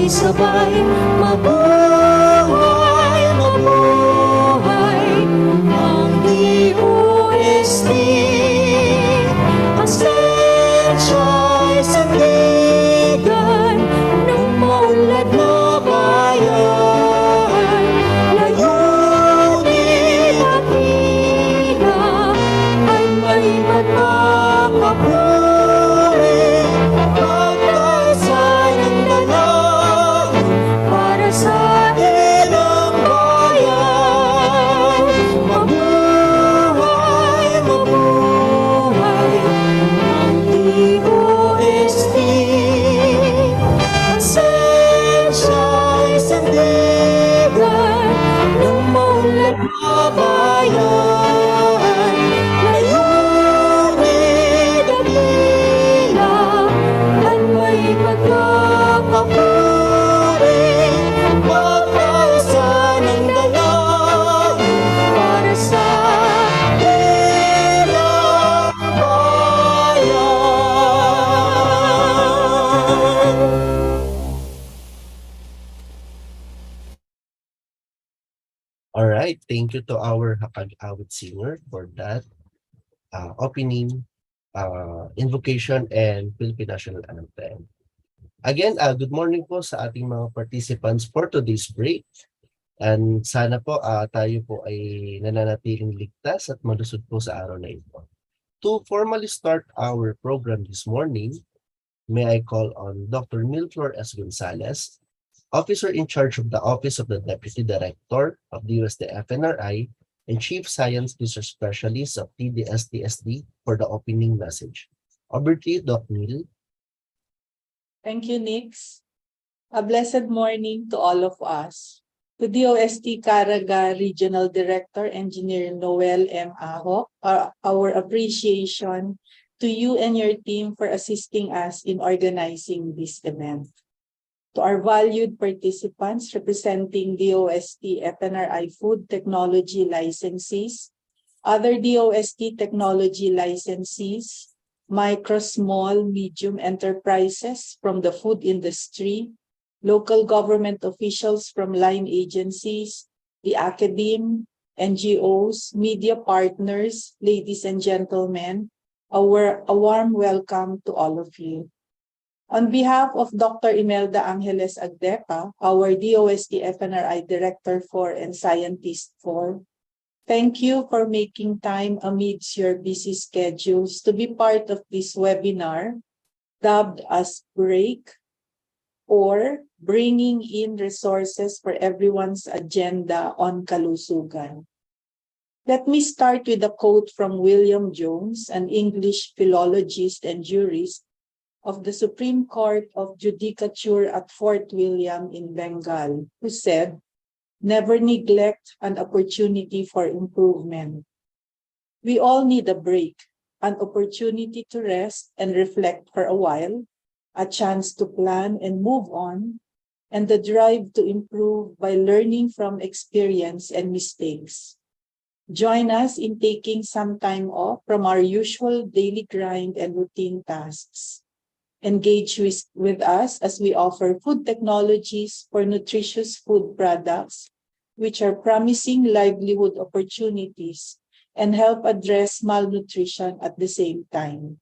sabay-sabay, mabuhay, mabuhay ang DOST. Asensya'y sandigan ng maunlad na bayan. Layunin at tila ay may magkakapuri, pagkaisa ng dalangin para sa ilang bayan. Mabuhay, mabuhay ang DOST. Asensya'y sandigan ng maunlad na bayan. Layunin at tila at may pagkakapuri, pagkaisa ng dalangin para sa ilang bayan. All right, thank you to our Hapag-awit singer for that opening, invocation, and Philippine National Anthem. Again, good morning po sa ating mga participants for today's break. And sana po tayo po ay nananatiling ligtas at malusog po sa araw na ito. To formally start our program this morning, may I call on Dr. Milflor S. Gonzalez, Officer in charge of the Office of the Deputy Director of the UST-FNRI and Chief Science Research Specialist of TDS-TSD for the opening message. Over to you, Doc Neil. Thank you, Nix. A blessed morning to all of us. To DOST CARAGA Regional Director Engineer Noel M. Aho, our appreciation to you and your team for assisting us in organizing this event. To our valued participants representing DOST FNRI Food Technology Licensees, other DOST Technology Licensees, micro, small, medium enterprises from the food industry, local government officials from line agencies, the academe, NGOs, media partners, ladies and gentlemen, a warm welcome to all of you. On behalf of Dr. Imelda Angeles Agdepa, our DOST FNRI Director 4 and Scientist 4, thank you for making time amidst your busy schedules to be part of this webinar dubbed as BREAK, or Bringing in Resources for Everyone's Agenda on Kalusugan. Let me start with a quote from William Jones, an English philologist and jurist of the Supreme Court of Judicature at Fort William in Bengal, who said, "Never neglect an opportunity for improvement." We all need a break, an opportunity to rest and reflect for a while, a chance to plan and move on, and the drive to improve by learning from experience and mistakes. Join us in taking some time off from our usual daily grind and routine tasks. Engage with us as we offer food technologies for nutritious food products, which are promising livelihood opportunities and help address malnutrition at the same time.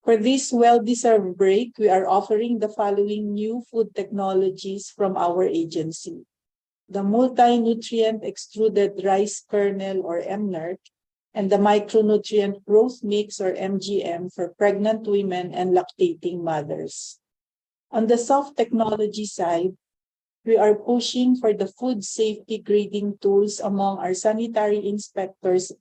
For this well-deserved break, we are offering the following new food technologies from our agency: the multi-nutrient extruded rice kernel or MNERK, and the micronutrient growth mix or MGM for pregnant women and lactating mothers. On the soft technology side, we are pushing for the food safety grading tools among our sanitary inspectors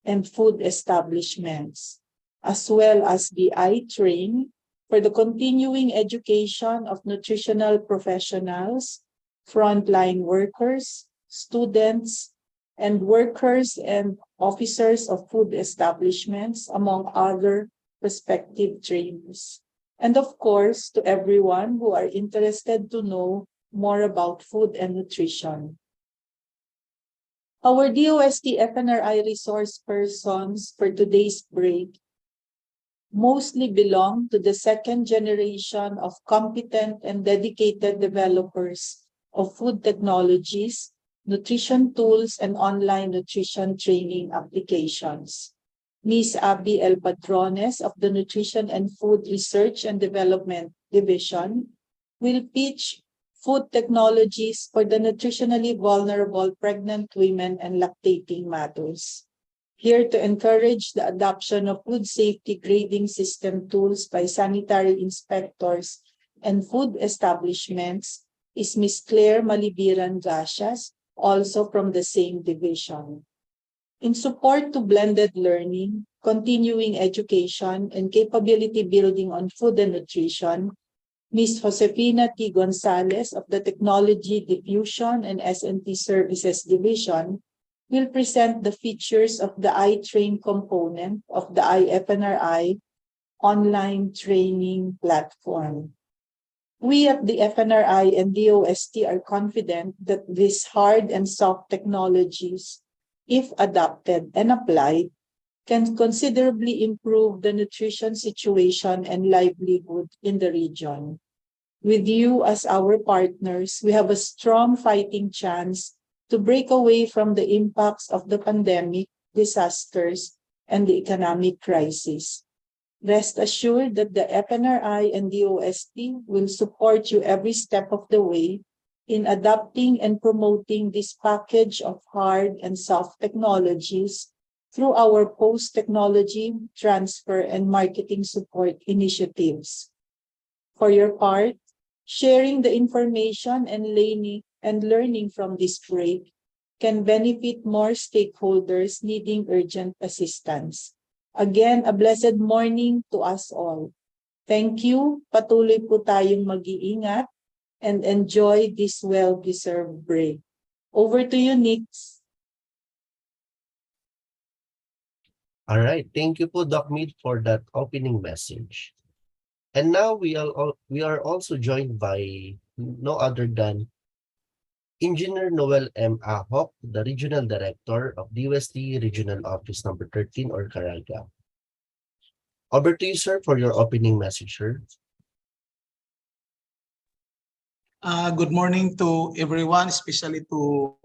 and food establishments, as well as the iTrain for the continuing education of nutritional professionals, frontline workers, students, and workers and officers of food establishments, among other prospective trainers. And of course, to everyone who are interested to know more about food and nutrition. Our DOST FNRI resource persons for today's break mostly belong to the second generation of competent and dedicated developers of food technologies, nutrition tools, and online nutrition training applications. Ms. Abby L. Patrones of the Nutrition and Food Research and Development Division will pitch food technologies for the nutritionally vulnerable pregnant women and lactating mothers. Here to encourage the adoption of food safety grading system tools by sanitary inspectors and food establishments is Ms. Claire Malibiran Gasias, also from the same division. In support to blended learning, continuing education, and capability building on food and nutrition, Ms. Josefina T. Gonzalez of the Technology Diffusion and S&T Services Division will present the features of the iTrain component of the IFNRI online training platform. We at the FNRI and DOST are confident that these hard and soft technologies, if adopted and applied, can considerably improve the nutrition situation and livelihood in the region. With you as our partners, we have a strong fighting chance to break away from the impacts of the pandemic, disasters, and the economic crisis. Rest assured that the FNRI and DOST will support you every step of the way in adopting and promoting this package of hard and soft technologies through our post-technology transfer and marketing support initiatives. For your part, sharing the information and learning from this break can benefit more stakeholders needing urgent assistance. Again, a blessed morning to us all. Thank you. Patuloy po tayong mag-iingat and enjoy this well-deserved break. Over to you, Nix. All right. Thank you po, Doc Mead, for that opening message. And now we are also joined by no other than Engineer Noel M. Ahok, the Regional Director of DOST Regional Office Number 13 or CARAGA. Over to you, sir, for your opening message, sir. Good morning to everyone, especially to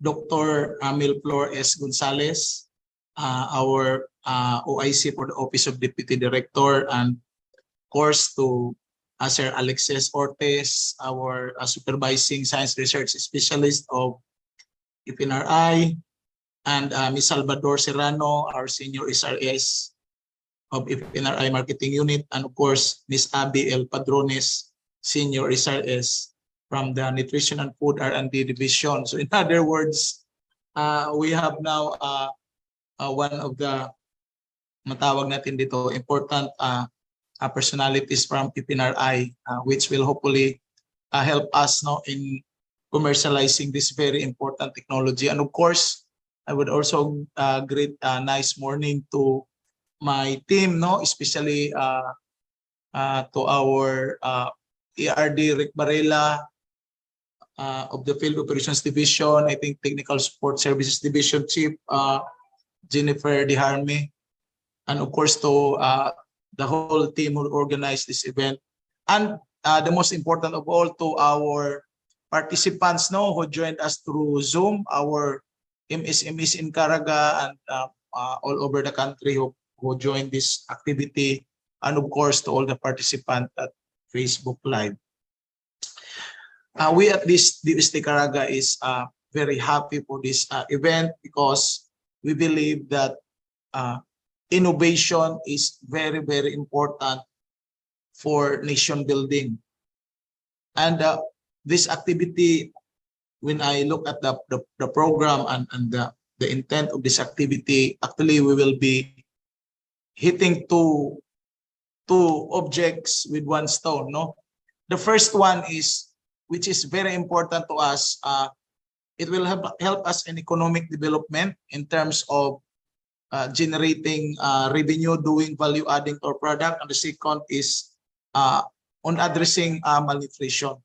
Dr. Milflor S. Gonzalez, our OIC for the Office of Deputy Director, and of course to Sir Alexis Ortiz, our Supervising Science Research Specialist of FNRI, and Ms. Salvador Serrano, our Senior SRS of FNRI Marketing Unit, and of course Ms. Abby L. Padrones, Senior SRS from the Nutrition and Food R&D Division. So in other words, we have now one of the matawag natin dito important personalities from FNRI, which will hopefully help us now in commercializing this very important technology. And of course, I would also greet a nice morning to my team, no, especially to our ERD Rick Barela of the Field Operations Division, I think Technical Support Services Division Chief Jennifer Diharme, and of course to the whole team who organized this event, and the most important of all, to our participants, no, who joined us through Zoom, our MSMEs in CARAGA and all over the country who joined this activity, and of course to all the participants at Facebook Live. We at this DOST CARAGA is very happy for this event because we believe that innovation is very, very important for nation building. And this activity, when I look at the program and the intent of this activity, actually we will be hitting two objects with one stone, no? The first one is, which is very important to us, it will help us in economic development in terms of generating revenue, doing value adding to our product. And the second is on addressing malnutrition.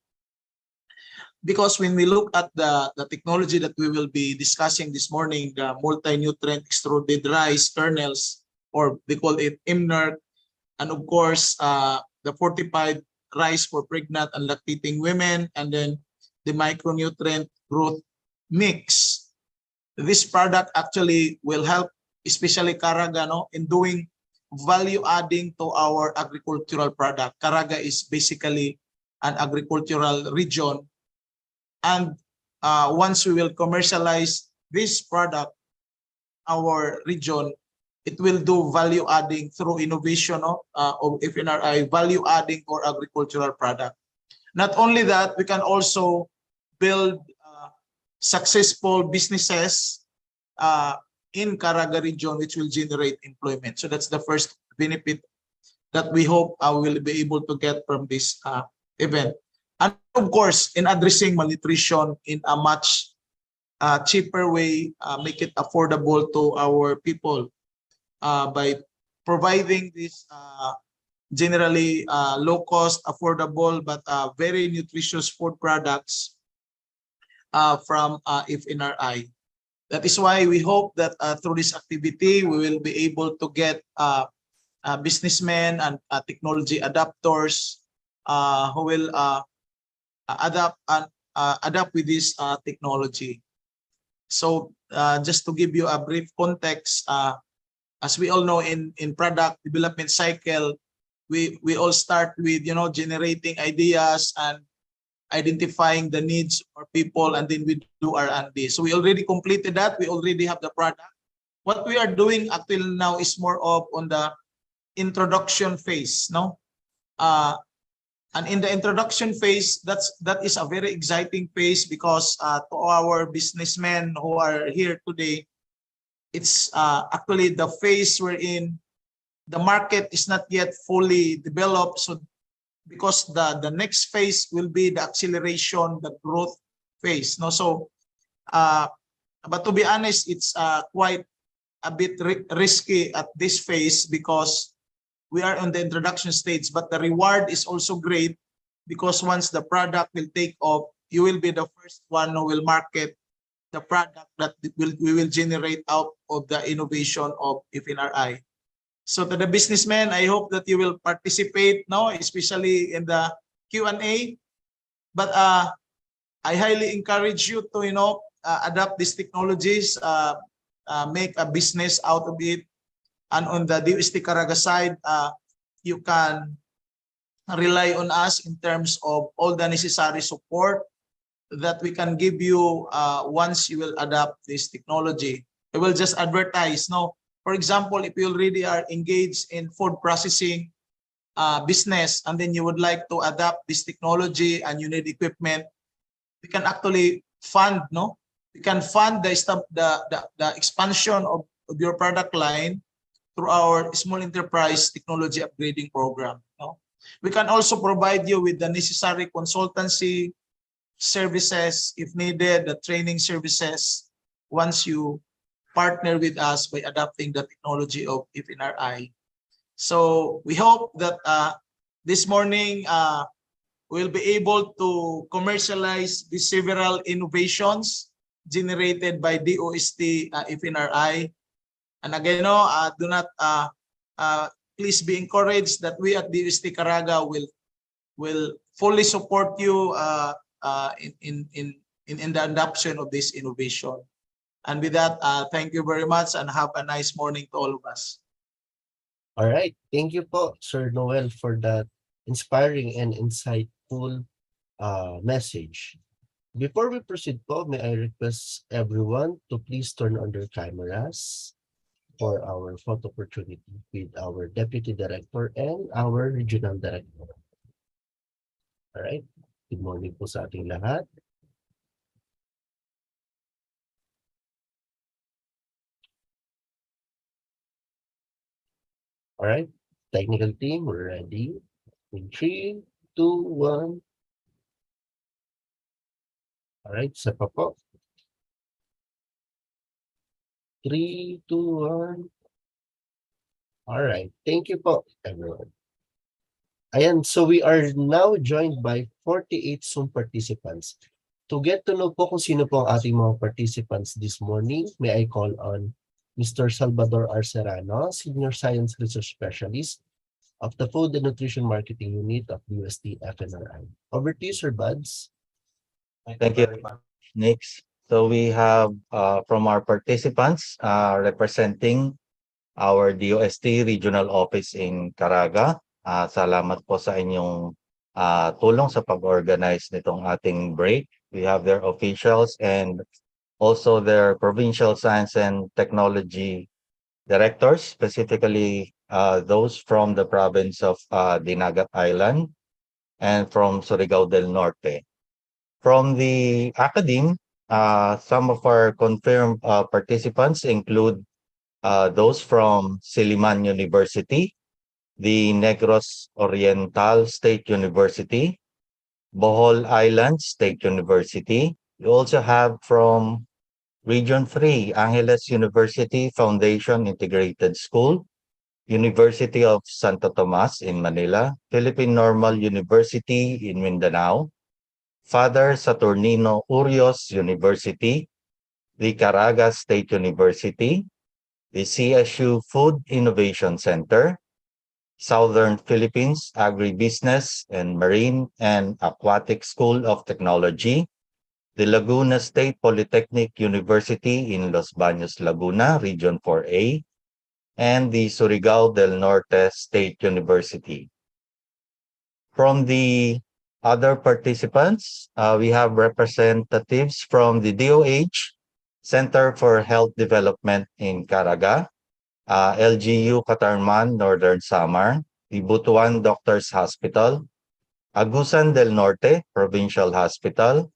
Because when we look at the technology that we will be discussing this morning, the multi-nutrient extruded rice kernels, or they call it IMNERC, and of course, the Fortified rice for pregnant and lactating women, and then the micronutrient growth mix. This product actually will help, especially CARAGA, no, in doing value adding to our agricultural product. CARAGA is basically an agricultural region, and once we will commercialize this product, our region, it will do value adding through innovation of FNRI, value adding for agricultural product. Not only that, we can also build successful businesses in CARAGA region, which will generate employment. So that's the first benefit that we hope will be able to get from this event. And of course, in addressing malnutrition in a much cheaper way, make it affordable to our people by providing this generally low cost, affordable, but very nutritious food products from FNRI. That is why we hope that through this activity, we will be able to get businessmen and technology adapters who will adapt with this technology. So just to give you a brief context, as we all know, in product development cycle, we all start with generating ideas and identifying the needs of people, and then we do R&D. So we already completed that. We already have the product. What we are doing until now is more of on the introduction phase, no? And in the introduction phase, that is a very exciting phase, because to our businessmen who are here today, it's actually the phase wherein the market is not yet fully developed. So because the next phase will be the acceleration, the growth phase. No, so but to be honest, it's quite a bit risky at this phase, because we are on the introduction stage, but the reward is also great, because once the product will take off, you will be the first one who will market the product that we will generate out of the innovation of FNRI. So to the businessmen, I hope that you will participate now, especially in the Q&A. But I highly encourage you to adapt these technologies, make a business out of it. And on the DOST CARAGA side, you can rely on us in terms of all the necessary support that we can give you once you will adopt this technology. I will just advertise. No, for example, if you already are engaged in food processing business, and then you would like to adapt this technology and you need equipment, we can actually fund. No, we can fund the expansion of your product line through our small enterprise technology upgrading program. No, we can also provide you with the necessary consultancy services if needed, the training services, once you partner with us by adopting the technology of FNRI. So we hope that this morning we'll be able to commercialize the several innovations generated by DOST FNRI. And again, do not please be encouraged that we at DOST CARAGA will fully support you in the adoption of this innovation. And with that, thank you very much, and have a nice morning to all of us. All right. Thank you po, Sir Noel, for that inspiring and insightful message. Before we proceed po, may I request everyone to please turn on their cameras for our photo opportunity with our Deputy Director and our Regional Director. All right. Good morning po sa ating lahat. All right. Technical team, we're ready. In 3, 2, 1. All right. Isa pa po. 3, 2, 1. All right. Thank you po, everyone. Ayan, so we are now joined by 48 Zoom participants. To get to know po kung sino po ang ating mga participants this morning, may I call on Mr. Salvador R. Serrano, Senior Science Research Specialist of the Food and Nutrition Marketing Unit of UST FNRI. Over to you, Sir Buds. Thank you very much, Nix. So we have from our participants representing our DOST Regional Office in CARAGA. Salamat po sa inyong tulong sa pag-organize nitong ating break. We have their officials and also their provincial science and technology directors, specifically those from the province of Dinagat Island and from Surigao del Norte. From the academe, some of our confirmed participants include those from Silliman University, the Negros Oriental State University, Bohol Island State University. We also have from Region 3, Angeles University Foundation Integrated School, University of Santo Tomas in Manila, Philippine Normal University in Mindanao, Father Saturnino Urios University, the CARAGA State University, the CSU Food Innovation Center, Southern Philippines Agribusiness and Marine and Aquatic School of Technology, the Laguna State Polytechnic University in Los Baños, Laguna, Region 4A, and the Surigao del Norte State University. From the other participants, we have representatives from the DOH, Center for Health Development in CARAGA, LGU Catarman, Northern Samar, the Butuan Doctors Hospital, Agusan del Norte Provincial Hospital.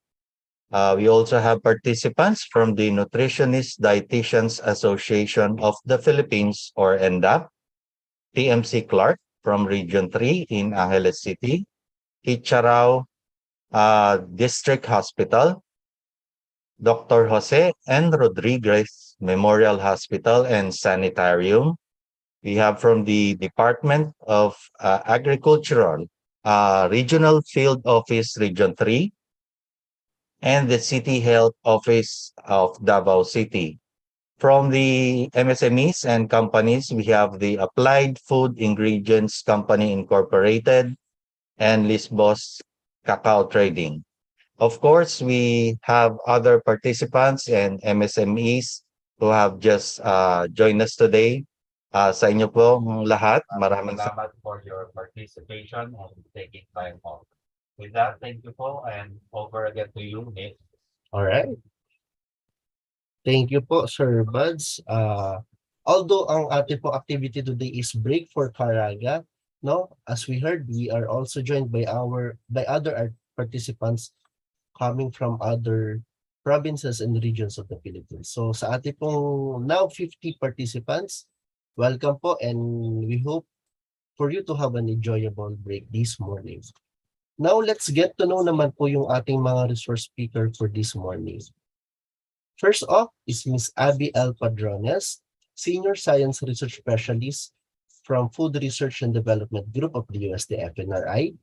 We also have participants from the Nutritionist Dietitians Association of the Philippines, or NDAP, TMC Clark from Region 3 in Angeles City, Icharao District Hospital, Dr. Jose N. Rodriguez Memorial Hospital and Sanitarium. We have from the Department of Agricultural, Regional Field Office Region 3, and the City Health Office of Davao City. From the MSMEs and companies, we have the Applied Food Ingredients Company Incorporated and Lisbos Cacao Trading. Of course, we have other participants and MSMEs who have just joined us today. Sa inyo po lahat, maraming salamat for your participation and taking time off. With that, thank you po and over again to you, Nick. All right. Thank you po, Sir Buds. Although ang ating po activity today is break for CARAGA, no? As we heard, we are also joined by other participants coming from other provinces and regions of the Philippines. So sa ating pong now 50 participants, welcome po and we hope for you to have an enjoyable break this morning. Now let's get to know naman po yung ating mga resource speaker for this morning. First off is Ms. Abby L. Padrones, Senior Science Research Specialist from Food Research and Development Group of the UST FNRI.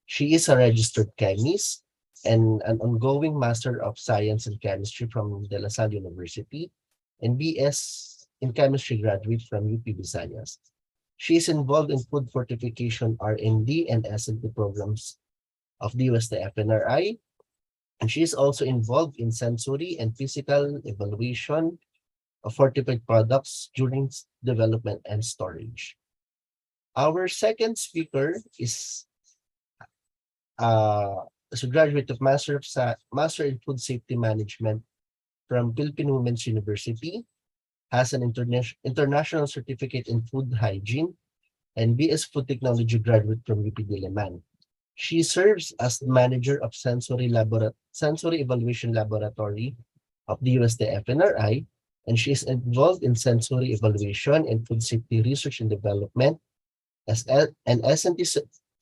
She is a registered chemist and an ongoing Master of Science in Chemistry from De La Salle University and BS in Chemistry graduate from UP Visayas. She is involved in food fortification R&D and S&T programs of the UST FNRI, and she is also involved in sensory and physical evaluation of fortified products during development and storage. Our second speaker is a graduate of Master in Food Safety Management from Philippine Women's University, has an international certificate in food hygiene, and BS Food Technology graduate from UP Diliman. She serves as the manager of Sensory Evaluation Laboratory of the UST FNRI, and she is involved in sensory evaluation and food safety research and development and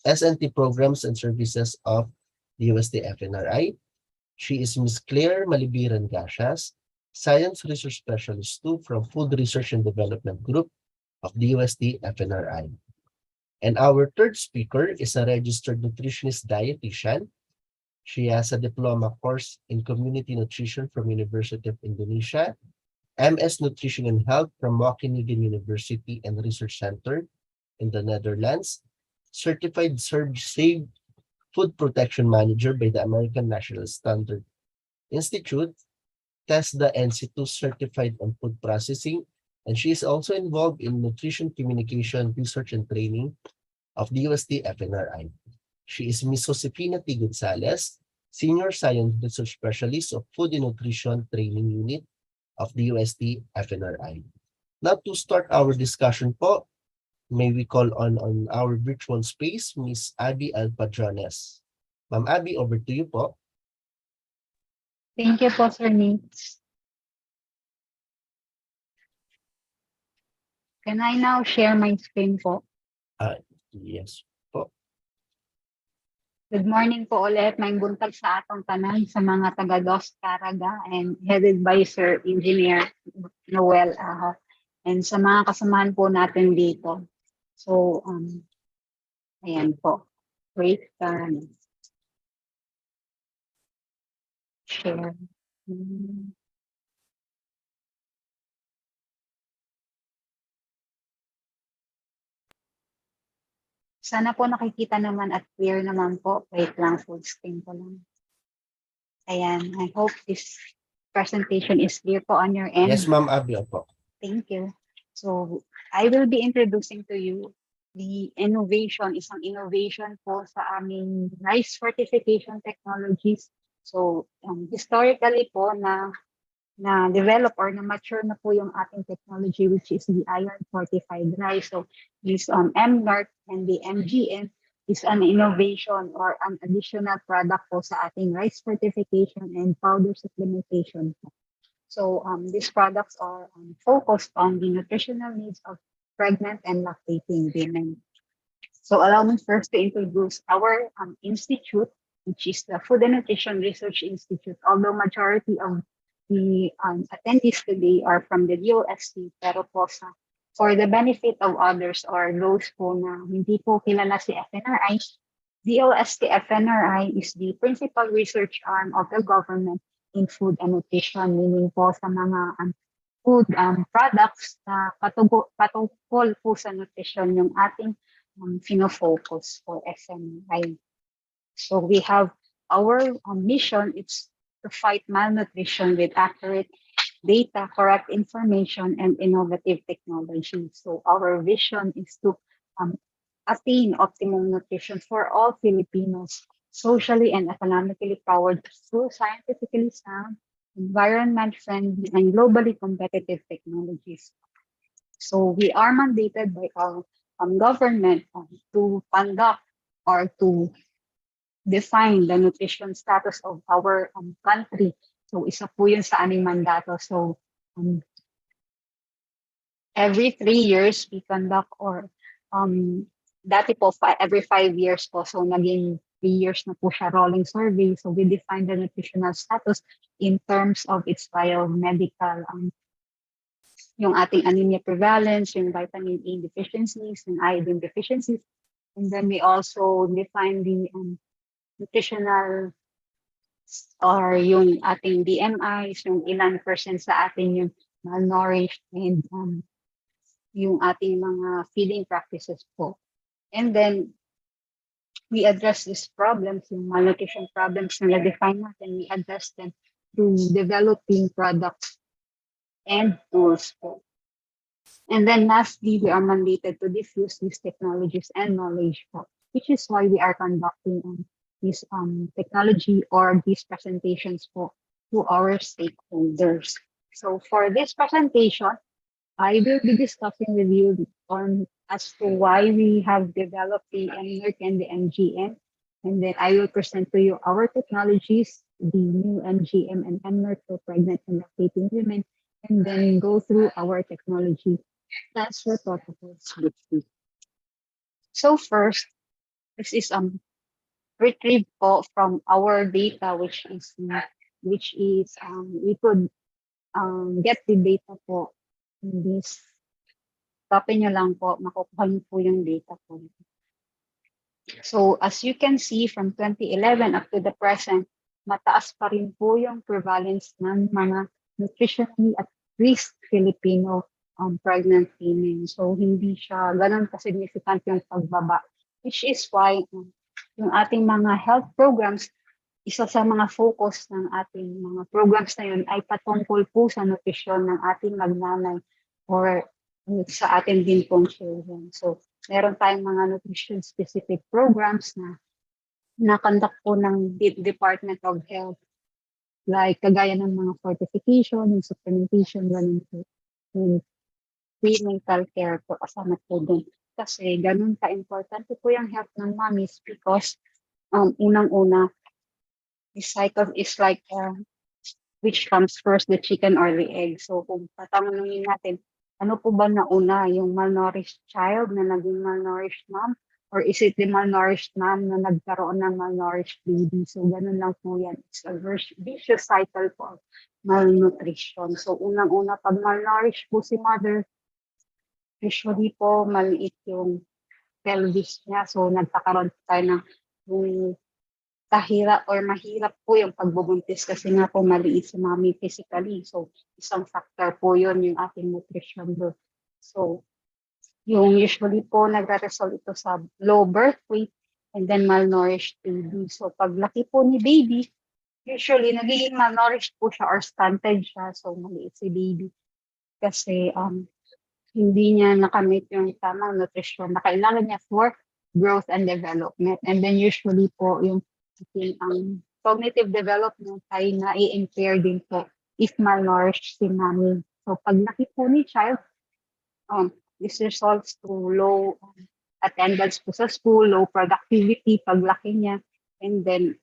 S&T programs and services of the UST FNRI. She is Ms. Claire Malibiran Gashas, Science Research Specialist 2 from Food Research and Development Group of the UST FNRI. And our third speaker is a registered nutritionist dietitian. She has a diploma course in community nutrition from University of Indonesia MS Nutrition and Health from Wageningen University and Research Center in the Netherlands, Certified Safe Food Protection Manager by the American National Standard Institute, TESDA NC2 certified on food processing, and she is also involved in nutrition communication, research, and training of the UST FNRI. She is Ms. Josefina T. Gonzalez, Senior Science Research Specialist of Food and Nutrition Training Unit of the UST FNRI. Now to start our discussion po, may we call on our virtual space, Ms. Abby Alpadrones. Ma'am Abby, over to you po. Thank you po, Sir Nick. Can I now share my screen po? Yes. Good morning po ulit. May buntag sa atong tanan sa mga taga DOST CARAGA and headed by Sir Engineer Noel Aho. And sa mga kasamahan po natin dito. So, ayan po. Wait, share. Sana po nakikita naman at clear naman po. Wait lang, full screen po lang. Ayan, I hope this presentation is clear po on your end. Yes, Ma'am Abby, opo. Thank you. So, I will be introducing to you the innovation, isang innovation po sa aming rice fortification technologies. So, historically po na develop or na mature na po yung ating technology, which is the iron fortified rice. So this MNORT and the MGN is an innovation or an additional product po sa ating rice fortification and powder supplementation. So these products are focused on the nutritional needs of pregnant and lactating women. So allow me first to introduce our institute, which is the Food and Nutrition Research Institute. Although majority of the attendees today are from the DOST, pero po for the benefit of others or those po na hindi po kilala si FNRI, DOST FNRI is the principal research arm of the government in food and nutrition, meaning po sa mga food products na patungkol po sa nutrition yung ating fino-focus for FNRI. So we have our mission, it's to fight malnutrition with accurate data, correct information, and innovative technology. So our vision is to attain optimum nutrition for all Filipinos, socially and economically powered through scientifically sound, environment-friendly, and globally competitive technologies. So we are mandated by our government to conduct or to define the nutrition status of our country. So isa po yun sa aming mandato. So every 3 years we conduct or dati po every 5 years po. So naging 3 years na po siya rolling survey. So we define the nutritional status in terms of its biomedical, yung ating anemia prevalence, yung vitamin A deficiencies, yung iodine deficiencies. And then we also define the nutritional or yung ating BMIs, yung ilan percent sa atin yung malnourished and yung ating mga feeding practices po. And then we address these problems, yung malnutrition problems na na-define natin, we address them through developing products and tools po. And then lastly, we are mandated to diffuse these technologies and knowledge po, which is why we are conducting this technology or these presentations po to our stakeholders. So for this presentation, I will be discussing with you on as to why we have developed the MNORT and the MGN. And then I will present to you our technologies, the new MGM and MNORT for pregnant and lactating women, and then go through our technology transfer protocols. So first, this is retrieved po from our data, which is we could get the data po in this. Tapin nyo lang po, makukuha nyo po yung data po. So as you can see from 2011 up to the present, mataas pa rin po yung prevalence ng mga nutritionally at risk Filipino pregnant women. So hindi siya ganun ka-significant yung pagbaba, which is why yung ating mga health programs, isa sa mga focus ng ating mga programs na yun ay patungkol po sa nutrisyon ng ating magnanay or sa ating din pong children. So meron tayong mga nutrition specific programs na na-conduct po ng Department of Health, like kagaya ng mga fortification, yung supplementation, ganun po. Yung prenatal care po, kasama po dun. Kasi ganun ka-importante po yung health ng mommies because unang-una, this cycle is like which comes first, the chicken or the egg. So kung tatanungin natin, ano po ba nauna, yung malnourished child na naging malnourished mom, or is it the malnourished mom na nagkaroon ng malnourished baby? So ganun lang po yan. It's a vicious cycle po, malnutrition. So unang-una, pag malnourished po si mother, usually po maliit yung pelvis niya. So nagkakaroon tayo ng yung kahirap or mahirap po yung pagbubuntis kasi nga po maliit si mommy physically. So isang factor po yun yung ating nutrition birth. So yung usually po nagre-result ito sa low birth weight and then malnourished baby. So paglaki po ni baby, usually nagiging malnourished po siya or stunted siya. So maliit si baby kasi hindi niya nakamit yung tamang nutrition na kailangan niya for growth and development. And then usually po yung cognitive development ay na-i-impair din po if malnourished si mommy. So pag laki po ni child, this results to low attendance po sa school, low productivity paglaki niya. And then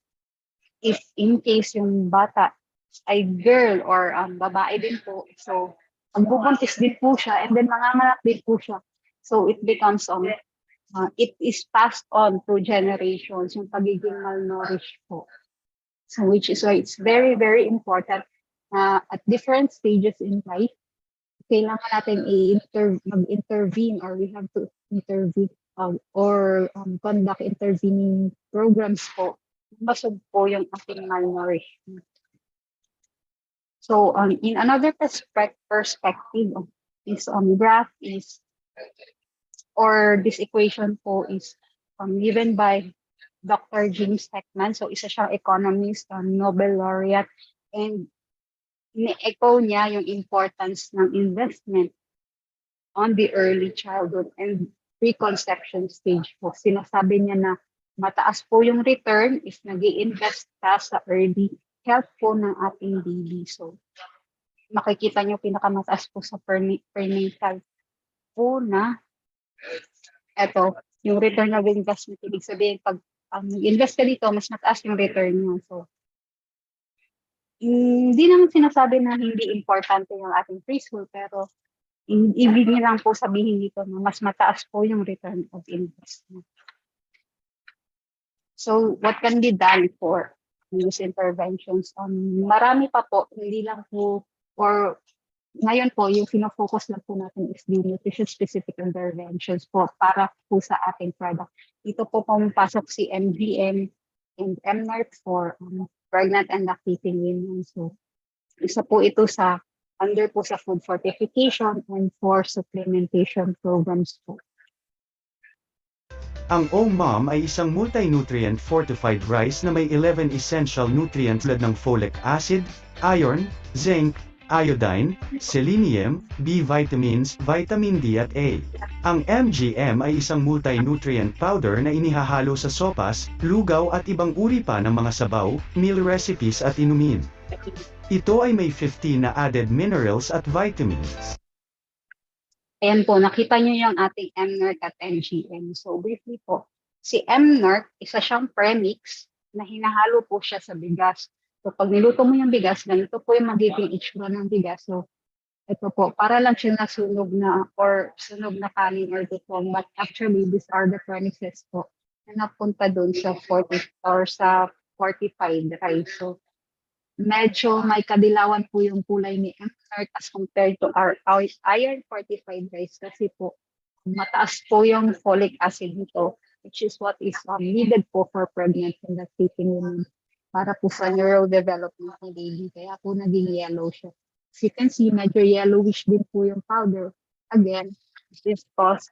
if in case yung bata ay girl or babae din po, so magbubuntis din po siya and then manganganak din po siya. So it becomes it is passed on through generations, yung pagiging malnourished po. So which is why it's very, very important at different stages in life, kailangan natin mag-intervene or we have to intervene or conduct intervening programs po. Masog po yung ating malnourishment. So in another perspective, this graph is or this equation po is given by Dr. James Heckman. So isa siyang economist, Nobel laureate, and ni-echo niya yung importance ng investment on the early childhood and preconception stage po. Sinasabi niya na mataas po yung return if nag-i-invest ka sa early health po ng ating baby. So makikita niyo pinakamataas po sa prenatal po na eto, yung return of investment, ibig sabihin, pag nag-invest ka dito, mas mataas yung return mo. So, hindi naman sinasabi na hindi importante yung ating preschool, pero ibig niya lang po sabihin dito na mas mataas po yung return of investment. So, what can be done for these interventions? Marami pa po, hindi lang po, or ngayon po, yung sinofocus lang po natin is the nutrition-specific interventions po para po sa ating product. Ito po pumapasok si MGM and MNARC for pregnant and lactating women. So, isa po ito sa under po sa food fortification and for supplementation programs po. Ang Mom ay isang multi-nutrient fortified rice na may 11 essential nutrients tulad ng folic acid, iron, zinc, iodine, selenium, B vitamins, vitamin D at A. Ang MGM ay isang multi-nutrient powder na inihahalo sa sopas, lugaw at ibang uri pa ng mga sabaw, meal recipes at inumin. Ito ay may 15 na added minerals at vitamins. Ayan po, nakita niyo yung ating MNARC at MGM. So briefly po, si MNARC, isa siyang premix na hinahalo po siya sa bigas. So pag niluto mo yung bigas, ganito po yung magiging itsura ng bigas. So ito po, para lang siya nasunog na or sunog na kanin or tutong. But actually, these are the premixes po na napunta doon sa 40 or sa fortified rice. So medyo may kadilawan po yung kulay ni MNARC as compared to our iron fortified rice kasi po mataas po yung folic acid nito, which is what is needed po for pregnant and lactating women para po sa neurodevelopment ng baby. Kaya po naging yellow siya. As you can see, medyo yellowish din po yung powder. Again, this cause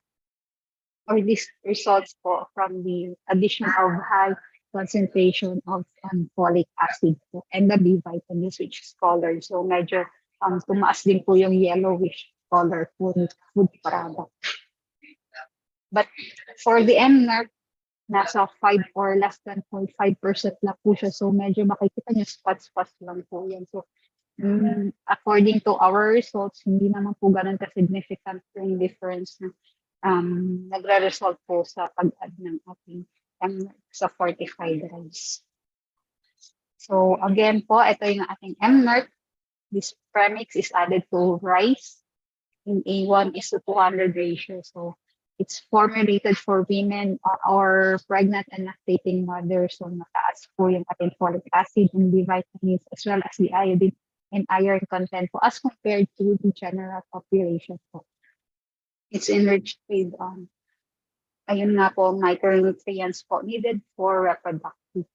or this results po from the addition of high concentration of folic acid po and the B vitamins which is colored. So medyo tumaas din po yung yellowish color po ng food product. But for the MNERC, nasa 5 or less than 0.5% na po siya. So medyo makikita niyo spots lang po yan. So according to our results, hindi naman po ganun ka-significant yung difference na nagre-result po sa pag-add ng ating sa fortified rice. So again po, ito yung ating MNERC. This premix is added to rice in A1 is to 200 ratio. So it's formulated for women or pregnant and lactating mothers. So mataas po yung ating folic acid and B vitamins as well as the iodine and iron content po as compared to the general population po. It's enriched with ayun nga po, micronutrients po needed for reproductive.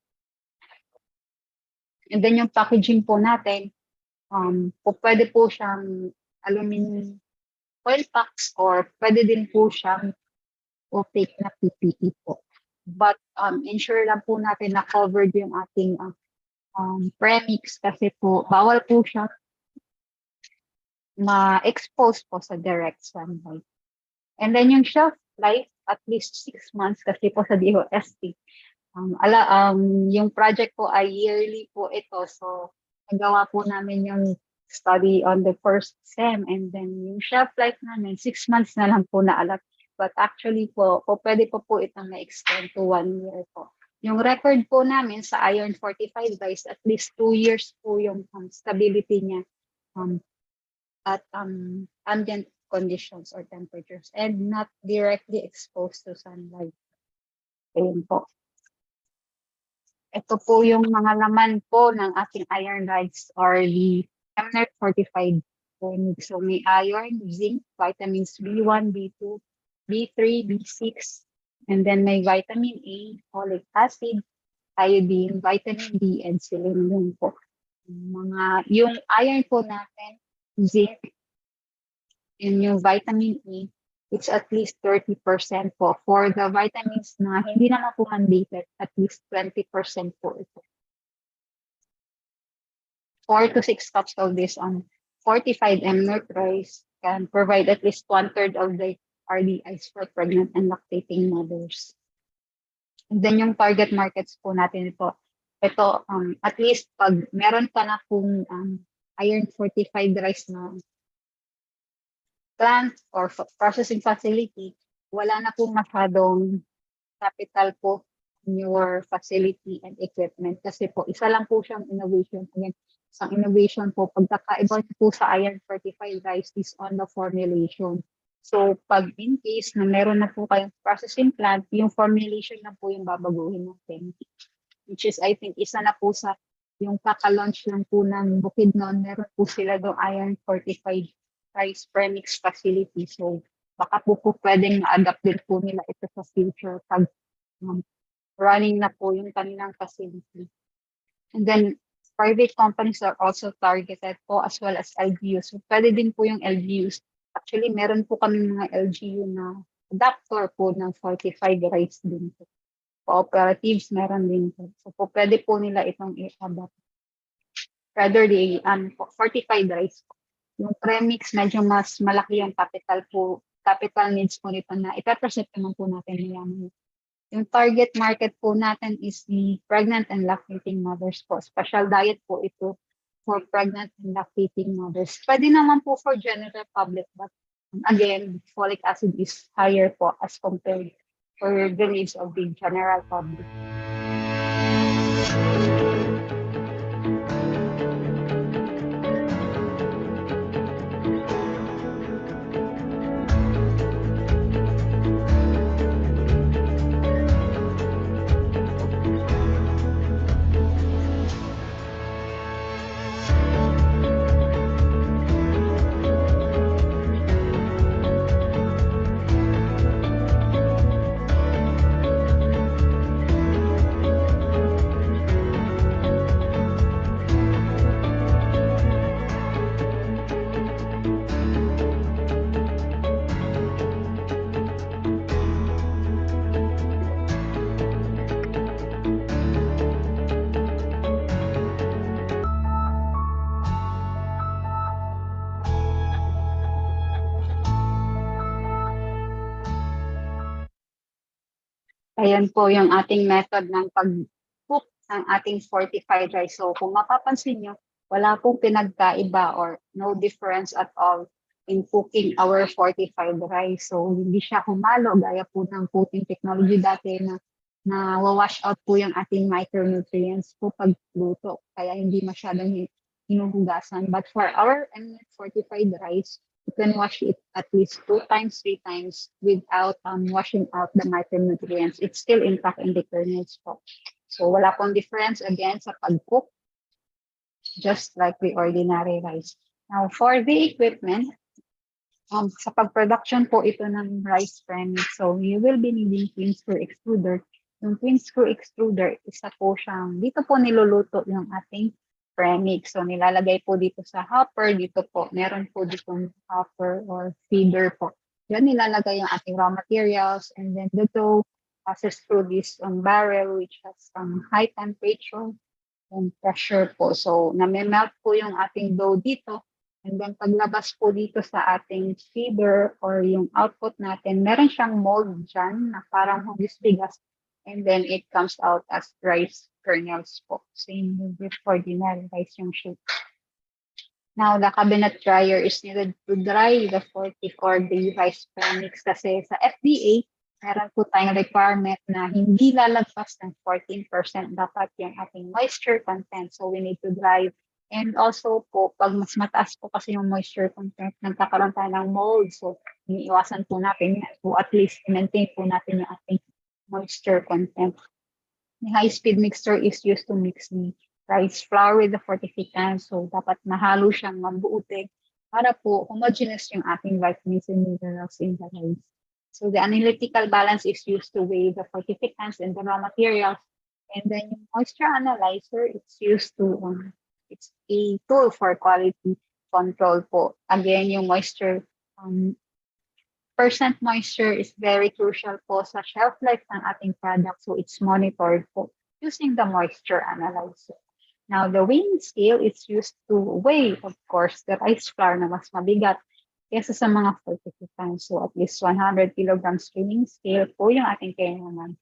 And then yung packaging po natin, pwede po siyang aluminum foil packs or pwede din po siyang opaque na PPE po. But ensure lang po natin na covered yung ating premix kasi po bawal po siya ma-expose po sa direct sunlight. And then yung shelf life, at least 6 months kasi po sa DOST. Yung project po ay yearly po ito. So, nagawa po namin yung study on the first SEM and then yung shelf life namin, 6 months na lang po naalat. But actually po pwede po itong na-extend to 1 year po. Yung record po namin sa iron fortified rice, at least 2 years po yung stability niya at ambient conditions or temperatures and not directly exposed to sunlight. Ayun po. Ito po yung mga laman po ng ating iron rice or the MNERC fortified premix. So may iron, zinc, vitamins B1, B2, B3, B6, and then may vitamin A, folic acid, iodine, vitamin D, and selenium po. Yung iron po natin, zinc, and yung vitamin E, it's at least 30% po. For the vitamins na hindi naman po mandated, at least 20% po ito. 4 to 6 cups of this fortified MNERC rice can provide at least 1/3 of the RDIs for pregnant and lactating mothers. And then yung target markets po natin ito, at least pag meron pa na pong iron fortified rice na plant or processing facility, wala na pong masyadong capital po in your facility and equipment. Kasi po, isa lang po siyang innovation. Again, isang innovation po, pagkakaiba po sa iron fortified rice is on the formulation. So, pag in case na meron na po kayong processing plant, yung formulation na po yung babaguhin natin. Which is, I think, isa na po sa yung kaka-launch lang po ng Bukidnon, meron po sila doon iron fortified rice premix facility. So, baka po pwedeng ma-adapt din po nila ito sa future pag running na po yung kanilang facility. And then, private companies are also targeted po as well as LGUs. So, pwede din po yung LGUs. Actually, meron po kami mga LGU na adapter po ng fortified rice din po. Cooperatives, meron din po. So, pwede po nila itong i-adapt. Rather, the fortified rice po. Yung premix, medyo mas malaki yung capital needs po nito na ipapresent naman po natin mayaman. Yung target market po natin is the pregnant and lactating mothers po. Special diet po ito for pregnant and lactating mothers. Pwede naman po for general public, but again, folic acid is higher po as compared for the needs of the general public. Ayan po yung ating method ng pag-cook ng ating fortified rice. So kung mapapansin nyo, wala pong pinagkaiba or no difference at all in cooking our fortified rice. So hindi siya humalo gaya po ng cooking technology dati na wash out po yung ating micronutrients po pagluto. Kaya hindi masyadong hinuhugasan. But for our fortified rice, you can wash it at least 2 times, 3 times without washing out the micronutrients. It's still intact in the kernels po. So wala pong difference again sa pag-cook, just like the ordinary rice. Now for the equipment, sa pag-production po ito ng rice premix, so you will be needing twin screw extruder. Yung twin screw extruder, isa po siyang, dito po niluluto yung ating premix. So nilalagay po dito sa hopper, dito po, meron po dito hopper or feeder po. Yan nilalagay yung ating raw materials, and then the dough passes through this barrel which has high temperature and pressure po. So nami-melt po yung ating dough dito. And then paglabas po dito sa ating feeder or yung output natin, meron siyang mold dyan na parang hugis-bigas. And then it comes out as rice kernels po. Same with ordinary rice yung shape. Now, the cabinet dryer is needed to dry the 44 day rice premix kasi sa FDA, meron po tayong requirement na hindi lalagpas ng 14% dapat yung ating moisture content. So we need to dry. And also po, pag mas mataas po kasi yung moisture content, nagkakaroon tayo ng mold. So, iniiwasan po natin yan. So, at least, maintain po natin yung ating moisture content. The high-speed mixer is used to mix the rice flour with the fortificant. So, dapat mahalo siyang mabuti para po homogeneous yung ating vitamins and minerals in the rice. So, the analytical balance is used to weigh the fortificants and the raw materials. And then, yung moisture analyzer, it's used to it's a tool for quality control po. Again, yung moisture, percent moisture is very crucial po sa shelf life ng ating product. So it's monitored po using the moisture analyzer. Now, the weighing scale is used to weigh, of course, the rice flour na mas mabigat kesa sa mga fortificants. So at least 100 kilograms weighing scale po yung ating kailangan.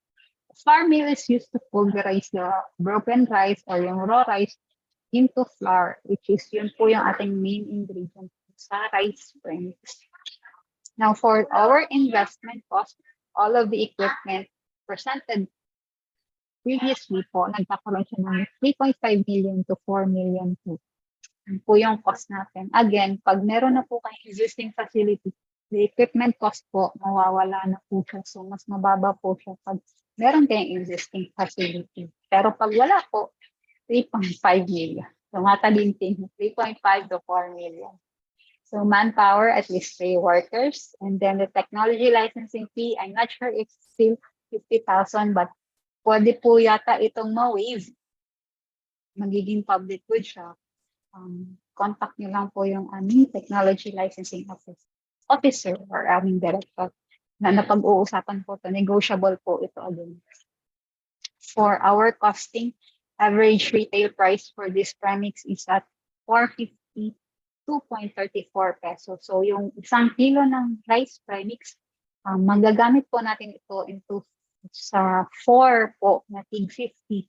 Flour mill is used to pulverize the broken rice or yung raw rice into flour, which is yun po yung ating main ingredient sa rice premix. Now, for our investment cost, all of the equipment presented previously po, nagkakaroon siya ng 3.5 million to 4 million po. Yun po yung cost natin. Again, pag meron na po kayong existing facility, the equipment cost po, mawawala na po siya. So, mas mababa po siya pag meron kayong existing facility. Pero pag wala po, 3.5 million. So, matalinting, 3.5 to 4 million. So, manpower, at least 3 workers. And then the technology licensing fee, I'm not sure if still 50,000, but pwede po yata itong ma-waive. Magiging public good siya. Contact nyo lang po yung aming technology licensing officer or aming director na napag-uusapan po to. Negotiable po ito again. For our costing, average retail price for this premix is at 452.34 pesos. So yung isang kilo ng rice premix, magagamit po natin ito into sa 4 po na tig 50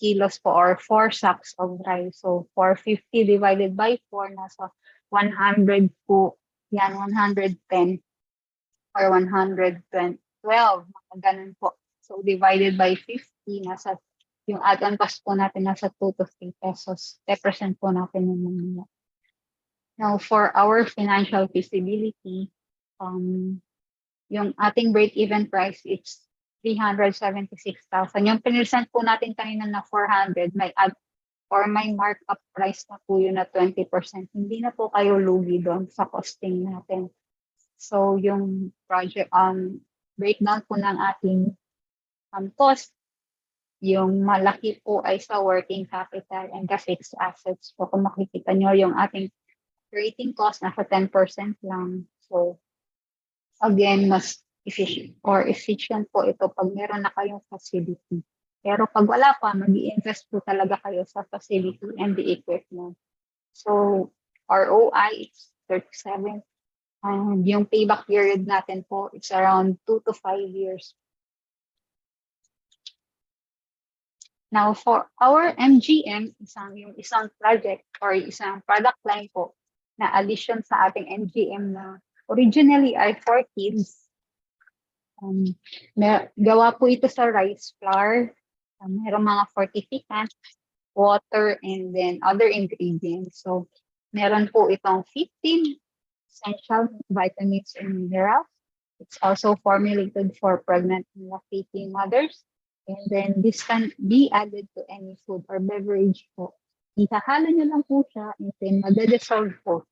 kilos po or 4 sacks of rice. So 450 divided by 4 nasa 100 po. Yan, 110 or 112. Mga ganun po. So divided by 50 nasa yung add-on cost po natin nasa 2 to 3 pesos. 10% po natin yung mga. Now, for our financial feasibility, yung ating break-even price is 376,000. Yung pinresent po natin kanina na 400, may add or may markup price na po yun na 20%. Hindi na po kayo lugi doon sa costing natin. So, yung project, breakdown po ng ating cost, yung malaki po ay sa working capital and the fixed assets po. Kung makikita nyo, yung ating operating cost nasa 10% lang. So, again, mas efficient po ito pag meron na kayong facility. Pero pag wala pa, mag-i-invest po talaga kayo sa facility and the equipment. So, ROI is 37. And yung payback period natin po, it's around 2 to 5 years. Now, for our MGM, isang project or isang product line po na addition sa ating MGM na originally ay for kids. Gawa po ito sa rice flour. Mayroong mga fortificant, water, and then other ingredients. So, meron po itong 15 essential vitamins and minerals. It's also formulated for pregnant and lactating mothers. And then this can be added to any food or beverage po. Ihahalo nyo lang po siya and then magde-dissolve po.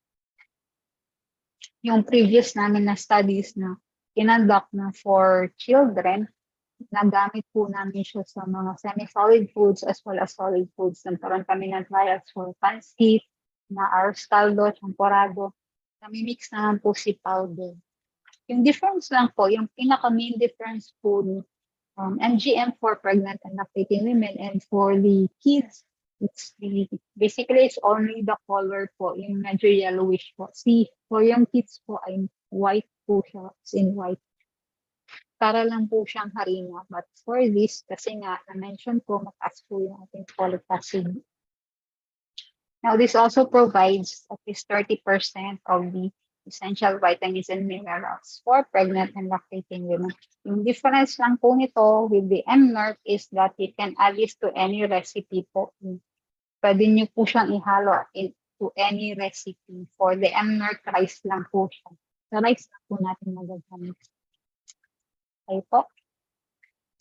Yung previous namin na studies na kinonduct na for children, nagamit po namin siya sa mga semi-solid foods as well as solid foods. Nagkaroon kami ng trials for pancit, na arroz caldo, champorado. Nami-mix naman po si powder. Yung difference lang po, yung pinaka-main difference po ni MGM for pregnant and lactating women and for the kids, basically it's only the color po, yung medyo yellowish po. For yung kids po ay white po siya, it's in white. Para lang po siyang harina. But for this, kasi nga, na-mention po, mataas po yung ating folic acid. Now, this also provides at least 30% of the essential vitamins and minerals for pregnant and lactating women. Yung difference lang po nito with the MNERC is that you can add this to any recipe po. Pwede nyo po siyang ihalo into any recipe. For the MNERC, rice lang po siya. So, rice lang po natin magagamit. Okay po.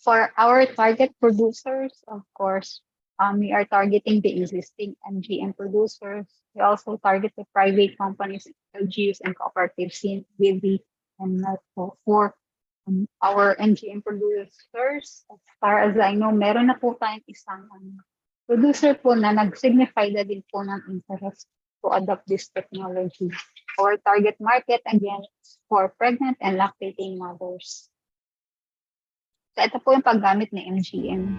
For our target producers, of course, we are targeting the existing MGM producers. We also target the private companies, LGUs, and cooperatives with the for our MGM producers. As far as I know, meron na po tayong isang producer po na nag-signify na din po ng interest to adopt this technology. Our target market, again, is for pregnant and lactating mothers. So, ito po yung paggamit ni MGM.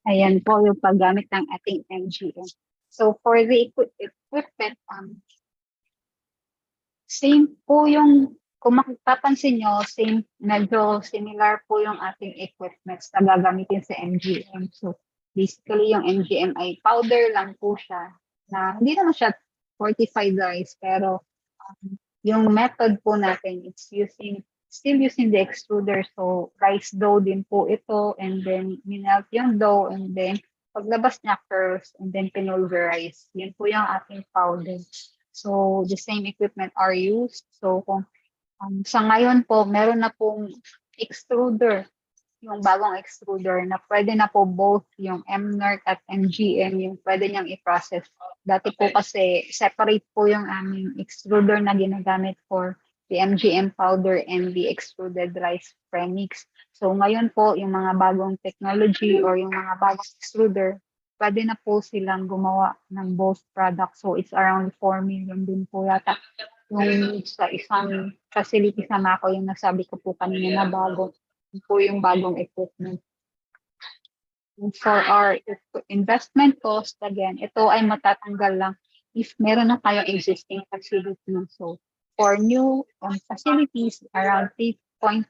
Ayan po yung paggamit ng ating MGM. So for the equipment, same po yung, kung mapapansin nyo, medyo similar po yung ating equipments na gagamitin sa MGM. So basically yung MGM ay powder lang po siya, na hindi naman siya fortified rice, pero yung method po natin, it's still using the extruder. So, rice dough din po ito. And then, minelt yung dough. And then, paglabas niya curls. And then, pinulverize. Yun po yung ating powder. So, the same equipment are used. So, kung sa ngayon po, meron na pong extruder. Yung bagong extruder na pwede na po both yung MNERC at MGM yung pwede niyang i-process. Dati po kasi separate po yung aming extruder na ginagamit for the MGM powder and the extruded rice premix. So ngayon po, yung mga bagong technology or yung mga bagong extruder, pwede na po silang gumawa ng both products. So it's around 4 million din po yata. Yung sa isang facility sa Mako, yung nasabi ko po kanina na bago, po yung bagong equipment. And for our investment cost, again, ito ay matatanggal lang if meron na tayong existing facility. So for new facilities, around 3.1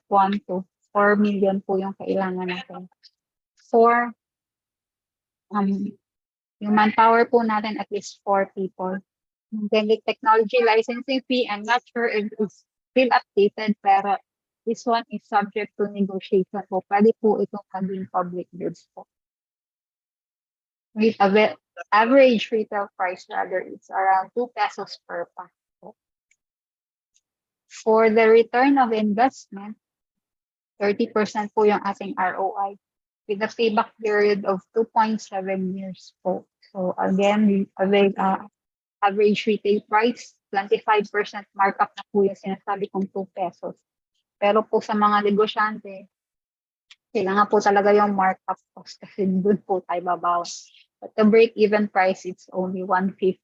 to 4 million po yung kailangan natin. For Yung manpower po natin at least 4 people. And then the technology licensing fee, I'm not sure if it's still updated, pero this one is subject to negotiation po. Pwede po itong maging public goods po. With average retail price rather, it's around 2 pesos per pack po. For the return of investment, 30% po yung ating ROI with a payback period of 2.7 years po. So again, average retail price, 25% markup na po yung sinasabi kong 2 pesos. Pero po sa mga negosyante, kailangan po talaga yung markup cost kasi doon po tayo babawas. But the break-even price, it's only 150.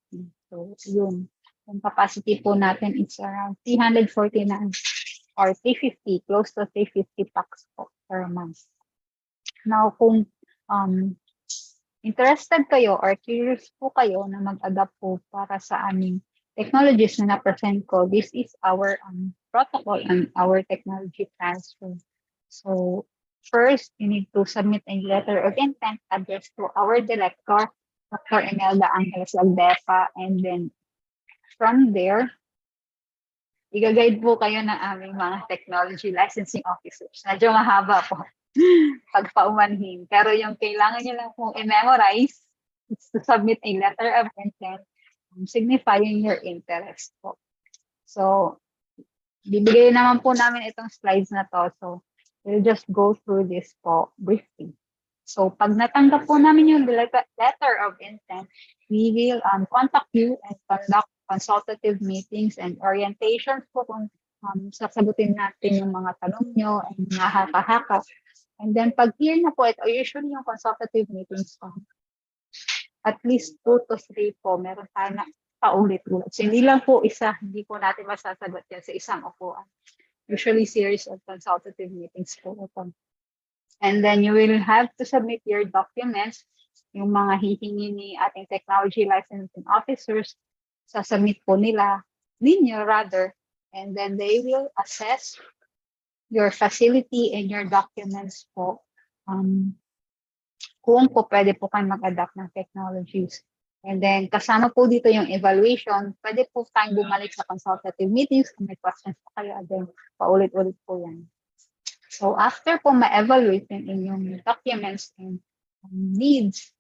So yun. Yung capacity po natin is around 349 or 350, close to 350 packs po per month. Now, kung interested kayo or curious po kayo na mag-adapt po para sa aming technologies na na-present ko, this is our protocol and our technology transfer. So, first, you need to submit a letter of intent addressed to our director, Dr. Imelda Angeles Aldefa, and then from there, i-guide po kayo ng aming mga technology licensing officers. Medyo mahaba po pagpaumanhin. Pero yung kailangan nyo lang pong i-memorize is to submit a letter of intent signifying your interest po. So, bibigay naman po namin itong slides na to. So, we'll just go through this po briefly. So, pag natanggap po namin yung letter of intent, we will contact you and conduct consultative meetings and orientations po kung sasagutin natin yung mga tanong nyo and mga haka-haka. And then, pag clear na po ito, usually yung consultative meetings po, at least 2 to 3 po, meron tayo na paulit-ulit. So, hindi lang po isa, hindi po natin masasagot yan sa isang upuan. Usually, series of consultative meetings po ito. And then, you will have to submit your documents, yung mga hihingi ni ating technology licensing officers, sasubmit po ninyo rather, and then they will assess your facility and your documents po kung po pwede po kayo mag-adapt ng technologies. And then, kasama po dito yung evaluation, pwede po tayong bumalik sa consultative meetings kung may questions po kayo, then paulit-ulit po yan. So, after po ma-evaluate yung inyong documents and needs,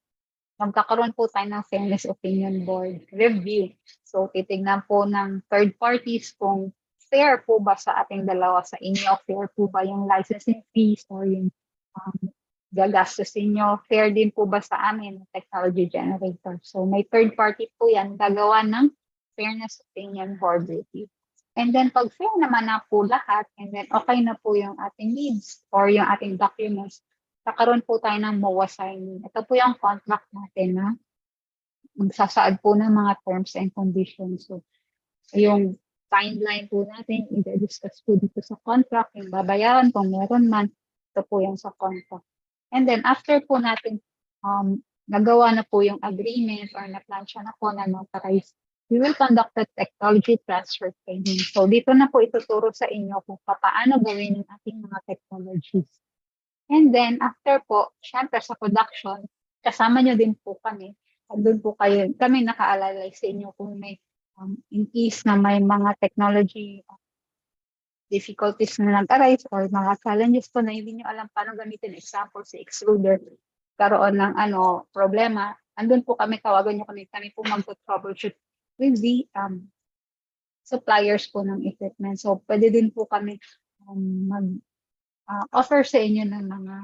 magkakaroon po tayo ng Fairness Opinion Board review. So, titignan po ng third parties kung fair po ba sa ating dalawa sa inyo, fair po ba yung licensing fees or yung gagastusin nyo, fair din po ba sa amin, technology generator. So, may third party po yan, gagawa ng Fairness Opinion Board review. And then, pag fair naman na po lahat, and then okay na po yung ating needs or yung ating documents, kakaroon po tayo ng MOA signing. Ito po yung contract natin na magsasaad po ng mga terms and conditions. So, yung timeline po natin, i-discuss po dito sa contract, yung babayaran kung meron man, ito po yung sa contract. And then, after po natin nagawa na po yung agreement or na-plansya na po na notarize, we will conduct a technology transfer training. So, dito na po ituturo sa inyo kung paano gawin ang ating mga technologies. And then, after po, syempre sa production, kasama nyo din po kami. Doon po kami nakaalalay sa inyo kung may in case na may mga technology difficulties na nag-arise or mga challenges po na hindi nyo alam paano gamitin. Example, si extruder, karoon ng problema. Andun po kami, tawagan nyo kami po mag-troubleshoot with the suppliers po ng equipment. So, pwede din po kami offer sa inyo ng mga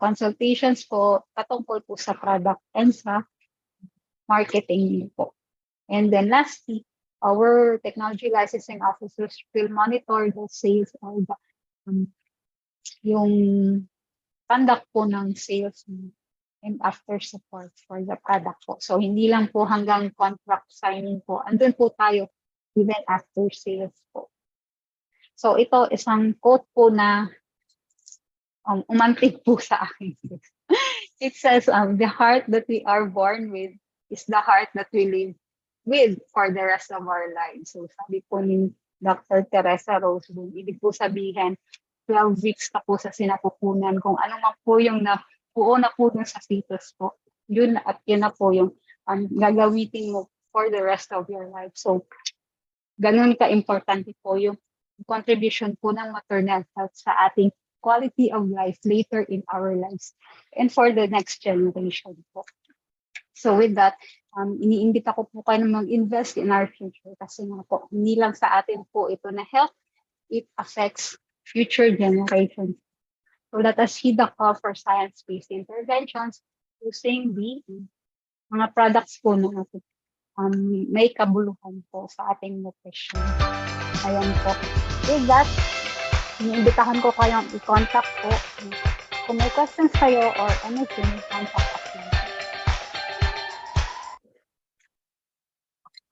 consultations po patungkol po sa product and sa marketing po. And then lastly, our technology licensing officers will monitor the sales or yung conduct po ng sales and after support for the product po. So, hindi lang po hanggang contract signing po. Andun po tayo even after sales po. So, ito isang quote po na umantig po sa akin. It says, the heart that we are born with is the heart that we live with for the rest of our lives. So, sabi po ni Dr. Teresa Rosewood, ibig po sabihin, 12 weeks na po sa sinapupunan kung ano man po yung napuo na po dun sa fetus po. yun at yun na po yung gagamitin mo for the rest of your life. So, ganun ka-importante po yung contribution po ng maternal health sa ating quality of life later in our lives and for the next generation po. So with that, iniimbita ko po kayo na mag-invest in our future kasi nga po, hindi lang sa atin po ito na health, it affects future generations. So let us heed the call for science-based interventions using the mga products po na natin may kabuluhan po sa ating nutrition. Ayan po. With that, iniimbitahan ko kayong i-contact po. Kung may questions kayo or anything, contact us.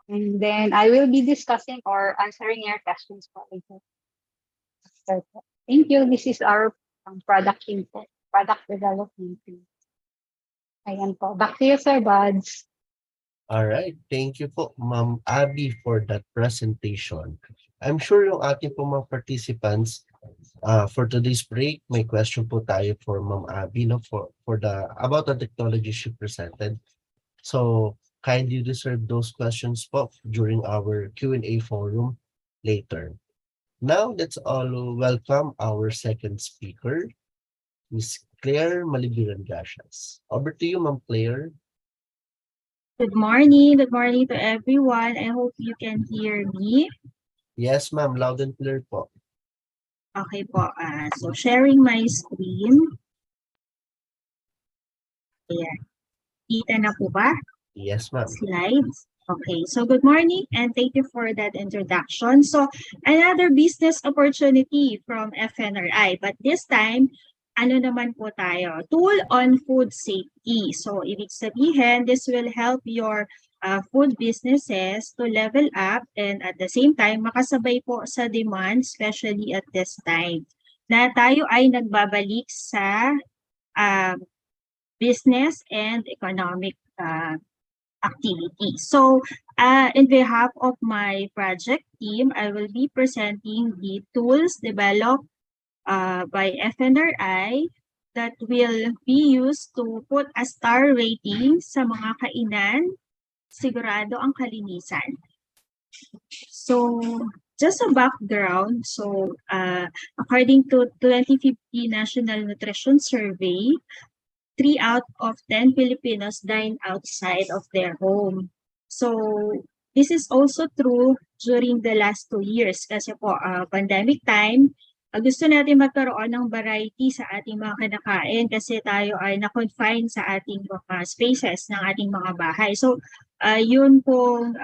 And then I will be discussing or answering your questions po later. Thank you. This is our product info, product development team. Ayan po. Back to you, Sir Buds. All right. Thank you po, Ma'am Abby, for that presentation. I'm sure yung ating po mga participants for today's break, may question po tayo for Ma'am Abby no, for the about the technology she presented. So kindly reserve those questions po during our Q&A forum later. Now, let's all welcome our second speaker, Ms. Claire Malibiran-Gashas. Over to you, Ma'am Claire. Good morning to everyone. I hope you can hear me. Yes, ma'am. Loud and clear po. Okay po. So sharing my screen. Ayan. Kita na po ba? Yes, ma'am. Slides. Okay. So good morning and thank you for that introduction. So another business opportunity from FNRI, but this time ano naman po tayo? Tool on food safety. So, ibig sabihin, this will help your food businesses to level up and at the same time, makasabay po sa demand, especially at this time. Na tayo ay nagbabalik sa business and economic activity. So, in behalf of my project team, I will be presenting the tools developed by FNRI that will be used to put a star rating sa mga kainan, sigurado ang kalinisan. So, just a background. So, according to 2050 National Nutrition Survey, 3 out of 10 Filipinos dine outside of their home. So, this is also true during the last 2 years kasi po, pandemic time, gusto natin magkaroon ng variety sa ating mga kinakain kasi tayo ay na-confine sa ating mga spaces ng ating mga bahay. So, yun pong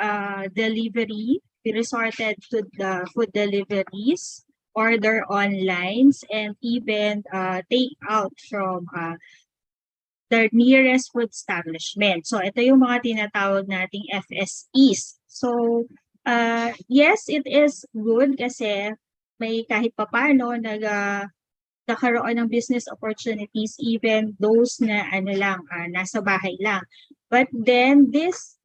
delivery, we resorted to the food deliveries, order online, and even take out from the nearest food establishment. So, ito yung mga tinatawag nating FSEs. So, yes, it is good kasi may kahit papano nagkaroon ng business opportunities even those na nasa bahay lang. But then this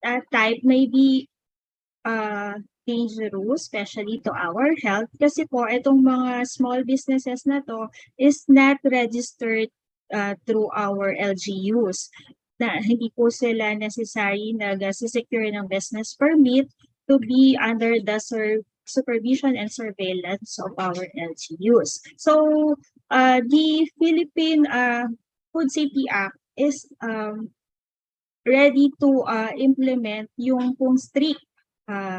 type may be dangerous, especially to our health kasi po itong mga small businesses na to is not registered through our LGUs. Na hindi po sila necessary nag-secure ng business permit to be under the supervision and surveillance of our LGUs. So, the Philippine Food Safety Act is ready to implement yung pong strict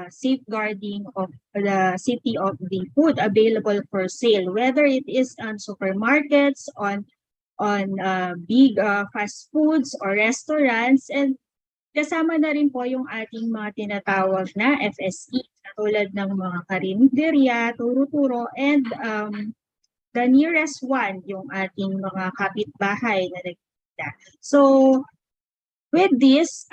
safeguarding of the safety of the food available for sale, whether it is on supermarkets, on big fast foods or restaurants, and kasama na rin po yung ating mga tinatawag na FSE, tulad ng mga karinderya, turo-turo, and the nearest one, yung ating mga kapitbahay na nagkita. So, with this,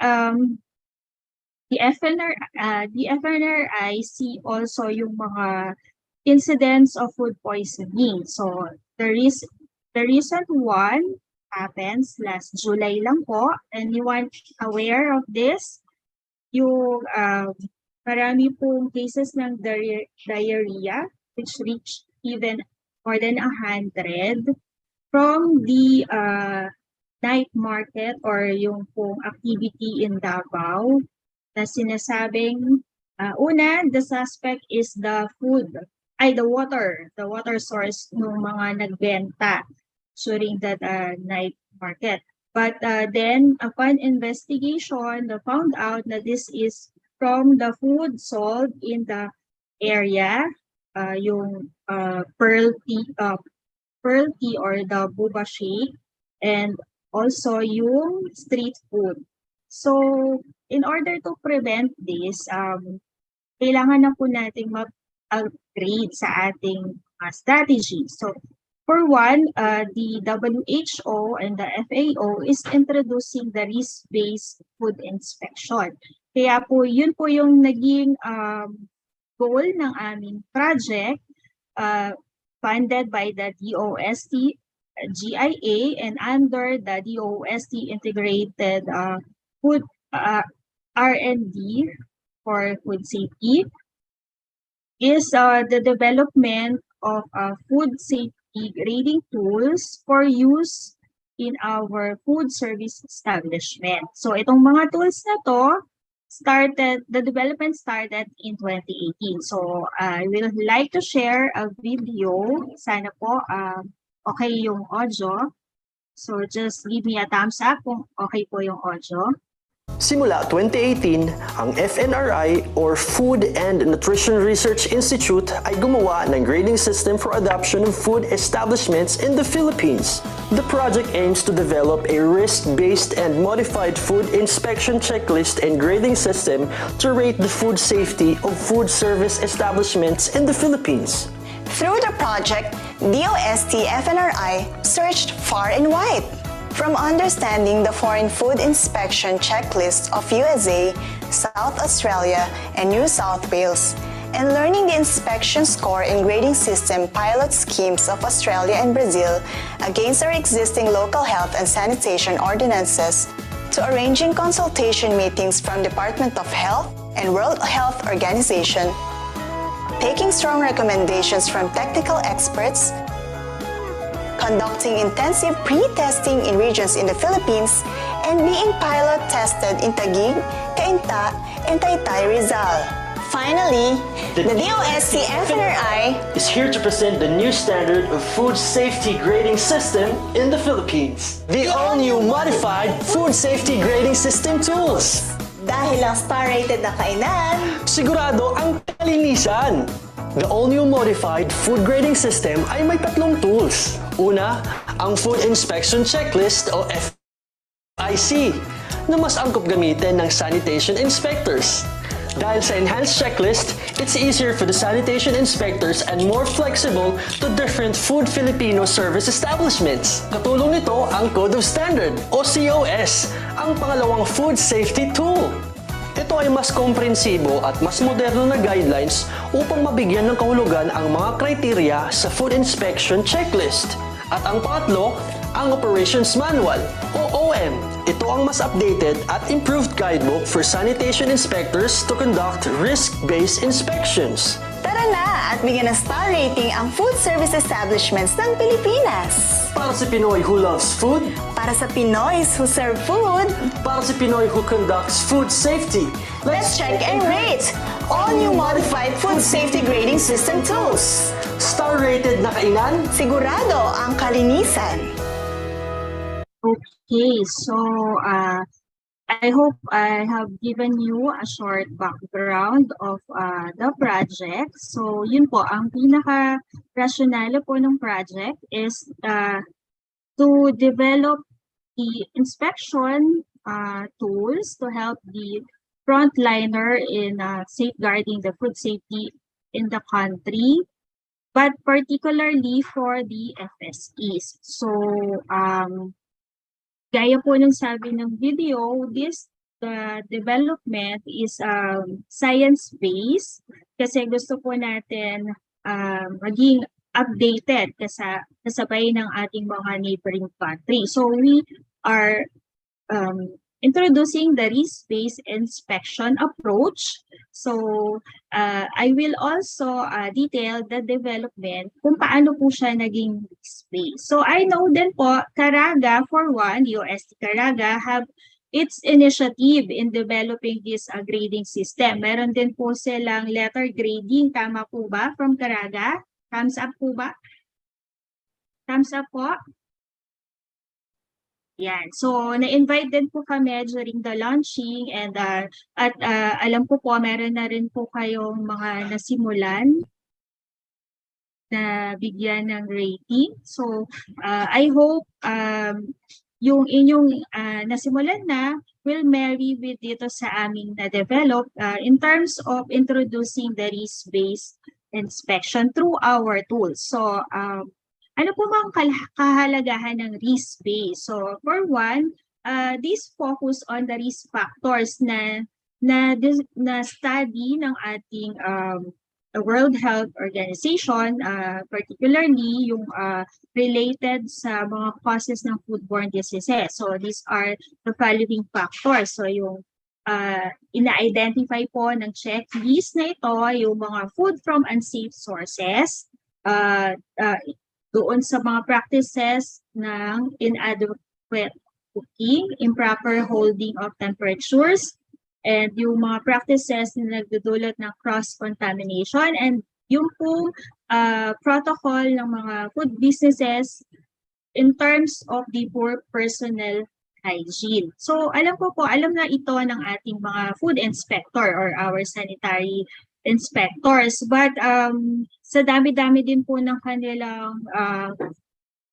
the FNRI see also yung mga incidents of food poisoning. So, the recent one happens last July lang po. Anyone aware of this? Yung marami pong cases ng diarrhea which reached even more than 100 from the night market or yung pong activity in Davao na sinasabing una, the suspect is the water source ng mga nagbenta during that night market. But then upon investigation, they found out that this is from the food sold in the area, yung pearl tea or the boba shake, and also yung street food. So, in order to prevent this, kailangan na po nating mag-upgrade sa ating strategy. So, for one, the WHO and the FAO is introducing the risk-based food inspection. Kaya po, yun po yung naging goal ng aming project, funded by the DOST GIA and under the DOST integrated food R&D for food safety is the development of food safety grading tools for use in our food service establishment. So itong mga tools na to, the development started in 2018. So I will like to share a video. Sana po okay yung audio. So just give me a thumbs up kung okay po yung audio. Simula 2018, ang FNRI or Food and Nutrition Research Institute ay gumawa ng grading system for adoption of food establishments in the Philippines. The project aims to develop a risk-based and modified food inspection checklist and grading system to rate the food safety of food service establishments in the Philippines. Through the project, DOST FNRI searched far and wide. From understanding the foreign food inspection checklist of USA, South Australia, and New South Wales, and learning the inspection score and grading system pilot schemes of Australia and Brazil against our existing local health and sanitation ordinances, to arranging consultation meetings from Department of Health and World Health Organization, taking strong recommendations from technical experts, conducting intensive pre-testing in regions in the Philippines, and being pilot tested in Taguig, Cainta, and Taytay, Rizal. Finally, the DOST FNRI is here to present the new standard of food safety grading system in the Philippines. The all-new modified food safety grading system tools. Dahil ang star-rated na kainan, Sigurado ang kalinisan. The all-new modified food grading system ay may tatlong tools. Una, ang Food Inspection Checklist o FIC na mas angkop gamitin ng sanitation inspectors. Dahil sa enhanced checklist, it's easier for the sanitation inspectors and more flexible to different food Filipino service establishments. Katulong nito ang Code of Standard o COS, ang pangalawang food safety tool. Ito ay mas komprehensibo at mas moderno na guidelines upang mabigyan ng kahulugan ang mga kriteriya sa food inspection checklist. At ang pangatlo, ang Operations Manual o OM. Ito ang mas updated at improved guidebook for sanitation inspectors to conduct risk-based inspections. tara na at bigyan ng star rating ang food service establishments ng Pilipinas. Para sa Pinoy who loves food, Para sa Pinoys who serve food, para sa Pinoy who conducts food safety, let's check and rate all new modified food safety grading system tools. star-rated na kainan, Sigurado ang kalinisan. Okay, so I hope I have given you a short background of the project. So yun po, ang pinaka-rationale po ng project is to develop the inspection tools to help the frontliner in safeguarding the food safety in the country, but particularly for the FSEs. So gaya po ng sabi ng video, the development is science-based kasi gusto po natin maging updated kasabay ng ating mga neighboring country. So we are introducing the risk-based inspection approach. So, I will also detail the development kung paano po siya naging risk-based. So, I know din po, CARAGA, for one, DOST CARAGA have its initiative in developing this grading system. Meron din po silang letter grading. Tama po ba from CARAGA? Thumbs up po ba? Thumbs up po? Yan. So, na-invite din po kami during the launching and alam ko po, meron na rin po kayong mga nasimulan na bigyan ng rating. So, I hope yung inyong nasimulan na will marry with dito sa aming na-develop in terms of introducing the risk-based inspection through our tools. So, ano po bang kahalagahan ng risk-based? So, for one, this focus on the risk factors na study ng ating World Health Organization, particularly yung related sa mga causes ng foodborne diseases. So, these are the following factors. So, yung ina-identify po ng checklist na ito, yung mga food from unsafe sources, doon sa mga practices ng inadequate cooking, improper holding of temperatures, and yung mga practices na nagdudulot ng cross-contamination, and yung pong protocol ng mga food businesses in terms of the poor personal hygiene. So alam na ito ng ating mga food inspector or our sanitary inspectors, but sa dami-dami din po ng kanilang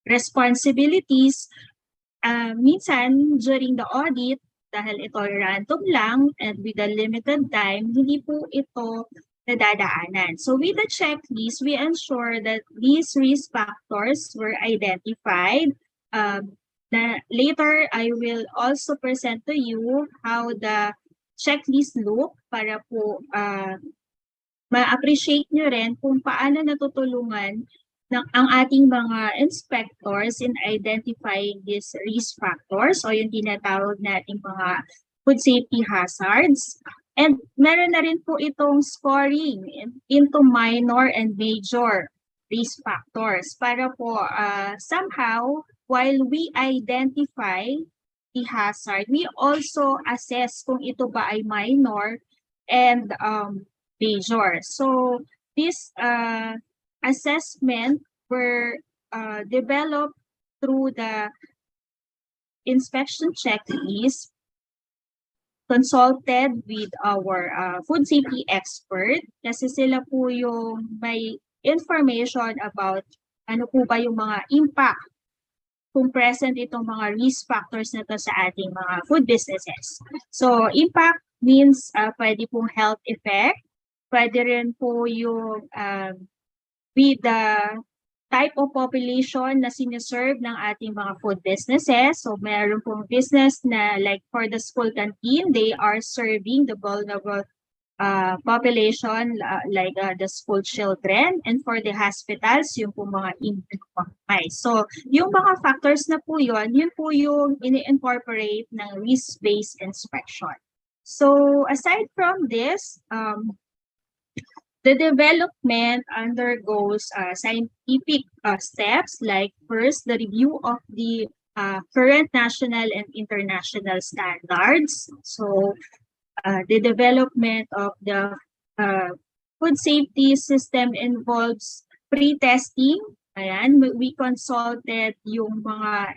responsibilities, minsan during the audit, dahil ito random lang and with a limited time, hindi po ito nadadaanan. So with the checklist, we ensure that these risk factors were identified. Later, I will also present to you how the checklist look para po ma-appreciate nyo rin kung paano natutulungan ang ating mga inspectors in identifying these risk factors o yung tinatawag nating mga food safety hazards. And meron na rin po itong scoring into minor and major risk factors para po somehow while we identify the hazard, we also assess kung ito ba ay minor and major. So this assessment were developed through the inspection checklist, consulted with our food safety expert kasi sila po yung may information about ano po ba yung mga impact kung present itong mga risk factors na to sa ating mga food businesses. So impact means pwede pong health effect, pwede rin po yung with the type of population na sinaserve ng ating mga food businesses. So meron pong business na like for the school canteen, they are serving the vulnerable population like the school children, and for the hospitals, yung po mga immunocompromised. So yung mga factors na po yun po yung ini-incorporate ng risk-based inspection. So aside from this, the development undergoes scientific steps like first, the review of the current national and international standards. So the development of the food safety system involves pre-testing. Ayan, we consulted yung mga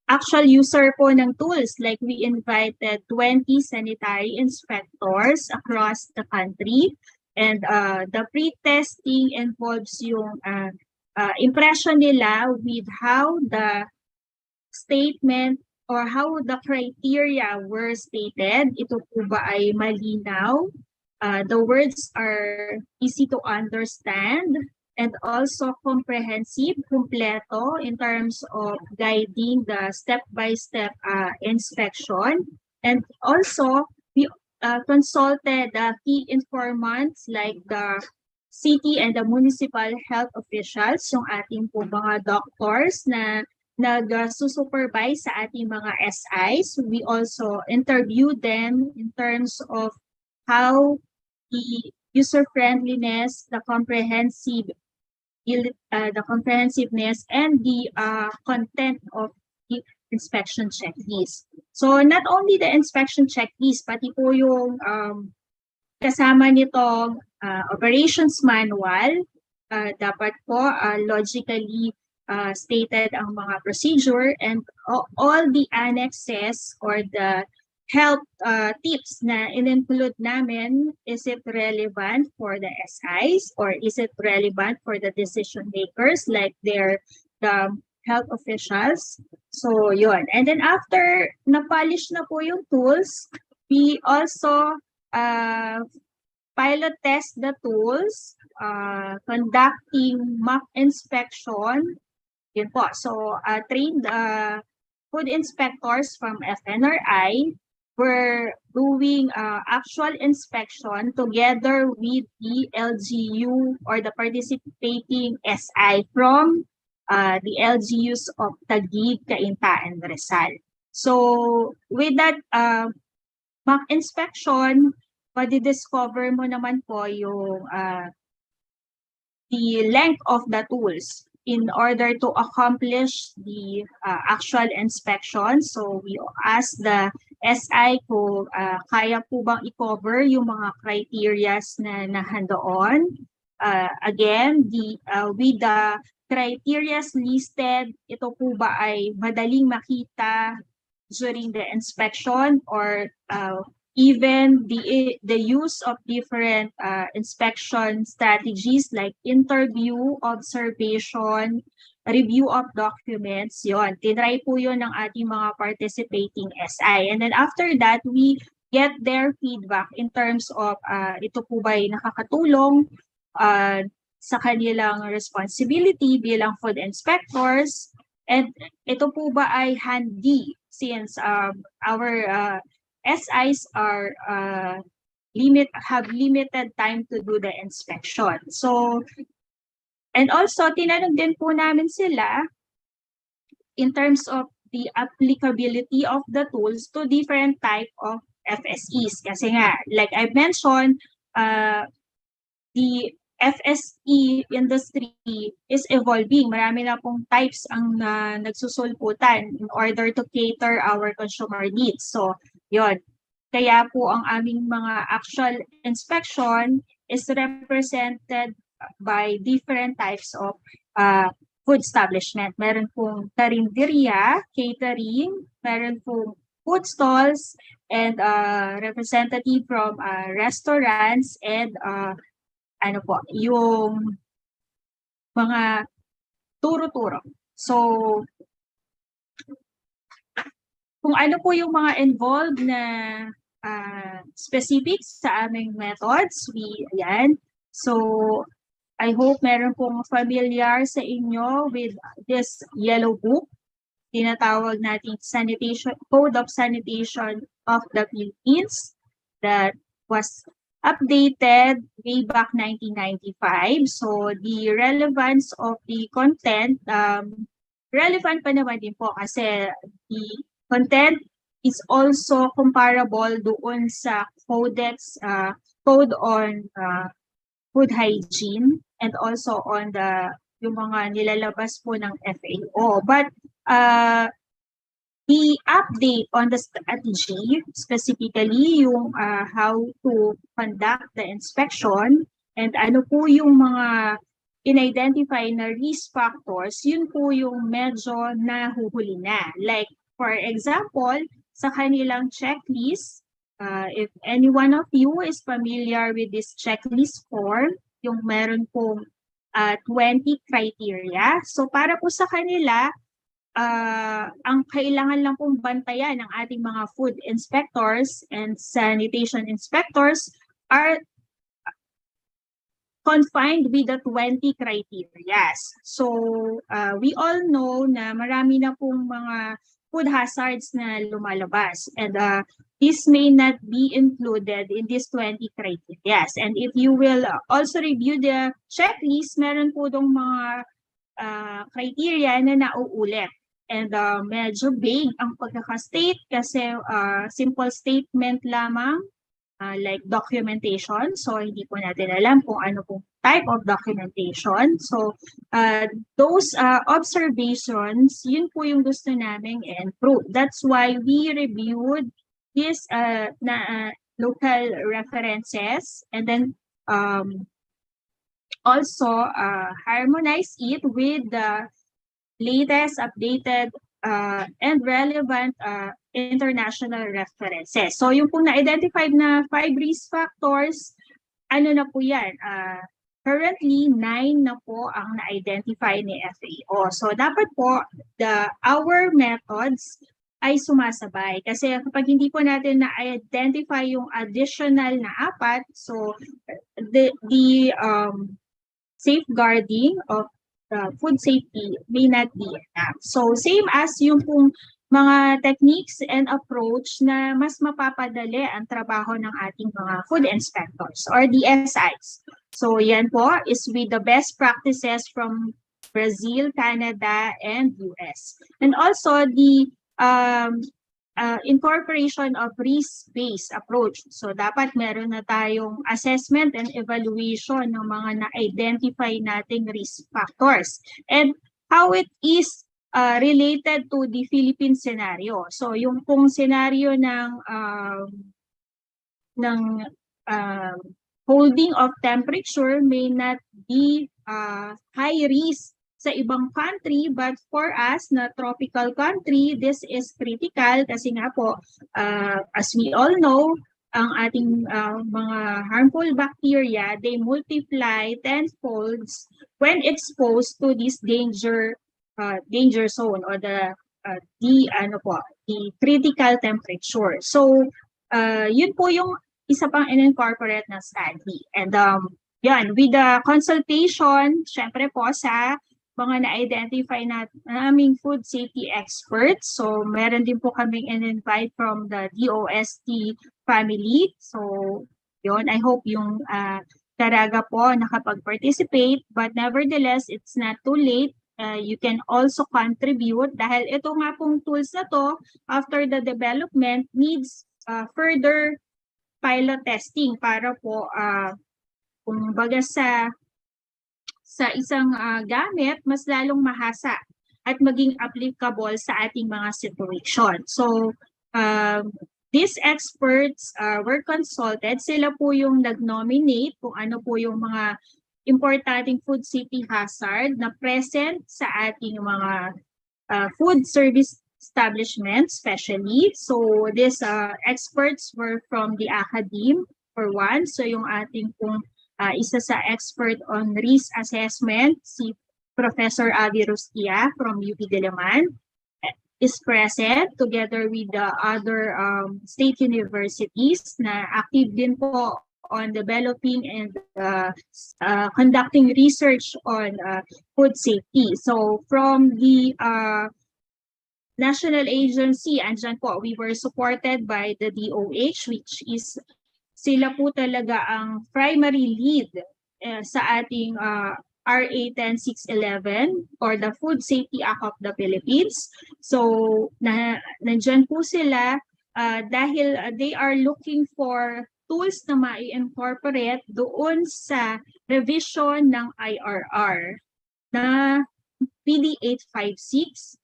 actual user po ng tools, like we invited 20 sanitary inspectors across the country. And the pre-testing involves yung impression nila with how the statement or how the criteria were stated. Ito po ba ay malinaw? The words are easy to understand and also comprehensive, kumpleto in terms of guiding the step-by-step inspection. And also, we consulted key informants like the city and the municipal health officials, yung ating po mga doctors na nag-supervise sa ating mga SIs. We also interview them in terms of how the user-friendliness, the comprehensiveness, and the content of the inspection checklist. So not only the inspection checklist, pati po yung kasama nitong operations manual, dapat po logically stated ang mga procedure, and all the annexes or the health tips na in-include namin. Is it relevant for the SIs or is it relevant for the decision makers like the health officials? So yun. And then after na-polish na po yung tools, we also pilot test the tools, conducting mock inspection. Yun po. So, trained food inspectors from FNRI were doing actual inspection together with the LGU or the participating SI from the LGUs of Taguig, Cainta, and Rizal. So, with that mock inspection, madi-discover mo naman po yung the length of the tools in order to accomplish the actual inspection. So we ask the SI kung kaya po bang i-cover yung mga criterias na nahandoon. Again, with the criterias listed, ito po ba ay madaling makita during the inspection, or even the use of different inspection strategies like interview, observation, review of documents. Yon, tinry po yun ng ating mga participating SI. And then after that, we get their feedback in terms of ito po ba'y nakakatulong sa kanilang responsibility bilang food inspectors, and ito po ba ay handy since our SIs are have limited time to do the inspection. So, and also tinanong din po namin sila in terms of the applicability of the tools to different type of FSEs. Kasi nga, like I mentioned, the FSE industry is evolving. Marami na pong types ang nagsusulputan in order to cater our consumer needs. So, yun. Kaya po ang aming mga actual inspection is represented by different types of food establishment. Meron pong karinderya, catering, meron pong food stalls, and representative from restaurants, and ano po, yung mga turo-turo. So, kung ano po yung mga involved na specifics sa aming methods, ayan. So, I hope meron pong familiar sa inyo with this yellow book. Tinatawag natin Code of Sanitation of the Philippines that was updated way back 1995. So, the relevance of the content, relevant pa naman din po kasi the content is also comparable doon sa Codex, Code on Food Hygiene, and also on yung mga nilalabas po ng FAO. But the update on the strategy, specifically yung how to conduct the inspection, and ano po yung mga in-identify na risk factors, yun po yung medyo nahuhuli na. Like, for example, sa kanilang checklist, if any one of you is familiar with this checklist form, yung meron pong 20 criteria. So para po sa kanila, ang kailangan lang pong bantayan ng ating mga food inspectors and sanitation inspectors are confined with the 20 criteria. So we all know na marami na pong mga food hazards na lumalabas, and this may not be included in these 20 criteria. And if you will also review the checklist, meron po dong mga criteria na nauulit. and medyo vague ang pagkaka-state kasi simple statement lamang like documentation. So hindi po natin alam kung ano pong type of documentation. So those observations, yun po yung gusto namin improve. That's why we reviewed these local references and then also harmonize it with the latest updated and relevant international references. So yung pong na-identified na 5 risk factors, ano na po yan? Currently, 9 na po ang na-identify ni FAO. So dapat po our methods ay sumasabay. Kasi kapag hindi po natin na-identify yung additional na 4, so the safeguarding of food safety may not be enough. So same as yung pong mga techniques and approach na mas mapapadali ang trabaho ng ating mga food inspectors or DSIs. So yan po is with the best practices from Brazil, Canada, and US. And also the incorporation of risk-based approach. So dapat meron na tayong assessment and evaluation ng mga na-identify nating risk factors and how it is related to the Philippine scenario. So yung pong scenario ng holding of temperature may not be high risk sa ibang country, but for us na tropical country, this is critical kasi nga po, as we all know, ang ating mga harmful bacteria, they multiply tenfolds when exposed to this danger zone or the critical temperature. So, yun po yung isa pang in-incorporate na study. And yan, with the consultation, syempre po sa mga na-identify naming food safety experts. So, meron din po kaming in-invite from the DOST family. So, yun, I hope yung CARAGA po nakapag-participate. But nevertheless, it's not too late. You can also contribute dahil ito nga pong tools na to, after the development, needs further pilot testing para po, kumbaga sa isang gamit, mas lalong mahasa at maging applicable sa ating mga situation. So, these experts were consulted. Sila po yung nag-nominate kung ano po yung mga importanteng food safety hazard na present sa ating mga food service establishments, especially. So, these experts were from the academe, for one. So, yung ating pong isa sa expert on risk assessment, si Professor Avi Rustia from UP Diliman is present together with the other state universities na active din po on developing and conducting research on food safety. So from the national agency, andyan po, we were supported by the DOH, which is sila po talaga ang primary lead sa ating RA 10611 or the Food Safety Act of the Philippines. So, nandyan po sila dahil they are looking for tools na mai-incorporate doon sa revision ng IRR na PD 856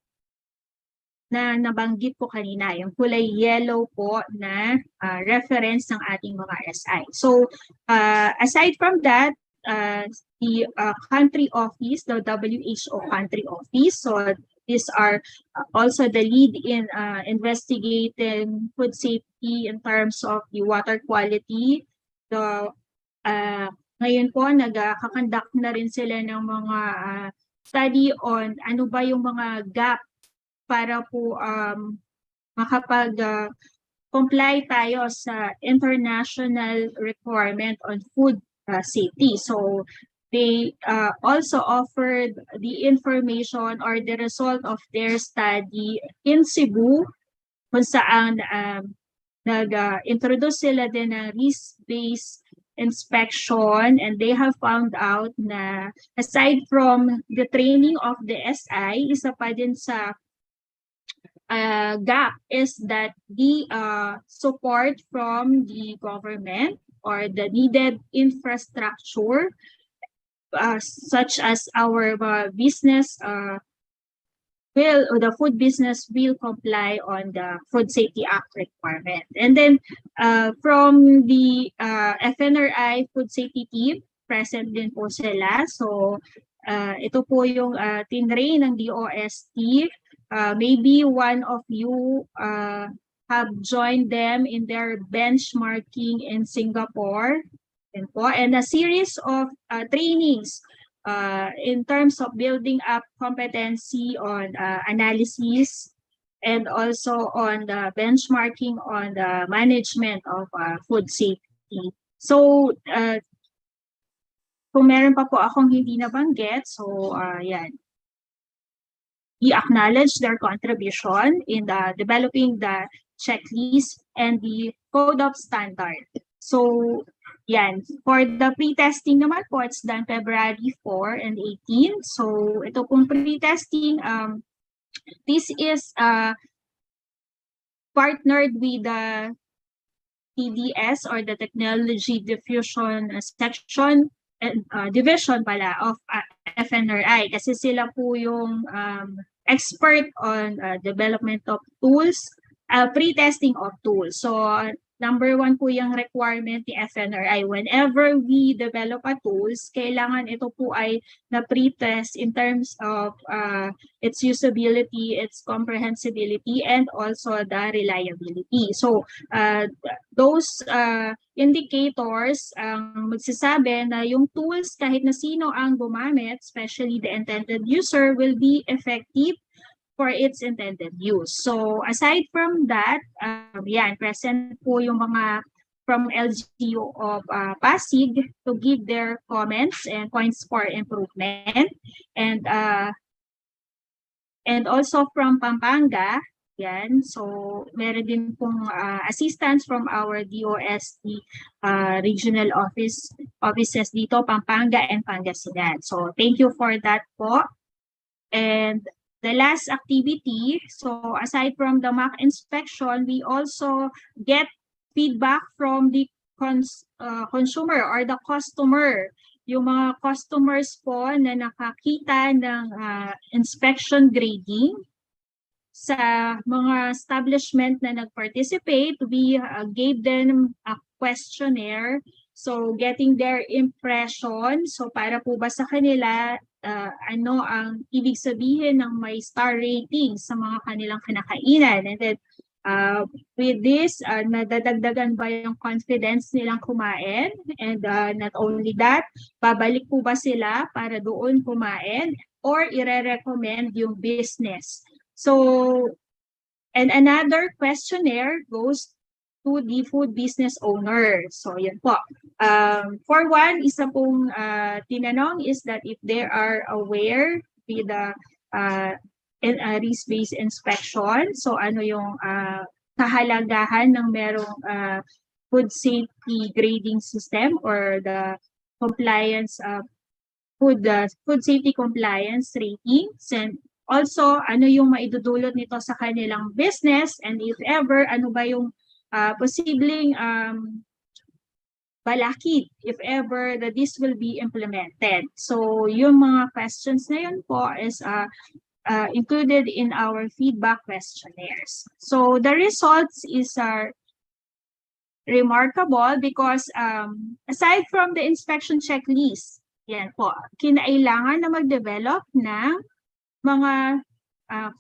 na nabanggit ko kanina, yung kulay yellow po na reference ng ating mga SI. So, aside from that, the country office, the WHO country office, so these are also the lead in investigating food safety in terms of the water quality. So, ngayon po, nagkakandak na rin sila ng mga study on ano ba yung mga gap para po makapag-comply tayo sa international requirement on food safety. So they also offered the information or the result of their study in Cebu kung saan nag-introduce sila din ng risk-based inspection, and they have found out na aside from the training of the SI, isa pa din sa gap is that the support from the government or the needed infrastructure, such as our business the food business will comply on the Food Safety Act requirement. And then from the FNRI Food Safety Team, present din po sila. So ito po yung tinrain ng DOST. Maybe one of you have joined them in their benchmarking in Singapore. And a series of trainings in terms of building up competency on analysis and also on the benchmarking on the management of food safety. So, kung meron pa po akong hindi nabanggit, so yan. We acknowledge their contribution in developing the checklist and the code of standard. So, yan. For the pre-testing naman po, it's done February 4 and 18. So, ito pong pre-testing, this is partnered with the TDS or the Technology Diffusion Section Division pala of FNRI kasi sila po yung expert on development of tools, pre-testing of tools. So, number one po yung requirement ni FNRI. Whenever we develop a tools, kailangan ito po ay na pre-test in terms of its usability, its comprehensibility, and also the reliability. So, those indicators ang magsasabi na yung tools kahit na sino ang gumamit, especially the intended user, will be effective for its intended use. So aside from that, yan, present po yung mga from LGU of Pasig to give their comments and points for improvement. And also from Pampanga, yan, so meron din pong assistance from our DOST regional offices dito, Pampanga and Pangasinan. So thank you for that po. And the last activity, so aside from the mock inspection, we also get feedback from the consumer or the customer. Yung mga customers po na nakakita ng inspection grading sa mga establishment na nag-participate, we gave them a questionnaire. So getting their impression, so para po ba sa kanila, ano ang ibig sabihin ng may star rating sa mga kanilang kinakainan. And then with this, nadadagdagan ba yung confidence nilang kumain? And not only that, babalik po ba sila para doon kumain or ire-recommend yung business? So, and another questionnaire goes to the food business owner. So, yun po. For one, isa pong tinanong is that if they are aware with the risk-based inspection, so ano yung kahalagahan ng merong food safety grading system or the compliance food safety compliance ratings, and also ano yung maidudulot nito sa kanilang business, and if ever ano ba yung posibleng balakid if ever that this will be implemented. So yung mga questions na yun po is included in our feedback questionnaires. So the results is remarkable because aside from the inspection checklist, yan po, kinailangan na mag-develop ng mga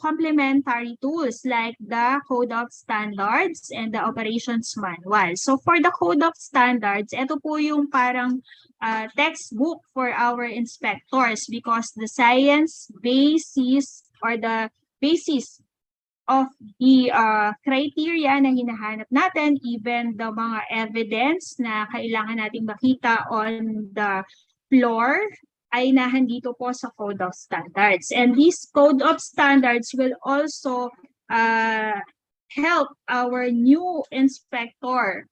complementary tools like the Code of Standards and the Operations Manual. So for the Code of Standards, ito po yung parang textbook for our inspectors because the science basis or the basis of the criteria na hinahanap natin, even the mga evidence na kailangan nating makita on the floor, ay nahandito po sa Code of Standards. And this Code of Standards will also help our new inspector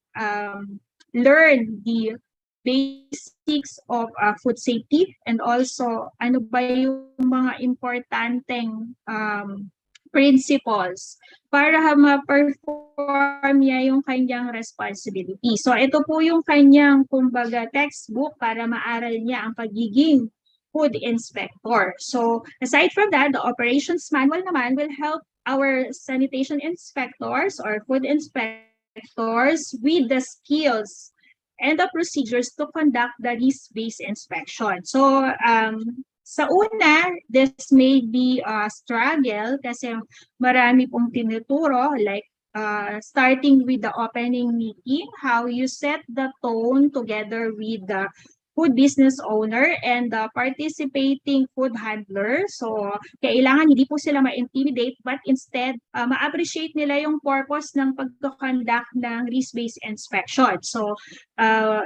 learn the basics of food safety and also ano ba yung mga importanteng principles para ma-perform niya yung kanyang responsibility. So ito po yung kanyang kumbaga textbook para maaral niya ang pagiging food inspector. So aside from that, the operations manual naman will help our sanitation inspectors or food inspectors with the skills and the procedures to conduct the risk-based inspection. So sa una, this may be a struggle kasi marami pong tinuturo like starting with the opening meeting, how you set the tone together with the food business owner and the participating food handler. So, kailangan hindi po sila ma-intimidate but instead, ma-appreciate nila yung purpose ng pagkakonduct ng risk-based inspection. So,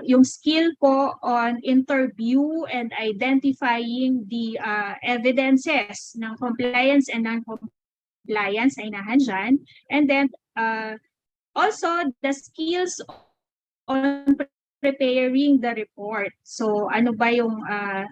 yung skill po on interview and identifying the evidences ng compliance and non-compliance ay nahandyan. And then, also, the skills on preparing the report. So, ano ba yung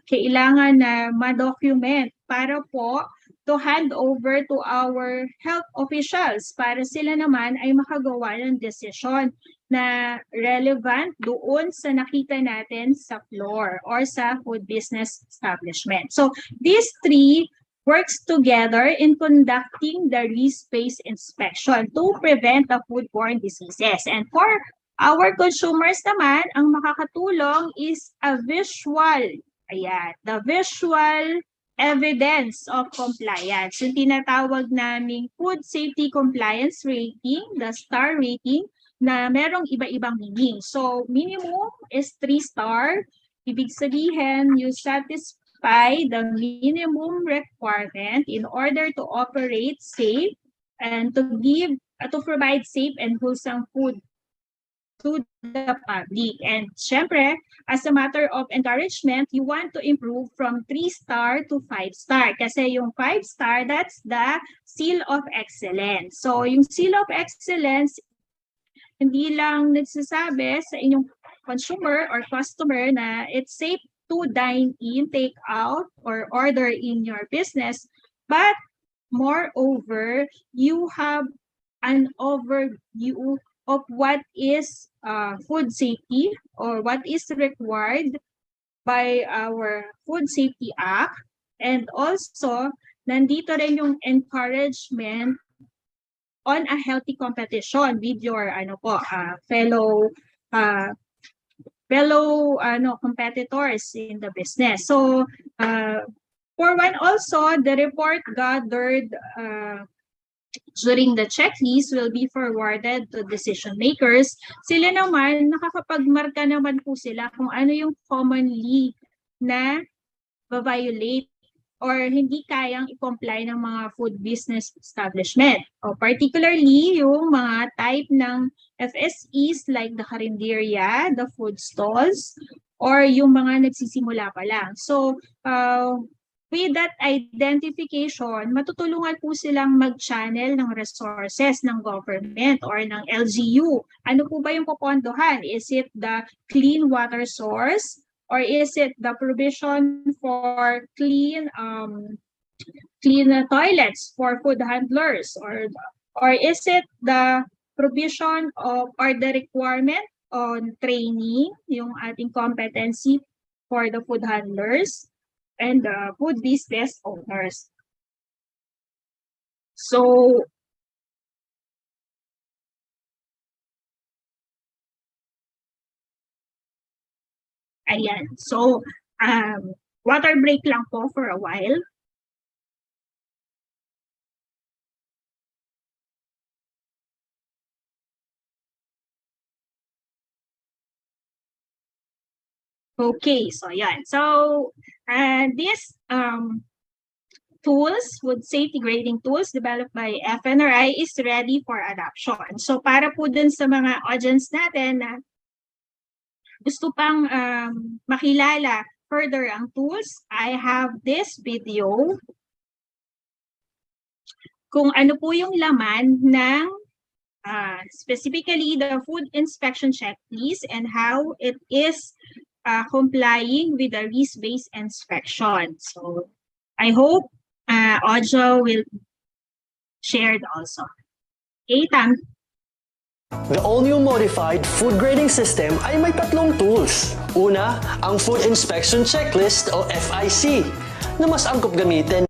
kailangan na ma-document para po to hand over to our health officials para sila naman ay makagawa ng desisyon na relevant doon sa nakita natin sa floor or sa food business establishment. So, these three works together in conducting the risk-based inspection to prevent the foodborne diseases. And for our consumers naman, ang makakatulong is a visual, the visual evidence of compliance. Yung tinatawag naming food safety compliance rating, the star rating, na merong iba-ibang meaning. So, minimum is 3 star. Ibig sabihin, you satisfy the minimum requirement in order to operate safe and to provide safe and wholesome food to the public. And syempre, as a matter of encouragement, you want to improve from 3 star to 5 star. Kasi yung 5 star, that's the seal of excellence. So yung seal of excellence, hindi lang nagsasabi sa inyong consumer or customer na it's safe to dine in, take out, or order in your business, but moreover, you have an overview of what is food safety or what is required by our Food Safety Act. And also, nandito rin yung encouragement on a healthy competition with your fellow competitors in the business. So, for one also, the report gathered during the checklist will be forwarded to decision makers. Sila naman, nakakapagmarka naman po sila kung ano yung commonly na violate or hindi kayang i-comply ng mga food business establishment. O particularly, yung mga type ng FSEs like the karinderya, the food stalls, or yung mga nagsisimula pa lang. So, with that identification, matutulungan po silang mag-channel ng resources ng government or ng LGU. Ano po ba yung popondohan? Is it the clean water source? Or is it the provision for clean toilets for food handlers? Or is it the provision of or the requirement on training, yung ating competency for the food handlers and the food business owners? So, ayan. So, water break lang po for a while. Okay, so ayan. So, this tools, food safety grading tools developed by FNRI is ready for adoption. So, para po dun sa mga audience natin na gusto pang makilala further ang tools, I have this video kung ano po yung laman ng specifically the food inspection checklist and how it is complying with the risk-based inspection. So I hope audio will shared also. Okay, The all-new modified food grading system ay may tatlong tools. Una, ang Food Inspection Checklist o FIC na mas angkop gamitin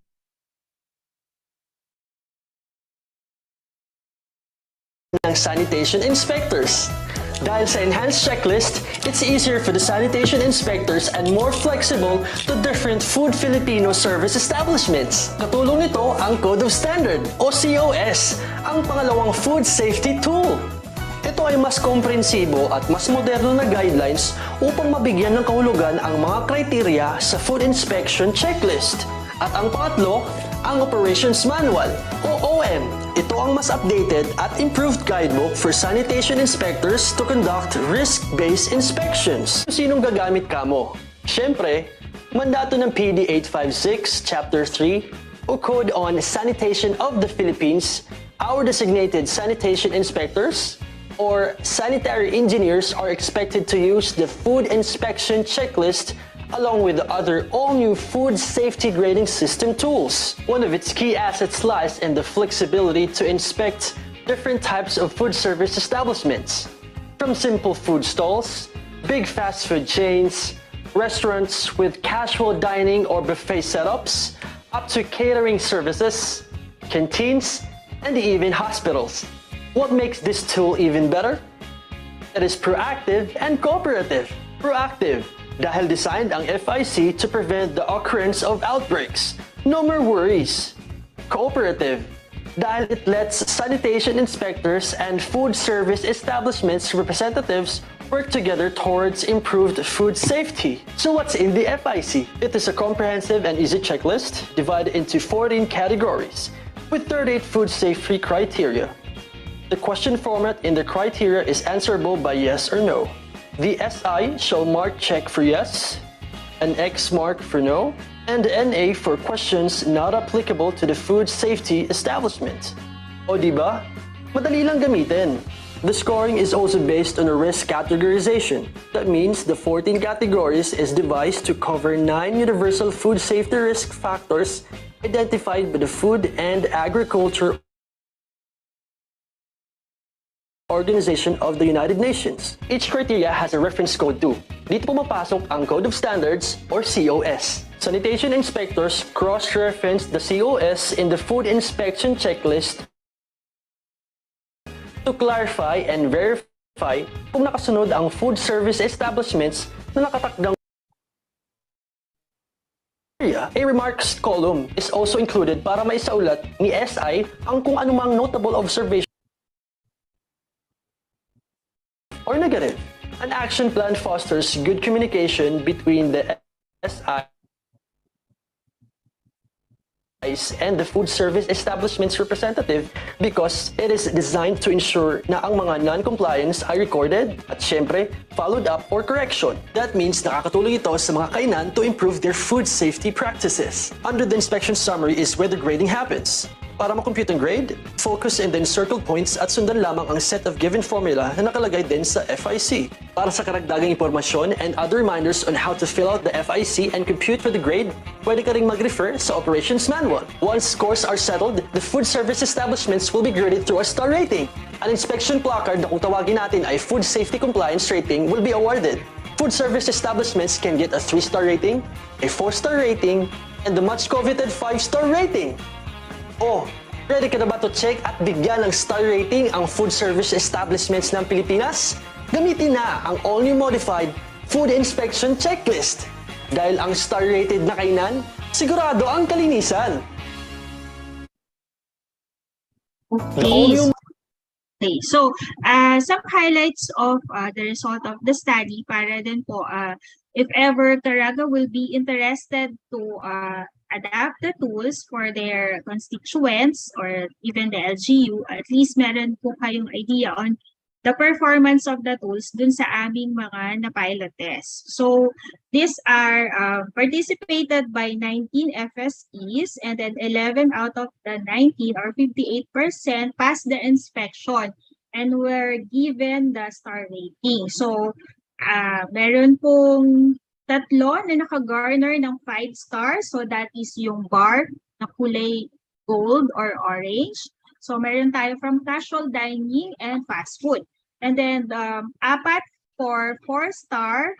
ng sanitation inspectors. Dahil sa enhanced checklist, it's easier for the sanitation inspectors and more flexible to different Food Filipino service establishments. Katulong nito ang Code of Standard o COS, ang pangalawang food safety tool. Ito ay mas komprehensibo at mas moderno na guidelines upang mabigyan ng kahulugan ang mga kriteria sa food inspection checklist. At ang pangatlo, ang Operations Manual o OM. Ito ang mas updated at improved guidebook for sanitation inspectors to conduct risk-based inspections. Sinong gagamit kamo? Siyempre, mandato ng PD 856 Chapter 3 o Code on Sanitation of the Philippines, our designated sanitation inspectors or sanitary engineers are expected to use the food inspection checklist along with the other all-new food safety grading system tools. One of its key assets lies in the flexibility to inspect different types of food service establishments, from simple food stalls, big fast food chains, restaurants with casual dining or buffet setups, up to catering services, canteens, and even hospitals. What makes this tool even better? It is proactive and cooperative. Proactive, dahil designed ang FIC to prevent the occurrence of outbreaks. No more worries. Cooperative, dahil it lets sanitation inspectors and food service establishments representatives work together towards improved food safety. So what's in the FIC? It is a comprehensive and easy checklist divided into 14 categories with 38 food safety criteria. The question format in the criteria is answerable by yes or no. The SI shall mark check for yes, an X mark for no, and NA for questions not applicable to the food safety establishment. O diba? Madali lang gamitin. The scoring is also based on a risk categorization. That means the 14 categories is devised to cover 9 universal food safety risk factors identified by the Food and Agriculture Organization of the United Nations. Each criteria has a reference code too. Dito pumapasok ang Code of Standards or COS. Sanitation inspectors cross-reference the COS in the food inspection checklist to clarify and verify kung nakasunod ang food service establishments na nakatakdang area. A remarks column is also included para maisaulat ni SI ang kung anumang notable observation or negative. An action plan fosters good communication between the SI and the food service establishment's representative because it is designed to ensure na ang mga non-compliance ay recorded at syempre followed up for correction. That means nakakatulong ito sa mga kainan to improve their food safety practices. Under the inspection summary is where the grading happens. Para makompute ang grade, focus in the encircled points at sundan lamang ang set of given formula na nakalagay din sa FIC. Para sa karagdagang impormasyon and other reminders on how to fill out the FIC and compute for the grade, pwede ka ring mag-refer sa Operations Manual. Once scores are settled, the food service establishments will be graded through a star rating. An inspection placard na kung tawagin natin ay Food Safety Compliance Rating will be awarded. Food service establishments can get a 3-star rating, a 4-star rating, and the much coveted 5-star rating. Oh, ready ka na ba to check at bigyan ng star rating ang food service establishments ng Pilipinas? Gamitin na ang all-new modified food inspection checklist. Dahil ang star-rated na kainan, sigurado ang kalinisan. Okay, so some highlights of the result of the study para din po if ever CARAGA will be interested to adapt the tools for their constituents or even the LGU, at least meron po kayong idea on the performance of the tools dun sa aming mga na-pilot tests. So these are participated by 19 FSEs and then 11 out of the 19 or 58% passed the inspection and were given the star rating. So meron pong tatlo na naka-garner ng 5 stars. So that is yung bar na kulay gold or orange. So meron tayo from casual dining and fast food. And then 4 for 4-star,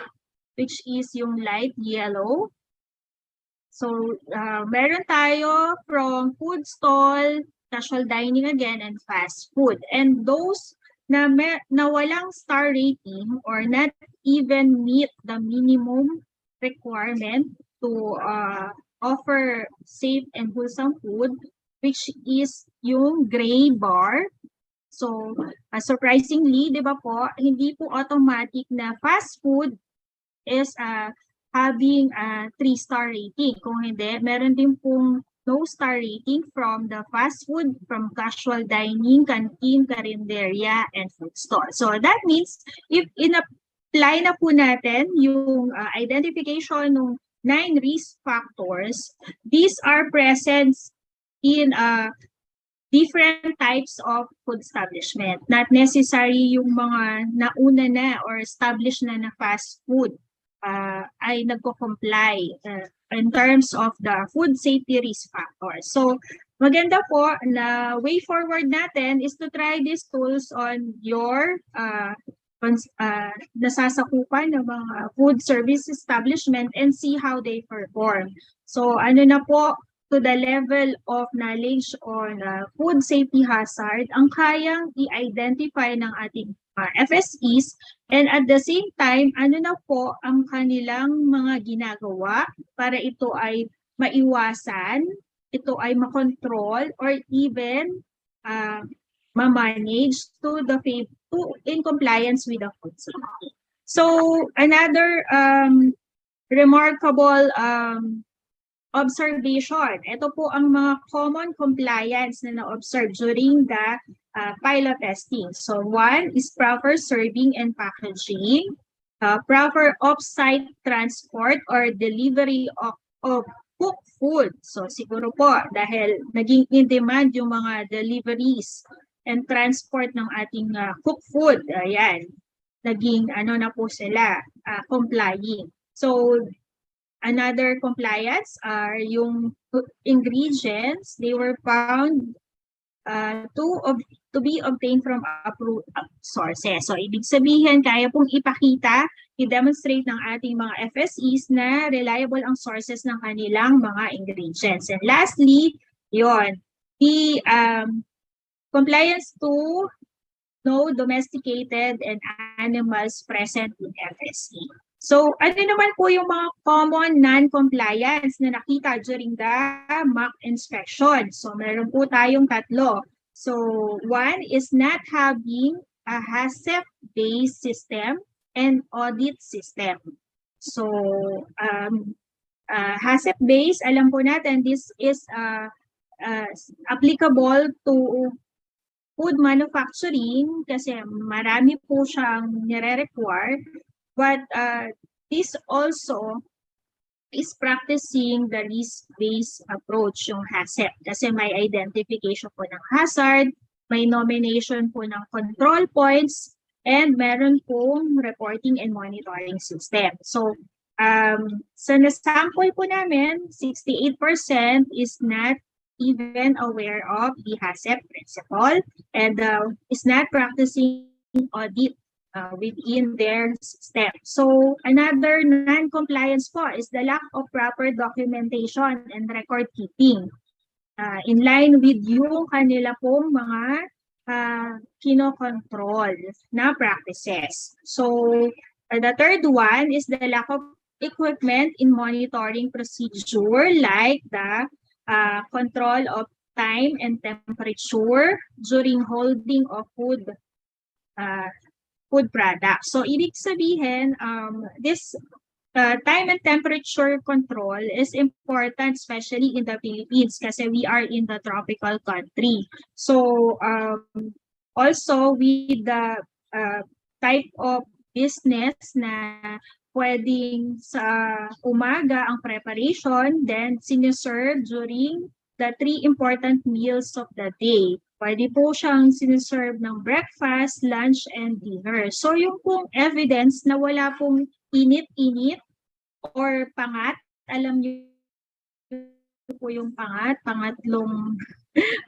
which is yung light yellow. So meron tayo from food stall, casual dining again, and fast food. And those na walang star rating or not even meet the minimum requirement to offer safe and wholesome food, which is yung gray bar. So surprisingly, di ba po, hindi po automatic na fast food is having a 3-star rating. Kung hindi, meron din pong no star rating from the fast food, from casual dining, canteen, carinderia, and food store. So that means if in-apply na po natin yung identification ng 9 risk factors, these are present in different types of food establishment. Not necessary yung mga nauna na or established na fast food ay nagko-comply in terms of the food safety risk factors. So maganda po na way forward natin is to try these tools on your nasasakupan ng mga food service establishment and see how they perform. So ano na po, to the level of knowledge on food safety hazard, ang kayang i-identify ng ating FSEs, and at the same time, ano na po ang kanilang mga ginagawa para ito ay maiwasan, ito ay makontrol, or even ma-manage in compliance with the food safety. So another remarkable observation. Ito po ang mga common compliance na na-observe during the pilot testing. So one is proper serving and packaging, proper off-site transport or delivery of cooked food. So siguro po dahil naging in demand yung mga deliveries and transport ng ating cooked food, ayan, naging ano na po sila, complying. So another compliance are yung ingredients. They were found to be obtained from approved sources. So ibig sabihin, kaya pong ipakita, i-demonstrate ng ating mga FSEs na reliable ang sources ng kanilang mga ingredients. And lastly, yon, the compliance to no domesticated and animals present in FSE. So, ano naman po yung mga common non-compliance na nakita during the mock inspection? So, meron po tayong 3. So, one is not having a HACCP-based system and audit system. So, HACCP-based, alam po natin, this is applicable to food manufacturing kasi marami po siyang nire-require. But this also is practicing the risk-based approach, yung HACCP. Kasi may identification po ng hazard, may nomination po ng control points, and meron pong reporting and monitoring system. So, sa nasample po namin, 68% is not even aware of the HACCP principle and is not practicing audit within their system. So another non-compliance po is the lack of proper documentation and record keeping in line with yung kanila pong mga kinokontrol na practices. So the third one is the lack of equipment in monitoring procedure like the control of time and temperature during holding of food products. So, ibig sabihin, this time and temperature control is important, especially in the Philippines, kasi we are in the tropical country. So, also with the type of business na pwedeng sa umaga ang preparation, then siniserve during the 3 important meals of the day. Pwede po siyang siniserve ng breakfast, lunch, and dinner. So yung pong evidence na wala pong init-init or pangat, alam niyo po yung pangat, pangatlong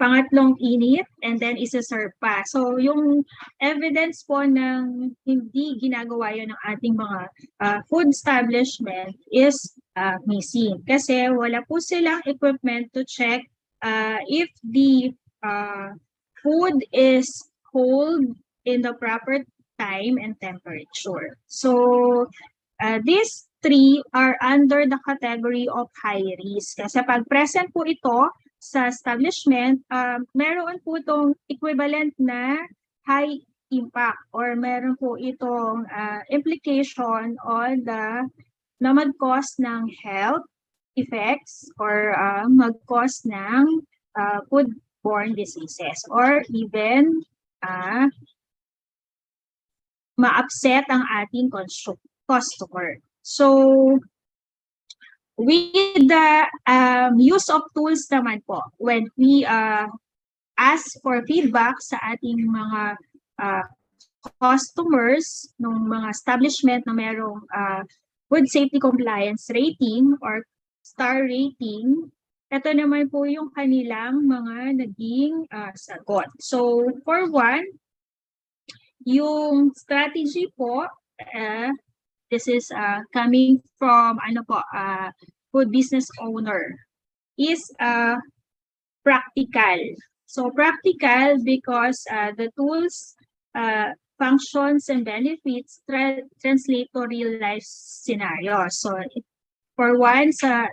pangatlong init, and then isa-serve pa. So yung evidence po ng hindi ginagawa yun ng ating mga food establishment is missing. Kasi wala po silang equipment to check if the food is cold in the proper time and temperature. So these three are under the category of high risk. Kasi pag present po ito sa establishment, meron po itong equivalent na high impact or meron po itong implication on the na mag-cause ng health effects or mag-cause ng foodborne diseases or even ma-upset ang ating customer. So, with the use of tools naman po, when we ask for feedback sa ating mga customers ng mga establishment na merong food safety compliance rating or star rating, ito naman po yung kanilang mga naging sagot. So, for one, yung strategy po, this is coming from food business owner, is practical. So practical because the tools, functions, and benefits translate to real life scenarios. So for one, sa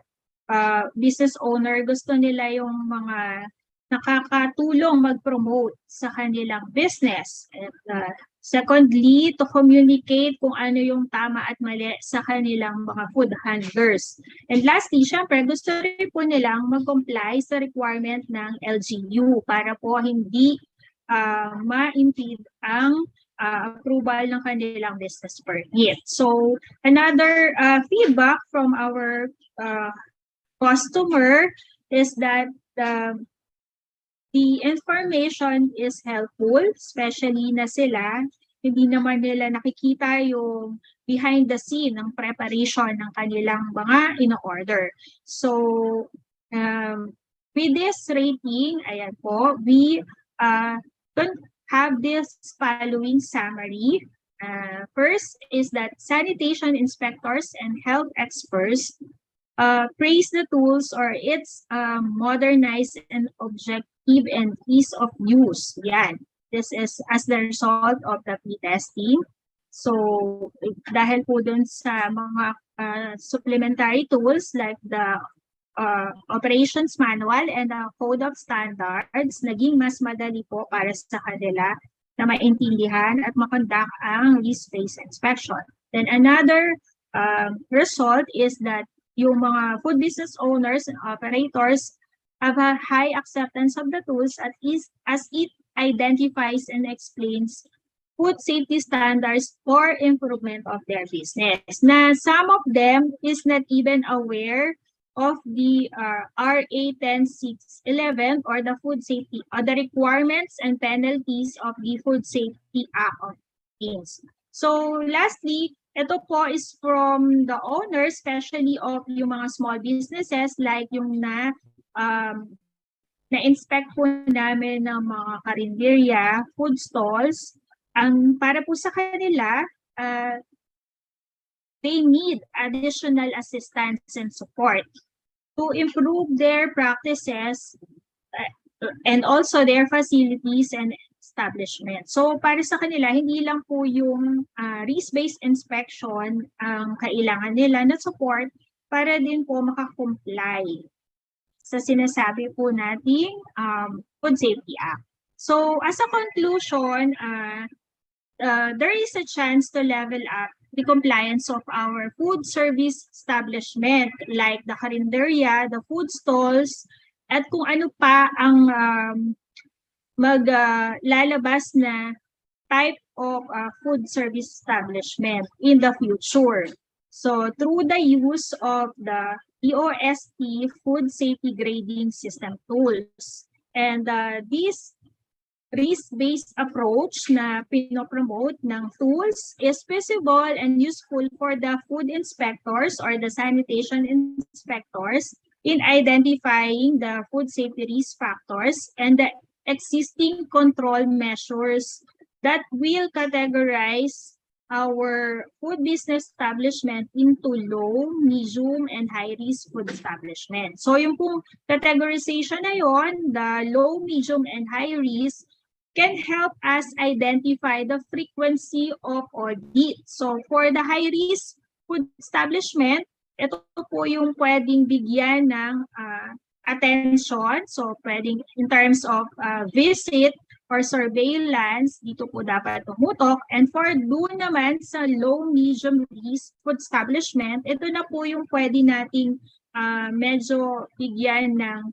business owner, gusto nila yung mga nakakatulong mag-promote sa kanilang business. And, secondly, to communicate kung ano yung tama at mali sa kanilang mga food handlers. And lastly, syempre, gusto rin po nilang mag-comply sa requirement ng LGU para po hindi ma-impede ang approval ng kanilang business permit. So, another feedback from our customer is that the information is helpful, especially na sila, hindi naman nila nakikita yung behind the scene ng preparation ng kanilang mga in-order. So, with this rating, ayan po, we have this following summary. First is that sanitation inspectors and health experts praise the tools or its modernized and objective and ease of use. Yan. This is as the result of the pre-testing. So, dahil po dun sa mga supplementary tools like the operations manual and the code of standards, naging mas madali po para sa kanila na maintindihan at makonduct ang risk-based inspection. Then another result is that yung mga food business owners and operators have a high acceptance of the tools as it identifies and explains food safety standards for improvement of their business. Now, some of them is not even aware of the RA 10611 or the food safety, the requirements and penalties of the Food Safety Act of Philippines. So, lastly, ito po is from the owners, especially of yung mga small businesses like yung na-inspect po namin ng mga karinderya, food stalls. Ang para po sa kanila, they need additional assistance and support to improve their practices and also their facilities and establishment. So para sa kanila, hindi lang po yung risk-based inspection ang kailangan nila na support para din po makakomply sa sinasabi po nating Food Safety Act. So as a conclusion, there is a chance to level up the compliance of our food service establishment like the karinderya, the food stalls, at kung ano pa ang maglalabas na type of food service establishment in the future. So through the use of the DOST food safety grading system tools. And this risk-based approach na pinopromote ng tools is feasible and useful for the food inspectors or the sanitation inspectors in identifying the food safety risk factors and the existing control measures that will categorize our food business establishment into low, medium, and high-risk food establishment. So yung pong categorization na yon, the low, medium, and high-risk, can help us identify the frequency of audit. So for the high-risk food establishment, ito po yung pwedeng bigyan ng attention. So pwedeng in terms of visit or surveillance, dito po dapat tumutok. And for doon naman sa low, medium risk food establishment, ito na po yung pwede nating medyo bigyan ng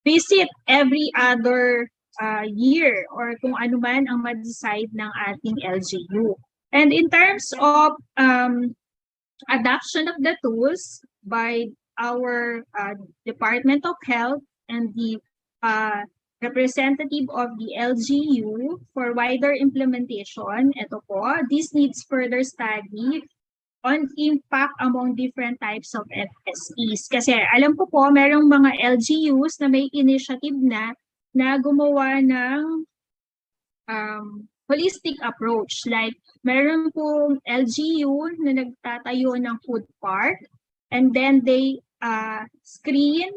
visit every other year or kung ano man ang ma-decide ng ating LGU. And in terms of adoption of the tools by our Department of Health and the representative of the LGU for wider implementation, ito po, this needs further study on impact among different types of FSEs. Kasi alam ko po, merong mga LGUs na may initiative na gumawa ng holistic approach. Like, meron pong LGU na nagtatayo ng food park and then they screen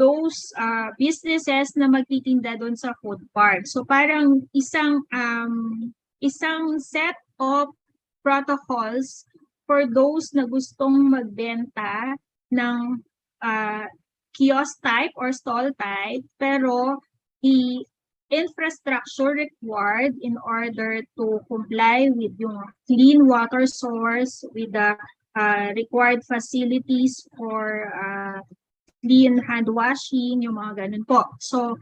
those businesses na magtitinda doon sa food park. So parang isang set of protocols for those na gustong magbenta ng kiosk type or stall type, pero the infrastructure required in order to comply with yung clean water source, with the required facilities for clean hand washing, yung mga ganun po. So,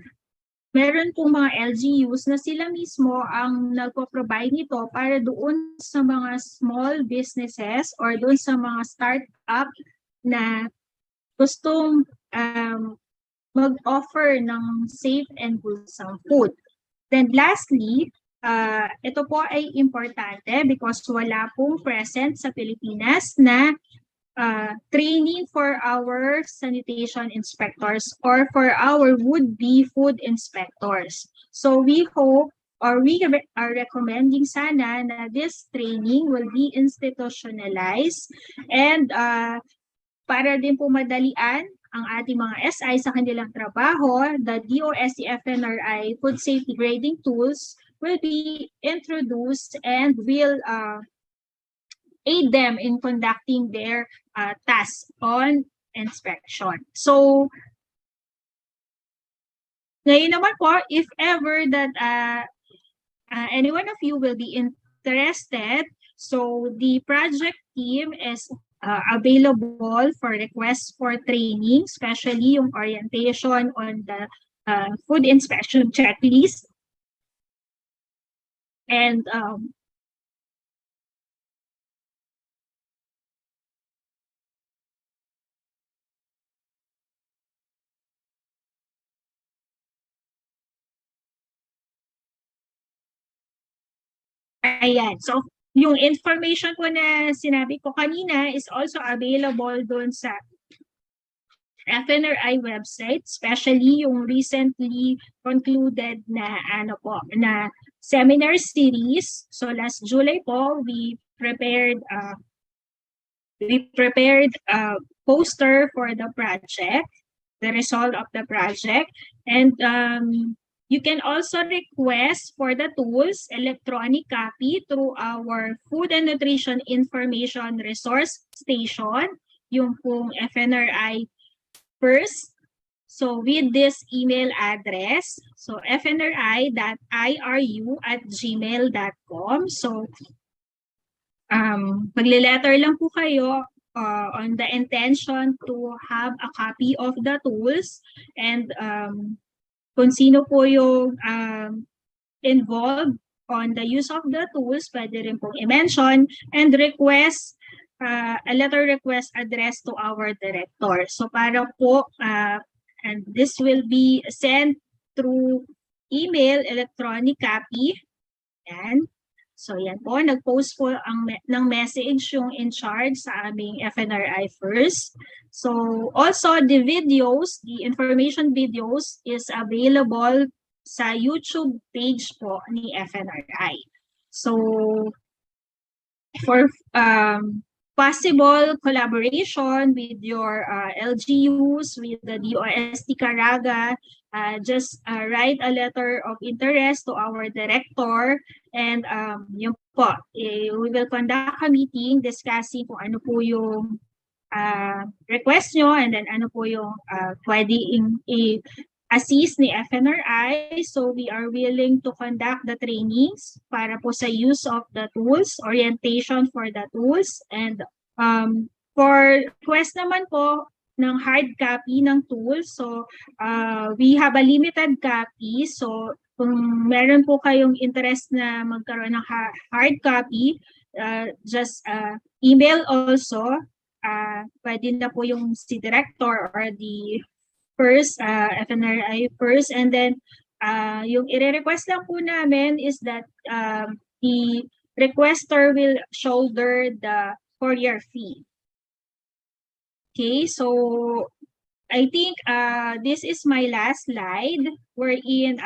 meron pong mga LGUs na sila mismo ang nagpo-provide nito para doon sa mga small businesses or doon sa mga start-up na gustong mag-offer ng safe and wholesome food. Then lastly, ito po ay importante because wala pong present sa Pilipinas na training for our sanitation inspectors or for our would-be food inspectors. So we hope or we are recommending sana na this training will be institutionalized and para din po madalian ang ating mga SI sa kanilang trabaho, the DOST-FNRI food safety grading tools will be introduced and will aid them in conducting their tasks on inspection. So, ngayon naman po, if ever that any one of you will be interested, so the project team is available for requests for training, especially yung orientation on the food inspection checklist. And ayan, so yung information ko na sinabi ko kanina is also available doon sa FNRI website, especially yung recently concluded na na seminar series. So last July po, we prepared a poster for the project, the result of the project, and you can also request for the tools electronic copy through our Food and Nutrition Information Resource Station, yung pong FNRI first. So with this email address, so fnri.iru@gmail.com. So magle-letter lang po kayo on the intention to have a copy of the tools and kung sino po yung involved on the use of the tools, pwede rin pong i-mention and request, a letter request addressed to our director. So para po, and this will be sent through email, electronic copy. Yan. So yan po, nag-post po ng message yung in charge sa aming FNRI first. So also the videos, the information videos is available sa YouTube page po ni FNRI. So for possible collaboration with your LGUs, with the DOST CARAGA, just write a letter of interest to our director, and yun po, we will conduct a meeting discussing kung ano po yung request nyo, and then ano po yung pwede assist ni FNRI. So we are willing to conduct the trainings para po sa use of the tools, orientation for the tools, and for request naman po ng hard copy ng tools. So we have a limited copy. So kung meron po kayong interest na magkaroon ng hard copy, just email also. Pwede na po yung si director or the first, FNRI first, and then yung i-request lang po namin is that the requester will shoulder the courier fee. Okay, so I think this is my last slide, wherein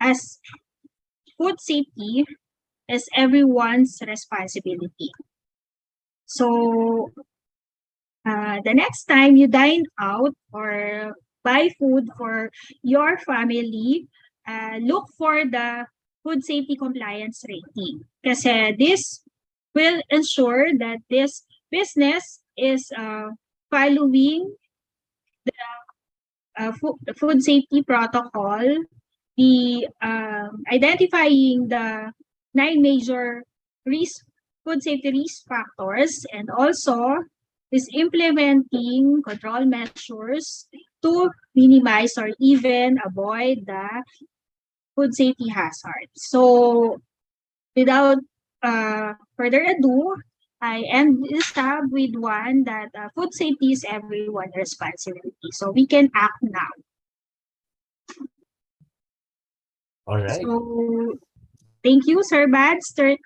as food safety is everyone's responsibility. So the next time you dine out or buy food for your family, look for the food safety compliance rating. Kasi this will ensure that this business is following the food safety protocol, the identifying the 9 major food safety risk factors, and also is implementing control measures to minimize or even avoid the food safety hazard. So without further ado, I end this tab with one that food safety is everyone's responsibility. So we can act now. All right. So thank you, Sir Badster.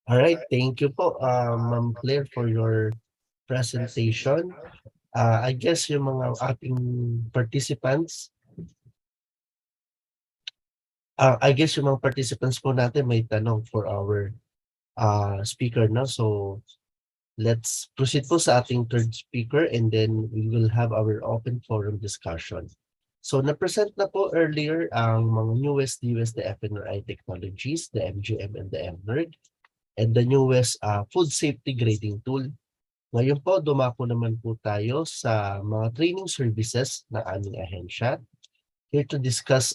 All right, thank you po, Ma'am Claire, for your presentation. I guess yung mga ating participants, po natin may tanong for our speaker, no? So let's proceed po sa ating third speaker, and then we will have our open forum discussion. So na-present na po earlier ang mga newest the FNRI technologies, the MGM and the MNERG, and the newest food safety grading tool. Ngayon po, dumako naman po tayo sa mga training services ng aming ahensya. Here to discuss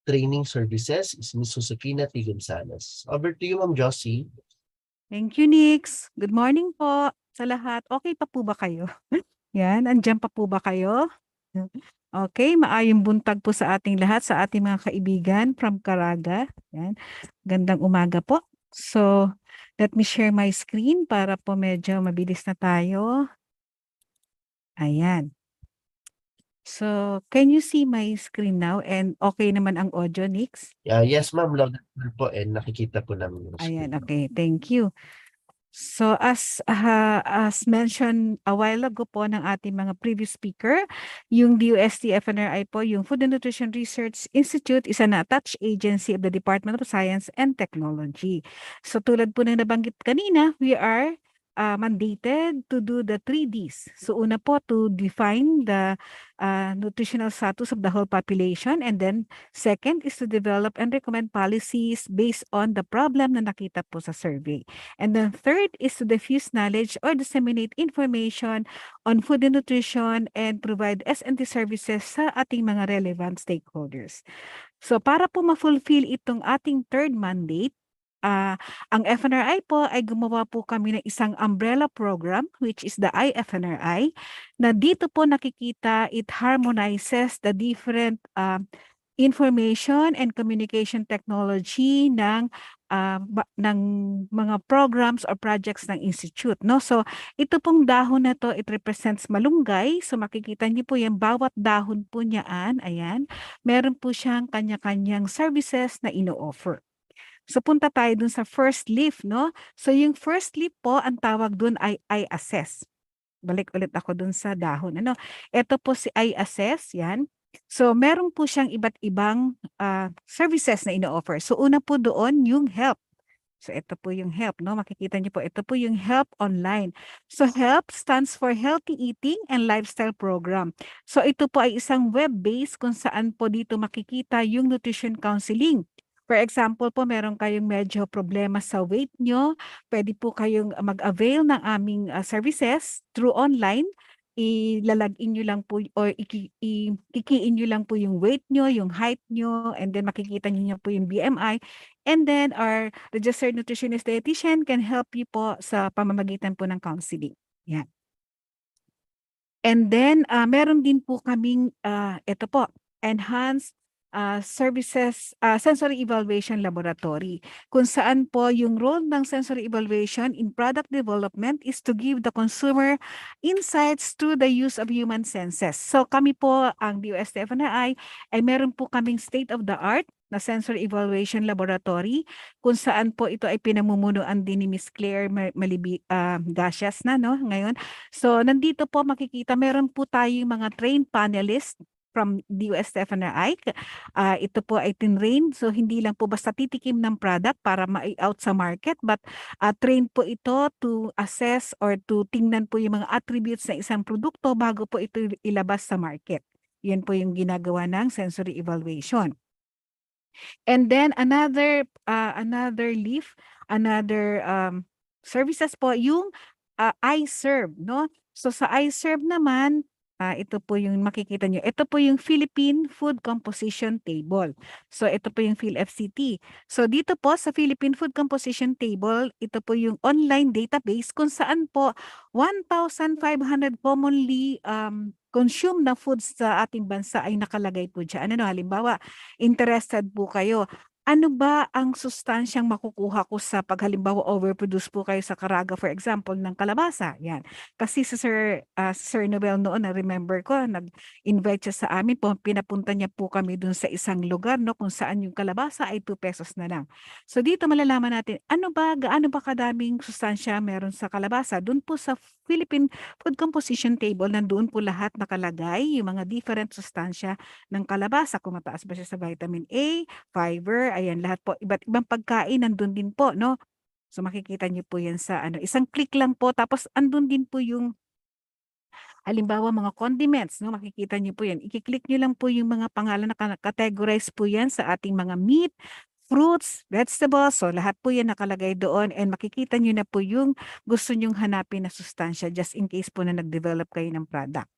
training services is Ms. Josefina T. Gonzalez. Over to you, Ma'am Josie. Thank you, Nix. Good morning po sa lahat. Okay pa po ba kayo? Yan, andyan pa po ba kayo? Okay, maayong buntag po sa ating lahat, sa ating mga kaibigan from CARAGA. Yan, gandang umaga po. So, let me share my screen para po medyo mabilis na tayo. Ayan. So, can you see my screen now? And okay naman ang audio, Nix? Yes, ma'am. Loud and clear po, and nakikita po namin yung screen. Ayan, okay. Thank you. So as mentioned a while ago po ng ating mga previous speaker, yung DOST FNRI po, yung Food and Nutrition Research Institute is an attached agency of the Department of Science and Technology. So tulad po ng nabanggit kanina, we are mandated to do the 3Ds. So una po, to define the nutritional status of the whole population, and then second is to develop and recommend policies based on the problem na nakita po sa survey. And then third is to diffuse knowledge or disseminate information on food and nutrition and provide S&T services sa ating mga relevant stakeholders. So para po ma-fulfill itong ating third mandate, ang FNRI po ay gumawa po kami ng isang umbrella program, which is the IFNRI, na dito po nakikita it harmonizes the different information and communication technology ng ng mga programs or projects ng institute, no? So ito pong dahon na to, it represents malunggay. So makikita niyo po yan, bawat dahon po niyaan, ayan, meron po siyang kanya-kanyang services na ino-offer. So punta tayo dun sa first leaf, no? So yung first leaf po, ang tawag dun ay I-assess. Balik ulit ako dun sa dahon. Ano? Ito po si I-assess, yan. So meron po siyang iba't ibang services na ino-offer. So una po doon yung help. So ito po yung help, no? Makikita niyo po, ito po yung help online. So help stands for Healthy Eating and Lifestyle Program. So ito po ay isang web-based kung saan po dito makikita yung nutrition counseling. For example po, meron kayong medyo problema sa weight nyo, pwede po kayong mag-avail ng aming services through online. Ilalagin nyo lang po or kikiin nyo lang po yung weight nyo, yung height nyo, and then makikita nyo po yung BMI. And then our registered nutritionist dietitian can help you po sa pamamagitan po ng counseling. Yan. And then meron din po kaming ito po, enhanced services, sensory evaluation laboratory, kung saan po yung role ng sensory evaluation in product development is to give the consumer insights through the use of human senses. So kami po, ang DOST-FNRI, ay meron po kaming state-of-the-art na sensory evaluation laboratory, kung saan po ito ay pinamumunuan din ni Ms. Claire Gasias na, no, ngayon. So nandito po makikita, meron po tayong mga trained panelists from DOST-FNRI. Ito po ay tinrain, so hindi lang po basta titikim ng product para ma-out sa market, but trained po ito to assess or to tingnan po yung mga attributes ng isang produkto bago po ito ilabas sa market. Yan po yung ginagawa ng sensory evaluation. And then another leaf, another services po, yung iServe, no? So sa iServe naman, ito po yung makikita nyo. Ito po yung Philippine Food Composition Table. So ito po yung PhilFCT. So dito po sa Philippine Food Composition Table, ito po yung online database kung saan po 1,500 commonly consumed na foods sa ating bansa ay nakalagay po dyan. Ano, halimbawa, interested po kayo, ano ba ang sustansyang makukuha ko sa paghalimbawa overproduce po kayo sa CARAGA, for example, ng kalabasa? Yan. Kasi si Sir Noel noon, na-remember ko, nag-invite siya sa amin po, pinapunta niya po kami dun sa isang lugar, no, kung saan yung kalabasa ay 2 pesos na lang. So dito malalaman natin, gaano ba kadaming sustansya meron sa kalabasa? Dun po sa Philippine Food Composition Table, nandoon po lahat nakalagay, yung mga different sustansya ng kalabasa, kung mataas ba siya sa vitamin A, fiber, ayan, lahat po, iba't ibang pagkain nandun din po, no? So makikita niyo po yan sa isang click lang po, tapos andun din po yung halimbawa mga condiments, no? Makikita niyo po yan. I-click niyo lang po yung mga pangalan na categorize po yan sa ating mga meat, fruits, vegetables, so lahat po yan nakalagay doon, and makikita niyo na po yung gusto nyong hanapin na sustansya just in case po na nag-develop kayo ng product.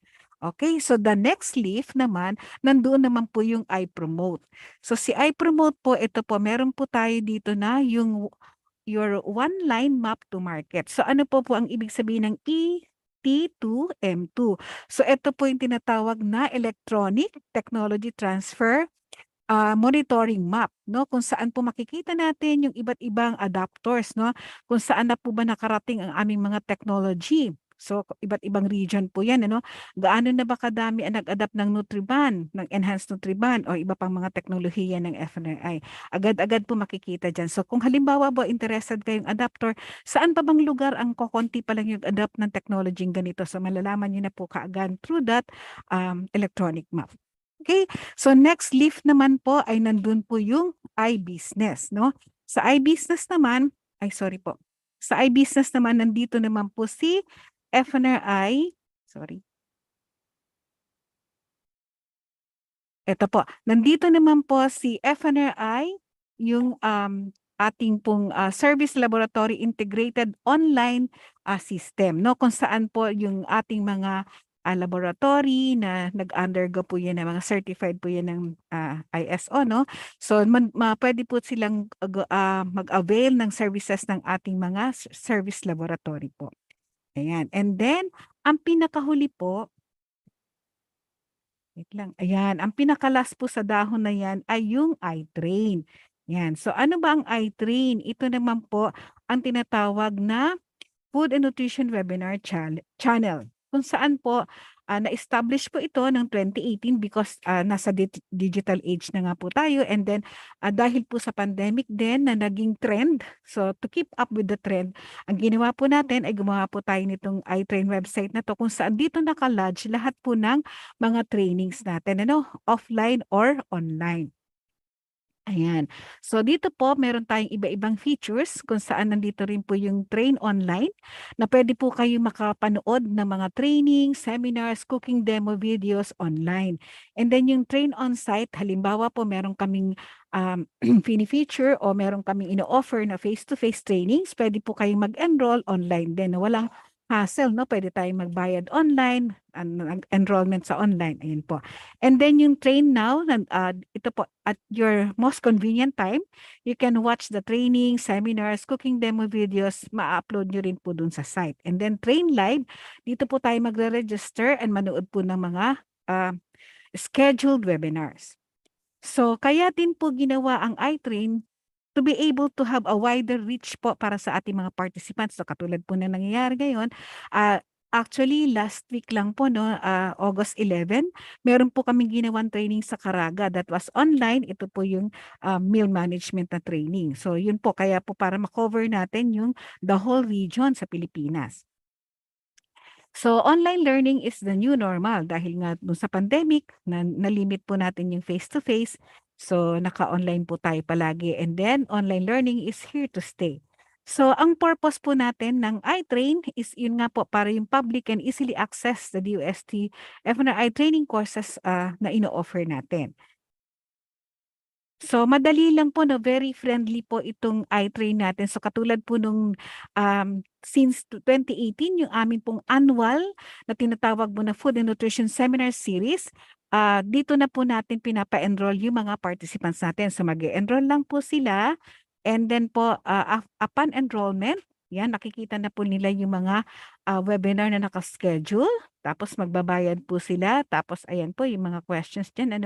Okay, so the next leaf naman, nandoon naman po yung I-promote. So si I-promote po, ito po, meron po tayo dito na yung your one-line map to market. So ano po ang ibig sabihin ng T2M2? So ito po yung tinatawag na Electronic Technology Transfer monitoring map, no, kung saan po makikita natin yung iba't ibang adapters, no, kung saan na po ba nakarating ang aming mga technology. So iba't ibang region po yan, ano, gaano na ba kadami ang nag-adapt ng Nutriban, ng enhanced Nutriban o iba pang mga teknolohiya ng FNRI. Agad-agad po makikita dyan. So kung halimbawa po interested kayong adapter, saan pa bang lugar ang kokonti pa lang yung adapt ng technology ganito? So malalaman nyo na po kaagad through that electronic map. Okay, so next leaf naman po ay nandun po yung iBusiness, no? Sa iBusiness naman, sa iBusiness naman nandito naman po si FNRI, Ito po, nandito naman po si FNRI, yung ating pong Service Laboratory Integrated Online System, no? Kung saan po yung ating mga laboratory na nag-undergo po yan ng mga certified po yan ng ISO, no? So pwede po silang mag-avail ng services ng ating mga service laboratory po. Ayan. And then, ang pinakahuli po, wait lang, ayan, ang pinakalas po sa dahon na yan ay yung iTrain. Yan. So ano ba ang iTrain? Ito naman po ang tinatawag na Food and Nutrition Webinar Channel. Kung saan po na-establish po ito ng 2018 because nasa digital age na nga po tayo, and then dahil po sa pandemic din na naging trend, so to keep up with the trend, ang ginawa po natin ay gumawa po tayo nitong iTrain website na to kung saan dito nakalodge lahat po ng mga trainings natin, offline or online. Ayan. So dito po meron tayong iba-ibang features kung saan nandito rin po yung train online na pwede po kayo makapanood ng mga training, seminars, cooking demo videos online. And then yung train on-site, halimbawa po meron kaming feature o meron kaming ino-offer na face-to-face trainings, pwede po kayong mag-enroll online din. Walang hassle, no? Pwede tayong magbayad online, enrollment sa online. Ayan po. And then yung train now, ito po, at your most convenient time, you can watch the training, seminars, cooking demo videos, ma-upload nyo rin po dun sa site. And then train live, dito po tayo magre-register and manood po ng mga scheduled webinars. So kaya din po ginawa ang iTrain to be able to have a wider reach po para sa ating mga participants. So katulad po na nangyayari ngayon, actually last week lang po, August 11, meron po kaming ginawang training sa CARAGA that was online. Ito po yung meal management na training. So yun po, kaya po para makover natin yung the whole region sa Pilipinas. So online learning is the new normal dahil nga sa pandemic, na-limit po natin yung face-to-face. So naka-online po tayo palagi, and then online learning is here to stay. So ang purpose po natin ng iTrain is yun nga po, para yung public can easily access the DOST FNRI training courses na ino-offer natin. So madali lang po, very friendly po itong iTrain natin. So katulad po nung since 2018, yung amin pong annual na tinatawag mo na Food and Nutrition Seminar Series, dito na po natin pinapa-enroll yung mga participants natin. So mag-enroll lang po sila, and then po upon enrollment, yan, nakikita na po nila yung mga webinar na nakaschedule. Tapos magbabayad po sila. Tapos ayan po yung mga questions dyan.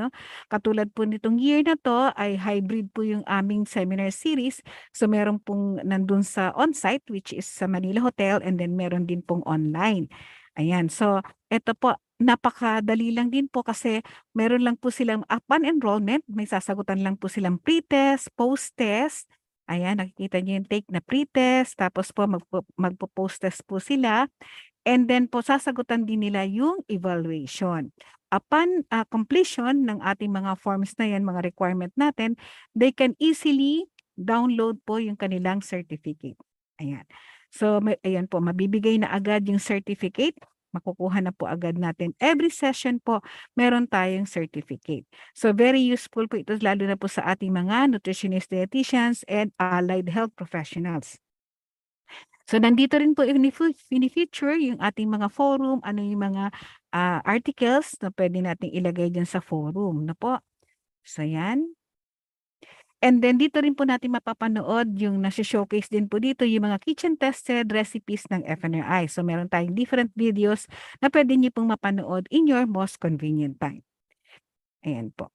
Katulad po nitong year na to ay hybrid po yung aming seminar series. So meron pong nandun sa on-site, which is sa Manila Hotel, and then meron din pong online. Ayan. So eto po, napakadali lang din po kasi meron lang po silang upon enrollment, may sasagutan lang po silang pre-test, post-test. Ayan, nakikita niyo yung take na pre-test, tapos po magpo-post-test po sila. And then po sasagutan din nila yung evaluation. Upon completion ng ating mga forms na yan, mga requirement natin, they can easily download po yung kanilang certificate. Ayan. So, ayan po, mabibigay na agad yung certificate. Makukuha na po agad natin. Every session po, meron tayong certificate. So, very useful po ito, lalo na po sa ating mga nutritionists, dietitians, and allied health professionals. So, nandito rin po ini-feature yung ating mga forum, ano yung mga articles na pwede nating ilagay dyan sa forum. Na po. So, yan. And then dito rin po natin mapapanood yung nasi-showcase din po dito yung mga kitchen-tested recipes ng FNRI. So meron tayong different videos na pwede niyo pong mapanood in your most convenient time. Ayan po.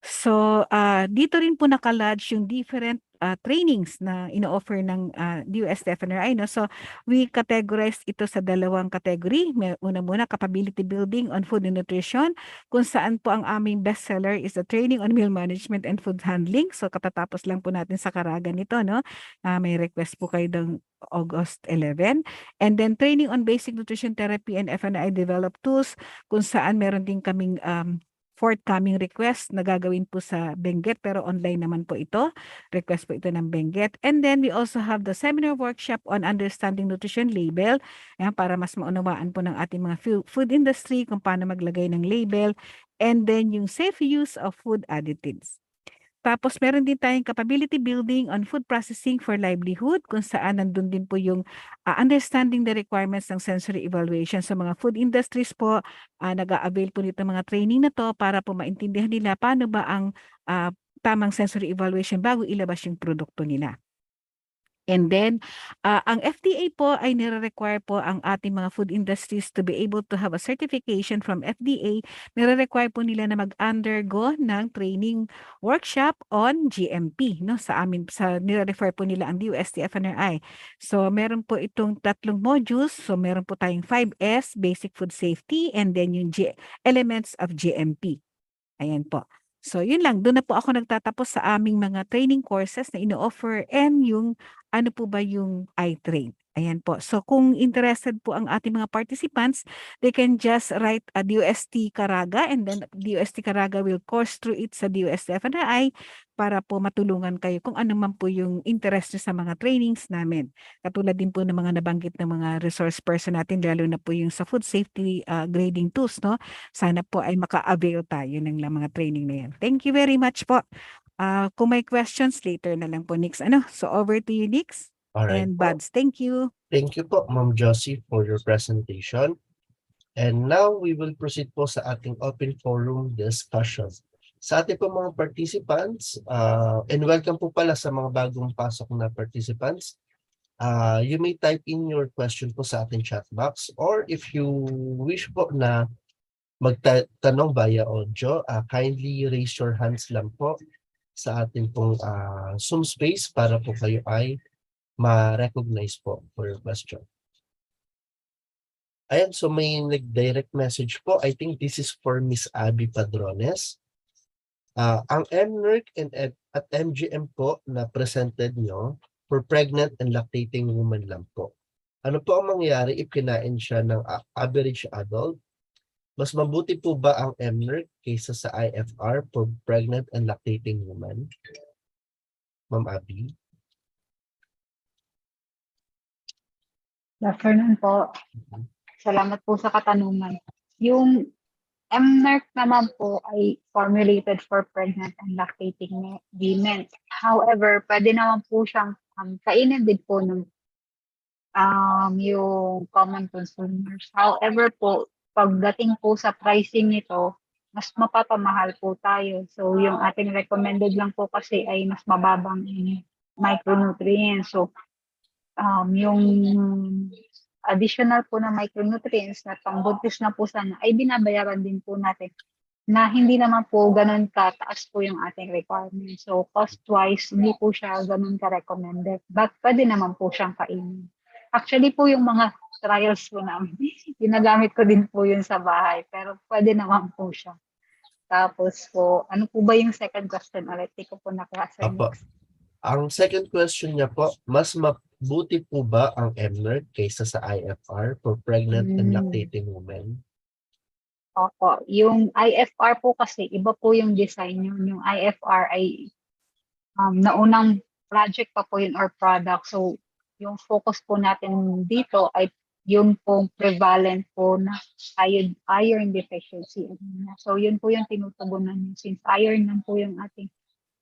So dito rin po nakalodge yung different trainings na ino-offer ng DOST-FNRI. So we categorize ito sa dalawang category. Una muna, capability building on food and nutrition, kung saan po ang aming bestseller is the training on meal management and food handling. So katatapos lang po natin sa CARAGA nito. May request po kayo ng August 11. And then training on basic nutrition therapy and FNRI developed tools, kung saan meron din kaming forthcoming request na gagawin po sa Benguet, pero online naman po ito. Request po ito ng Benguet. And then we also have the seminar workshop on understanding nutrition label. Ayan, para mas maunawaan po ng ating mga food industry kung paano maglagay ng label. And then yung safe use of food additives. Tapos meron din tayong capability building on food processing for livelihood, kung saan nandun din po yung understanding the requirements ng sensory evaluation sa mga food industries po. Nag-a-avail po nito mga training na to para po maintindihan nila paano ba ang tamang sensory evaluation bago ilabas yung produkto nila. And then, ang FDA po ay nire-require po ang ating mga food industries to be able to have a certification from FDA. Nire-require po nila na mag-undergo ng training workshop on GMP, no? Sa amin, nire-refer po nila ang DOST FNRI. So, meron po itong 3 modules. So, meron po tayong 5S, Basic Food Safety, and then yung Elements of GMP. Ayan po. So, yun lang. Doon na po ako nagtatapos sa aming mga training courses na ino-offer and yung ano po ba yung iTrain. Ayan po. So, kung interested po ang ating mga participants, they can just write a DOST CARAGA and then DOST CARAGA will course through it sa DOST FNRI para po matulungan kayo kung ano man po yung interest nyo sa mga trainings namin. Katulad din po ng mga nabanggit ng mga resource person natin, lalo na po yung sa food safety grading tools, no? Sana po ay maka-avail tayo ng mga training na yan. Thank you very much po. Kung may questions, later na lang po, Nix. So, over to you, Nix. Alright And po. Buds, thank you. Thank you po, Ma'am Josie, for your presentation. And now, we will proceed po sa ating open forum discussion. Sa ating po mga participants, and welcome po pala sa mga bagong pasok na participants. You may type in your question po sa ating chat box, or if you wish po na magtanong via audio, kindly raise your hands lang po sa ating pong Zoom space para po kayo ay ma-recognize po for your question. Ayan, so may nag-direct message po. I think this is for Miss Abby Padrones. Ang MNERC at MGM po na presented nyo for pregnant and lactating women lang po. Ano po ang mangyayari if kinain siya ng average adult? Mas mabuti po ba ang MNERC kaysa sa IFR for pregnant and lactating women? Ma'am Abby? Good afternoon po. Salamat po sa katanungan. Yung MNERC naman po ay formulated for pregnant and lactating women. However, pwede naman po siyang kainin din po ng yung common consumers. However po, pagdating po sa pricing nito, mas mapapamahal po tayo. So, yung ating recommended lang po kasi ay mas mababang micronutrients. So, yung additional po na micronutrients na pangbuntis na po sana ay binabayaran din po natin na hindi naman po ganun kataas po yung ating requirement. So, cost-wise, hindi po siya ganun ka-recommended. But pwede naman po siyang kainin. Actually po yung mga trials po namin, ginagamit ko din po yun sa bahay. Pero pwede naman po siya. Tapos po, ano po ba yung second question ulit? Hindi ko po naklasa. Ang second question niya po, mas mabuti po ba ang MNERC kaysa sa IFR for pregnant and lactating women? Opo. Yung IFR po kasi, iba po yung design yun. Yung IFR ay naunang project pa po yun or product. So, yung focus po natin dito ay yung pong prevalent po na iron deficiency. So, yun po yung tinutugunan niyo. Since iron lang po yung ating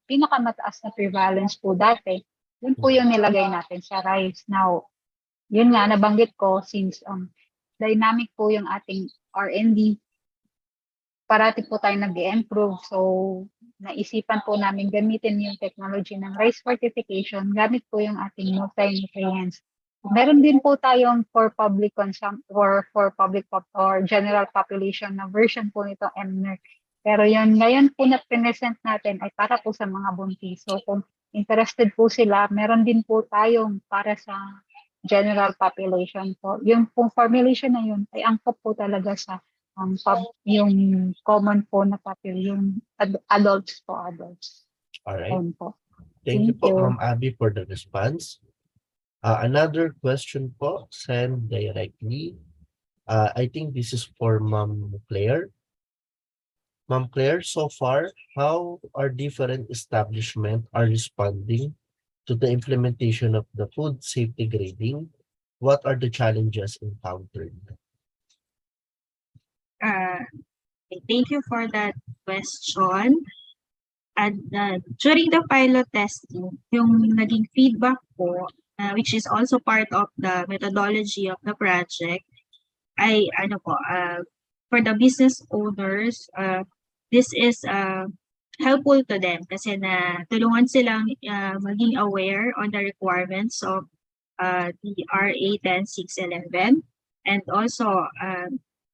pinakamataas na prevalence po dati, yun po yung nilagay natin sa rice. Now, yun nga, nabanggit ko, since dynamic po yung ating R&D, parati po tayo nag-improve. So, naisipan po namin gamitin yung technology ng rice fortification, gamit po yung ating multi-nutrients. Meron din po tayong for public consumption or for public or general population na version po nito MNERC. Pero yun, ngayon po na present natin ay para po sa mga buntis. So kung interested po sila, meron din po tayong para sa general population po. Yung pong formulation na yun ay angkop po talaga sa yung common po na population, yung adults po, adults. Alright. Po. Thank you po, Ma'am Abby, for the response. Another question po, sent directly. I think this is for Ma'am Claire. Ma'am Claire, so far, how are different establishments are responding to the implementation of the food safety grading? What are the challenges encountered? Thank you for that question. And during the pilot testing, yung naging feedback po, which is also part of the methodology of the project, ay for the business owners, this is helpful to them kasi na tulungan silang maging aware on the requirements of the RA 10611 and also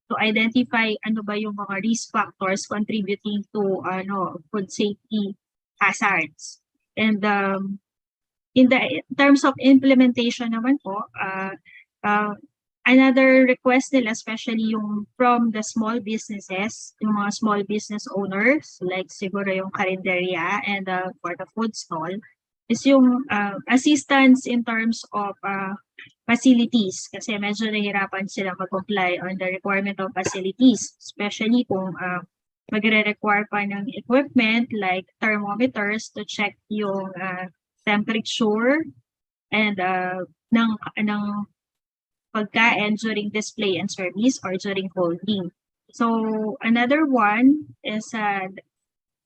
to identify ano ba yung mga risk factors contributing to food safety hazards. And in terms of implementation naman po, another request nila, especially yung from the small businesses, yung mga small business owners, like siguro yung karinderya and for the food stall, is yung assistance in terms of facilities. Kasi medyo nahihirapan sila mag-comply on the requirement of facilities, especially kung magre-require pa ng equipment like thermometers to check yung temperature and ng pagkain during display and service or during holding. So another one is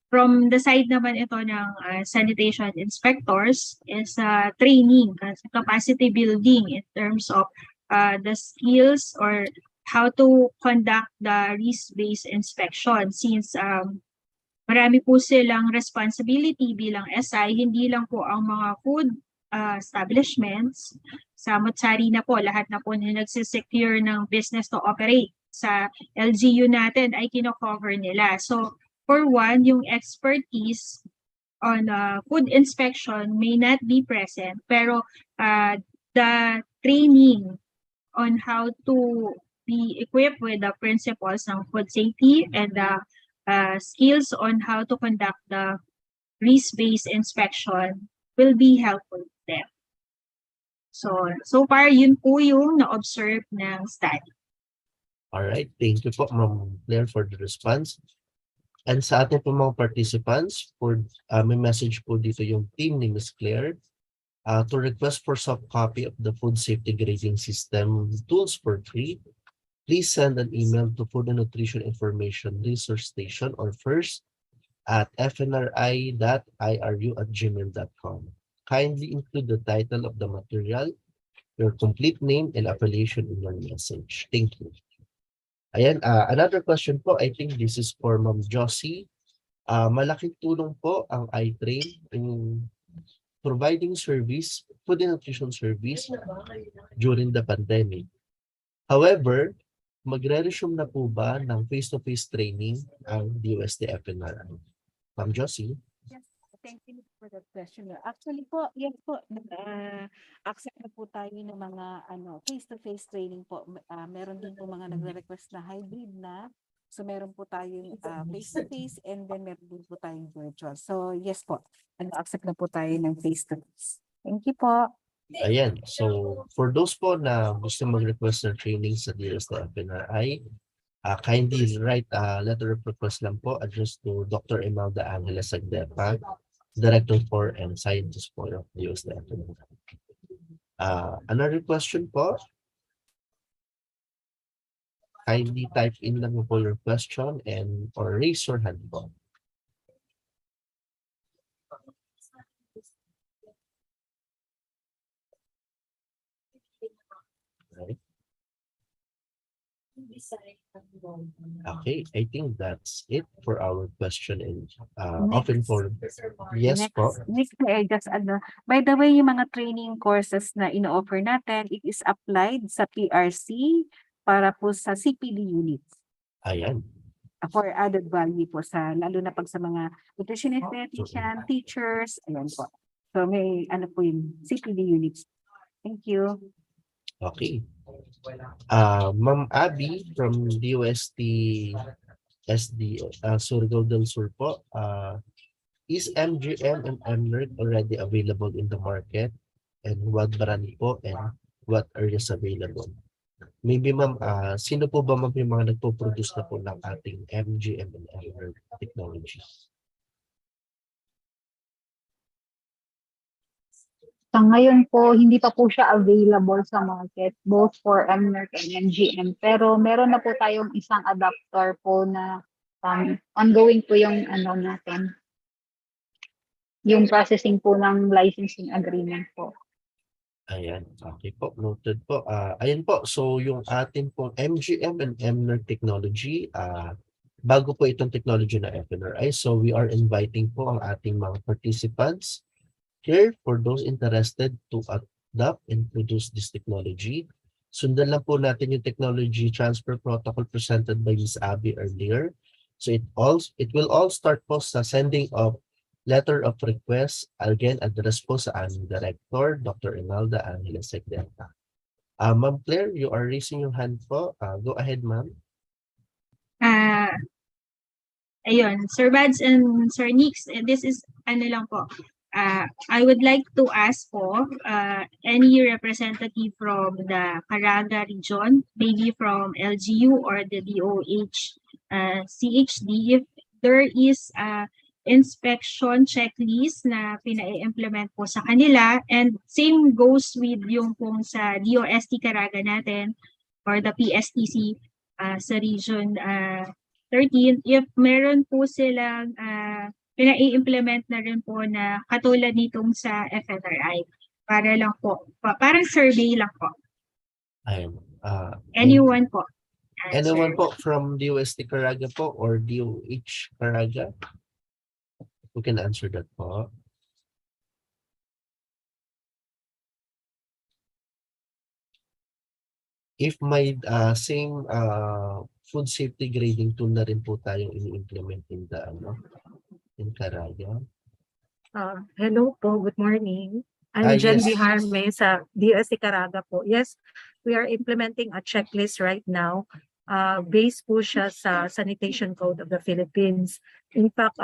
from the side naman ito ng sanitation inspectors is training, capacity building in terms of the skills or how to conduct the risk-based inspection since marami po silang responsibility bilang SI, hindi lang po ang mga food establishments, samot-sari na po, lahat na po na nagsisecure ng business to operate sa LGU natin ay kino-cover nila. So, for one, yung expertise on food inspection may not be present, pero the training on how to be equipped with the principles ng food safety and the skills on how to conduct the risk-based inspection will be helpful to them. So far, yun po yung na-observe ng study. Alright, thank you po, Ma'am Claire, for the response. And sa ating po mga participants, may message po dito yung team ni Ms. Claire to request for soft copy of the food safety grading system tools for free. Please send an email to Food and Nutrition Information Resource Station or first at fnri.iru@gmail.com. Kindly include the title of the material, your complete name and affiliation in your message. Thank you. Ayan, another question po, I think this is for Ma'am Josie. Malaking tulong po ang iTrain in providing service, food and nutrition service during the pandemic. However, magre-resume na po ba ng face-to-face training ang DOST-FNR? Ma'am Josie? Yes, thank you for that question. Actually po, yes po, accept na po tayo ng mga face-to-face training po. Meron din po mga nagre-request na hybrid na. So meron po tayong face-to-face and then meron din po tayong virtual. So yes po, accept na po tayo ng face-to-face. Thank you po. Ayan, so for those po na gusto mag-request ng training sa DOST-FNRI, kindly write a letter of request lang po addressed to Dr. Imelda Angela Sagdepa, Director for and Scientist for DOST-FNRI. Another question po, kindly type in lang po your question and or raise your hand po. Right. Okay, I think that's it for our question and open for yes po. Next, just by the way, yung mga training courses na ino-offer natin, it is applied sa PRC para po sa CPD units. Ayan. For added value po sa lalo na pag sa mga nutritionist, dietitian, teachers, ayan po. So may po yung CPD units. Thank you. Okay. Ma'am Abby from DOST SD Surigao del Sur po, is MGM and MNERC already available in the market and what brand po and what areas available? Maybe ma'am, sino po ba ma'am yung mga nagpo-produce na po ng ating MGM and MNERC technologies? Sa ngayon po, hindi pa po siya available sa market, both for MNERC and MGM. Pero meron na po tayong isang adapter po na ongoing po yung natin. Yung processing po ng licensing agreement po. Ayan, okay po, noted po. Ayan po, so yung ating pong MGM and MNERC technology, bago po itong technology na FNRI. So we are inviting po ang ating mga participants here for those interested to adopt and produce this technology. Sundan lang po natin yung technology transfer protocol presented by Ms. Abby earlier. So it will all start po sa sending of letter of request, again, address po sa aming director, Dr. Imelda Angeles Segdenta. Ma'am Claire, you are raising your hand po. Go ahead, ma'am. Ayun, Sir Bads and Sir Nix, this is ano lang po. I would like to ask po any representative from the CARAGA region, maybe from LGU or the DOH CHD, if there is a inspection checklist na pina-implement po sa kanila, and same goes with yung pong sa DOST CARAGA natin or the PSTC sa region 13, if meron po silang pina-implement na rin po na katulad nitong sa FNRI. Para lang po, parang survey lang po. Ayun. Anyone po. Anyone po from DOST CARAGA po or DOH CARAGA? Who can answer that po? If may same food safety grading tool na rin po tayong ini-implement in the in CARAGA. Hello po, good morning. I'm Jen Yes. Biharme sa DOST CARAGA po. Yes, we are implementing a checklist right now. Based po siya sa Sanitation Code of the Philippines. In fact,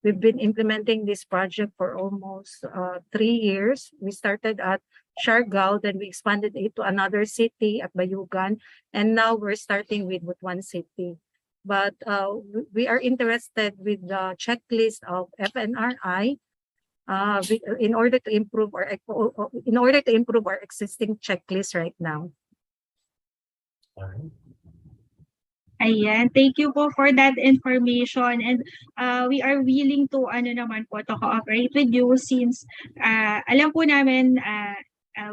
we've been implementing this project for almost 3 years. We started at Siargao, then we expanded it to another city at Bayugan, and now we're starting with one city. But we are interested with the checklist of FNRI in order to improve our existing checklist right now. All right. Ayan, thank you po for that information, and we are willing to to cooperate with you since alam po namin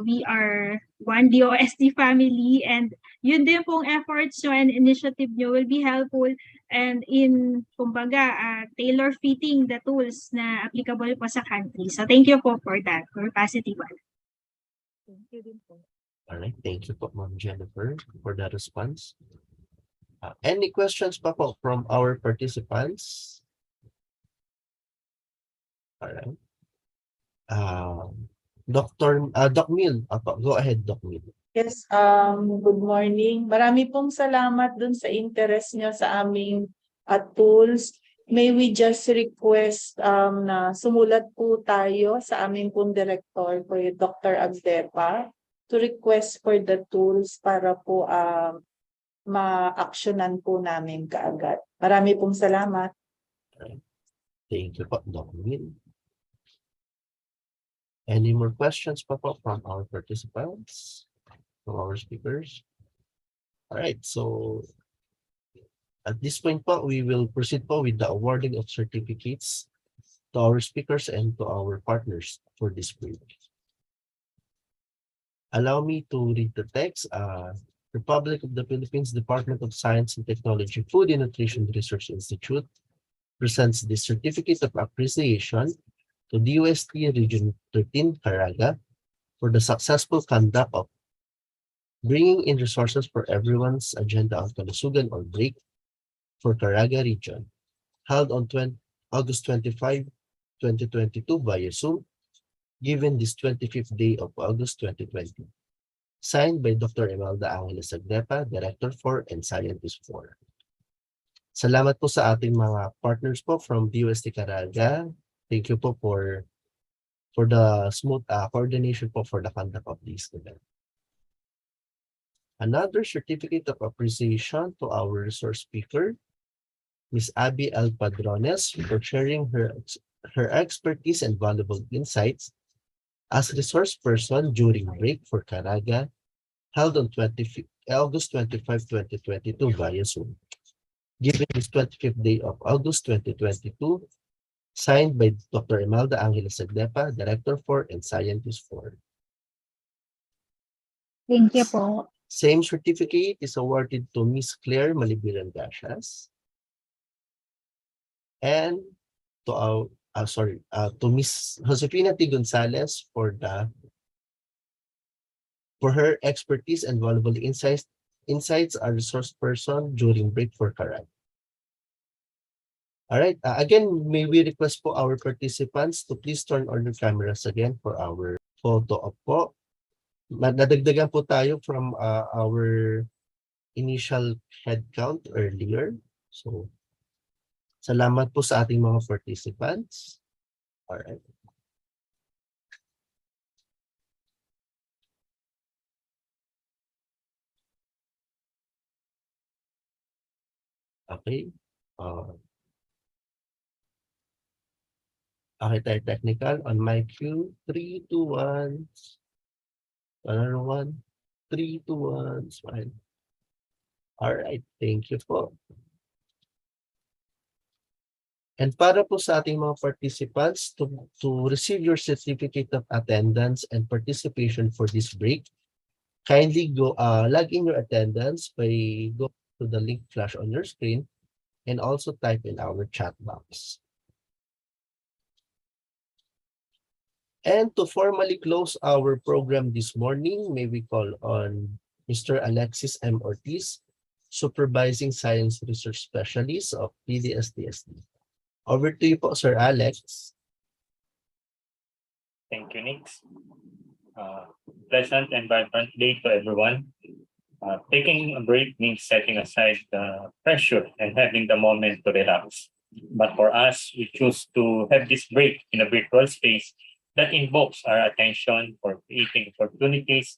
we are one DOST family, and yun din pong efforts nyo and initiative nyo will be helpful and in kumbaga tailor fitting the tools na applicable po sa country. So thank you po for that, for positive one. Thank you din po. All right. Thank you po, Ma'am Jennifer, for that response. Any questions pa po from our participants? All right. Doc Mil, go ahead, Doc Mil. Yes, good morning. Marami pong salamat dun sa interest nyo sa aming tools. May we just request na sumulat po tayo sa aming pong director po yung Dr. Agdepa to request for the tools para po ma-actionan po namin kaagad. Marami pong salamat. Thank you po, Doc Mil. Any more questions pa po from our participants, from our speakers? All right, so at this point po, we will proceed po with the awarding of certificates to our speakers and to our partners for this week. Allow me to read the text. Republic of the Philippines Department of Science and Technology Food and Nutrition Research Institute presents the Certificate of Appreciation to DOST Region 13 CARAGA for the successful conduct of Bringing in Resources for Everyone's Agenda on Kalusugan or BREAK for CARAGA region, held on August 25, 2022 via Zoom, given this 25th day of August 2020. Signed by Dr. Imelda Angeles Agdepa, Director 4 and Scientist 4. Salamat po sa ating mga partners po from DOST CARAGA. Thank you po for the smooth coordination po for the conduct of this event. Another certificate of appreciation to our resource speaker, Ms. Abby L. Padrones, for sharing her expertise and valuable insights as resource person during break for CARAGA, held on August 25, 2022 via Zoom. Given this 25th day of August 2022, signed by Dr. Imelda Angeles Agdepa, Director 4 and Scientist 4. Thank you po. Same certificate is awarded to Ms. Claire Malibiran Gashas, and to our to Miss Josefina T. Gonzalez for her expertise and valuable insights as resource person during break for CARAGA. All right. Again, may we request po our participants to please turn on your cameras again for our photo op po. Nadagdagan po tayo from our initial head count earlier. So, salamat po sa ating mga participants. All right. Okay. Okay tayo technical. On my cue, 3, 2, 1. Another one. 3, 2, 1. Smile. All right. Thank you po. And para po sa ating mga participants to receive your certificate of attendance and participation for this break, kindly go log in your attendance by go to the link flash on your screen and also type in our chat box. And to formally close our program this morning, may we call on Mr. Alexis M. Ortiz, Supervising Science Research Specialist of PDSTSD. Over to you po, Sir Alex. Thank you, Nix. Pleasant and vibrant day to everyone. Taking a break means setting aside the pressure and having the moment to relax. But for us, we choose to have this break in a virtual space that invokes our attention for creating opportunities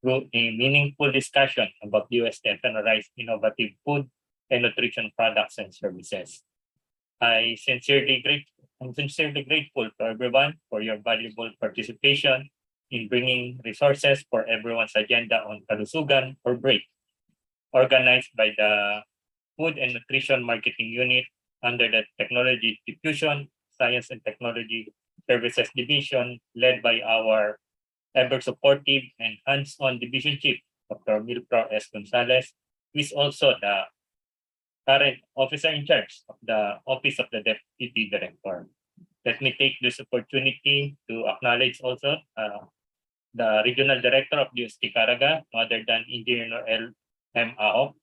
through a meaningful discussion about UST-FNRI's innovative food and nutrition products and services. I'm sincerely grateful to everyone for your valuable participation in bringing resources for everyone's agenda on Kalusugan or Break, organized by the Food and Nutrition Marketing Unit under the Technology Diffusion, Science and Technology Services Division, led by our ever-supportive and hands-on Division Chief, Dr. Milpro S. Gonzalez, who is also the current officer in charge of the Office of the Deputy Director. Let me take this opportunity to acknowledge also the Regional Director of DOST CARAGA, other than Engineer Noel M. Ahok.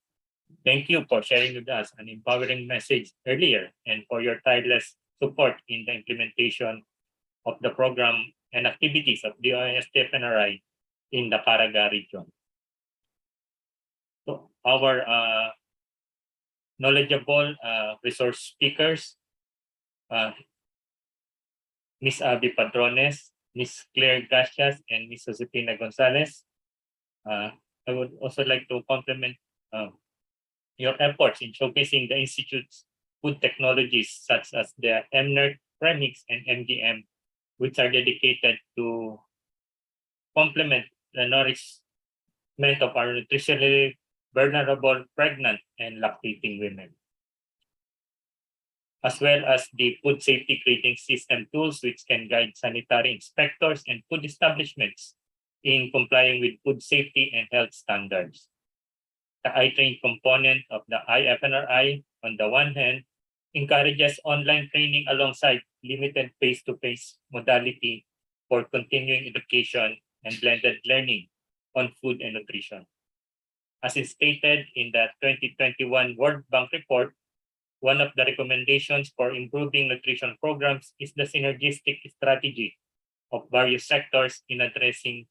Thank you for sharing with us an empowering message earlier and for your tireless support in the implementation of the program and activities of the DOST-FNRI in the CARAGA region. So our knowledgeable resource speakers, Ms. Abby Padrones, Ms. Claire Gracias, and Ms. Josefina Gonzalez. I would also like to compliment your efforts in showcasing the Institute's food technologies such as the MNERT, Premix, and MGM, which are dedicated to complement the nourishment of our nutritionally vulnerable, pregnant, and lactating women, as well as the food safety grading system tools which can guide sanitary inspectors and food establishments in complying with food safety and health standards. The iTrain component of the IFNRI, on the one hand, encourages online training alongside limited face-to-face modality for continuing education and blended learning on food and nutrition. As is stated in the 2021 World Bank report, one of the recommendations for improving nutrition programs is the synergistic strategy of various sectors in addressing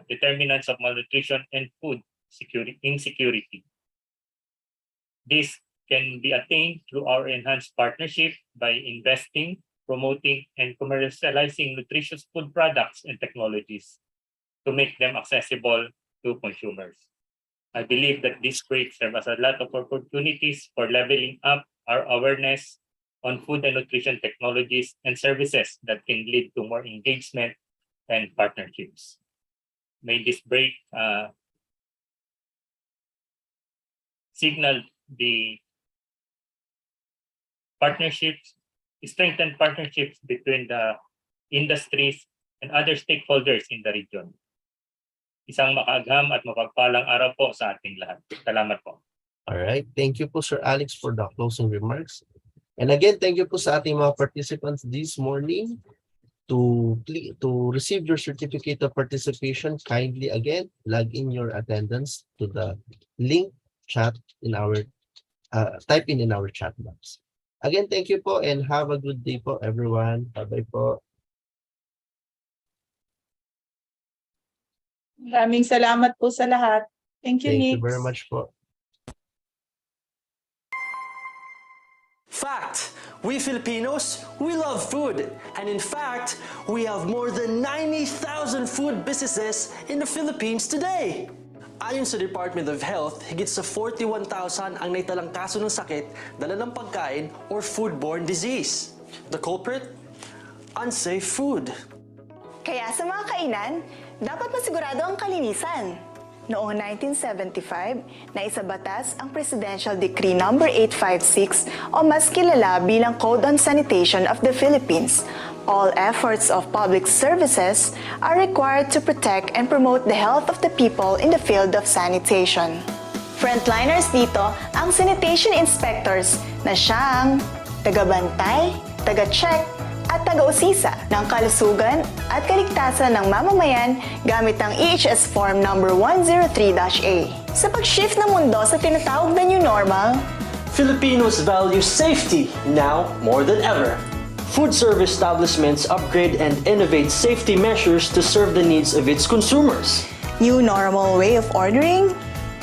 determinants of malnutrition and food insecurity. This can be attained through our enhanced partnership by investing, promoting, and commercializing nutritious food products and technologies to make them accessible to consumers. I believe that this break serves as a lot of opportunities for leveling up our awareness on food and nutrition technologies and services that can lead to more engagement and partnerships. May this break signal the strengthen partnerships between the industries and other stakeholders in the region. Isang makaagham at mapagpalang araw po sa ating lahat. Salamat po. All right. Thank you po, Sir Alex, for the closing remarks. And again, thank you po sa ating mga participants this morning. To receive your certificate of participation, kindly again log in your attendance to the link chat in our type in our chat box. Again, thank you po and have a good day po everyone. Bye-bye po. Maraming salamat po sa lahat. Thank you, Thank Nix. you very much po. Fact! We Filipinos, we love food. And in fact, we have more than 90,000 food businesses in the Philippines today. Ayon sa Department of Health, higit sa 41,000 ang naitalang kaso ng sakit dala ng pagkain or foodborne disease. The culprit? Unsafe food. Kaya sa mga kainan, dapat masigurado ang kalinisan. Noong 1975, naisabatas ang Presidential Decree No. 856 o mas kilala bilang Code on Sanitation of the Philippines. All efforts of public services are required to protect and promote the health of the people in the field of sanitation. Frontliners dito ang sanitation inspectors na siyang taga-bantay, taga-check, at taga-usisa ng kalusugan at kaligtasan ng mamamayan gamit ang EHS Form No. 103-A. Sa pag-shift ng mundo sa tinatawag na new normal, Filipinos value safety now more than ever. Food service establishments upgrade and innovate safety measures to serve the needs of its consumers. new normal way of ordering,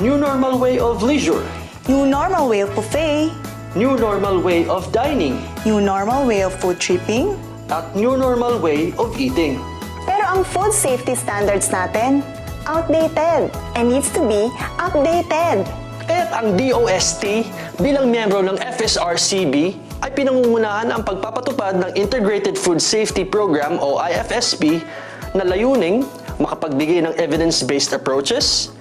New normal way of leisure. new normal way of buffet, New normal way of dining. new normal way of food tripping. At new normal way of eating. Pero ang food safety standards natin, outdated and needs to be updated. Kaya't ang DOST bilang miyembro ng FSRCB ay pinangungunahan ang pagpapatupad ng Integrated Food Safety Program o IFSP na layuning makapagbigay ng evidence-based approaches,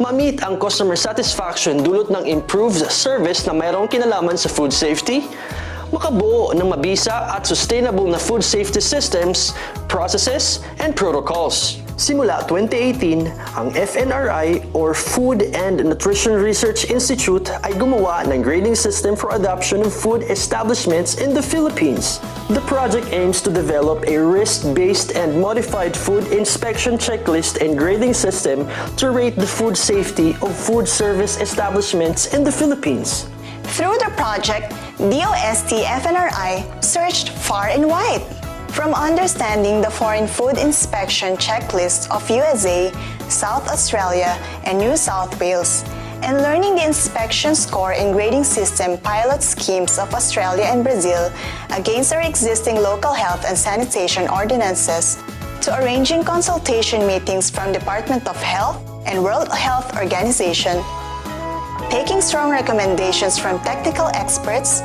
ma-meet ang customer satisfaction dulot ng improved service na mayroong kinalaman sa food safety, makabuo ng mabisa at sustainable na food safety systems, processes, and protocols. Simula 2018, ang FNRI or Food and Nutrition Research Institute ay gumawa ng grading system for adoption of food establishments in the Philippines. The project aims to develop a risk-based and modified food inspection checklist and grading system to rate the food safety of food service establishments in the Philippines. Through the project, DOST FNRI searched far and wide. From understanding the foreign food inspection checklist of USA, South Australia, and New South Wales, and learning the inspection score and grading system pilot schemes of Australia and Brazil against our existing local health and sanitation ordinances, to arranging consultation meetings from Department of Health and World Health Organization, taking strong recommendations from technical experts,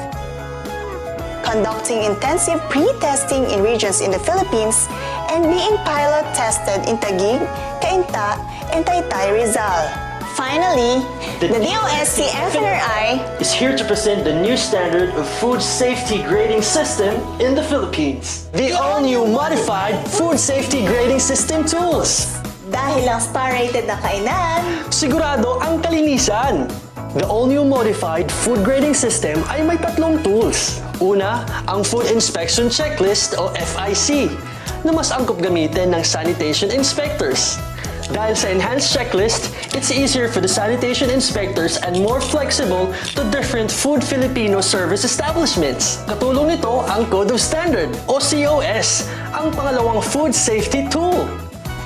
conducting intensive pre-testing in regions in the Philippines, and being pilot tested in Taguig, Cainta, and Taytay, Rizal. Finally, the DOST FNRI is here to present the new standard of food safety grading system in the Philippines. The all-new modified food safety grading system tools. Dahil ang star-rated na kainan, Sigurado ang kalinisan. The all-new modified food grading system ay may tatlong tools. Una, ang Food Inspection Checklist o FIC na mas angkop gamitin ng sanitation inspectors. Dahil sa enhanced checklist, it's easier for the sanitation inspectors and more flexible to different food Filipino service establishments. Katulong nito ang Code of Standard o COS, ang pangalawang food safety tool.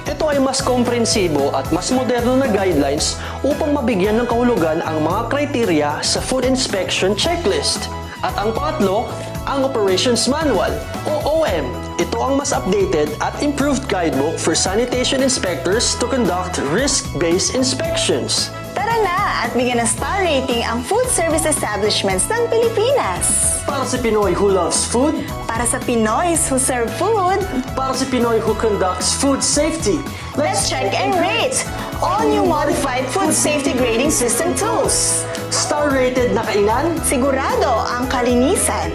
Ito ay mas komprehensibo at mas moderno na guidelines upang mabigyan ng kahulugan ang mga kriteriya sa food inspection checklist. At ang pangatlo, ang Operations Manual o OM. Ito ang mas updated at improved guidebook for sanitation inspectors to conduct risk-based inspections. tara na at bigyan ng star rating ang food service establishments ng Pilipinas. Para sa Pinoy who loves food, Para sa Pinoys who serve food, para sa Pinoy who conducts food safety, let's check and rate all new modified food safety grading system tools. star-rated na kainan, Sigurado ang kalinisan.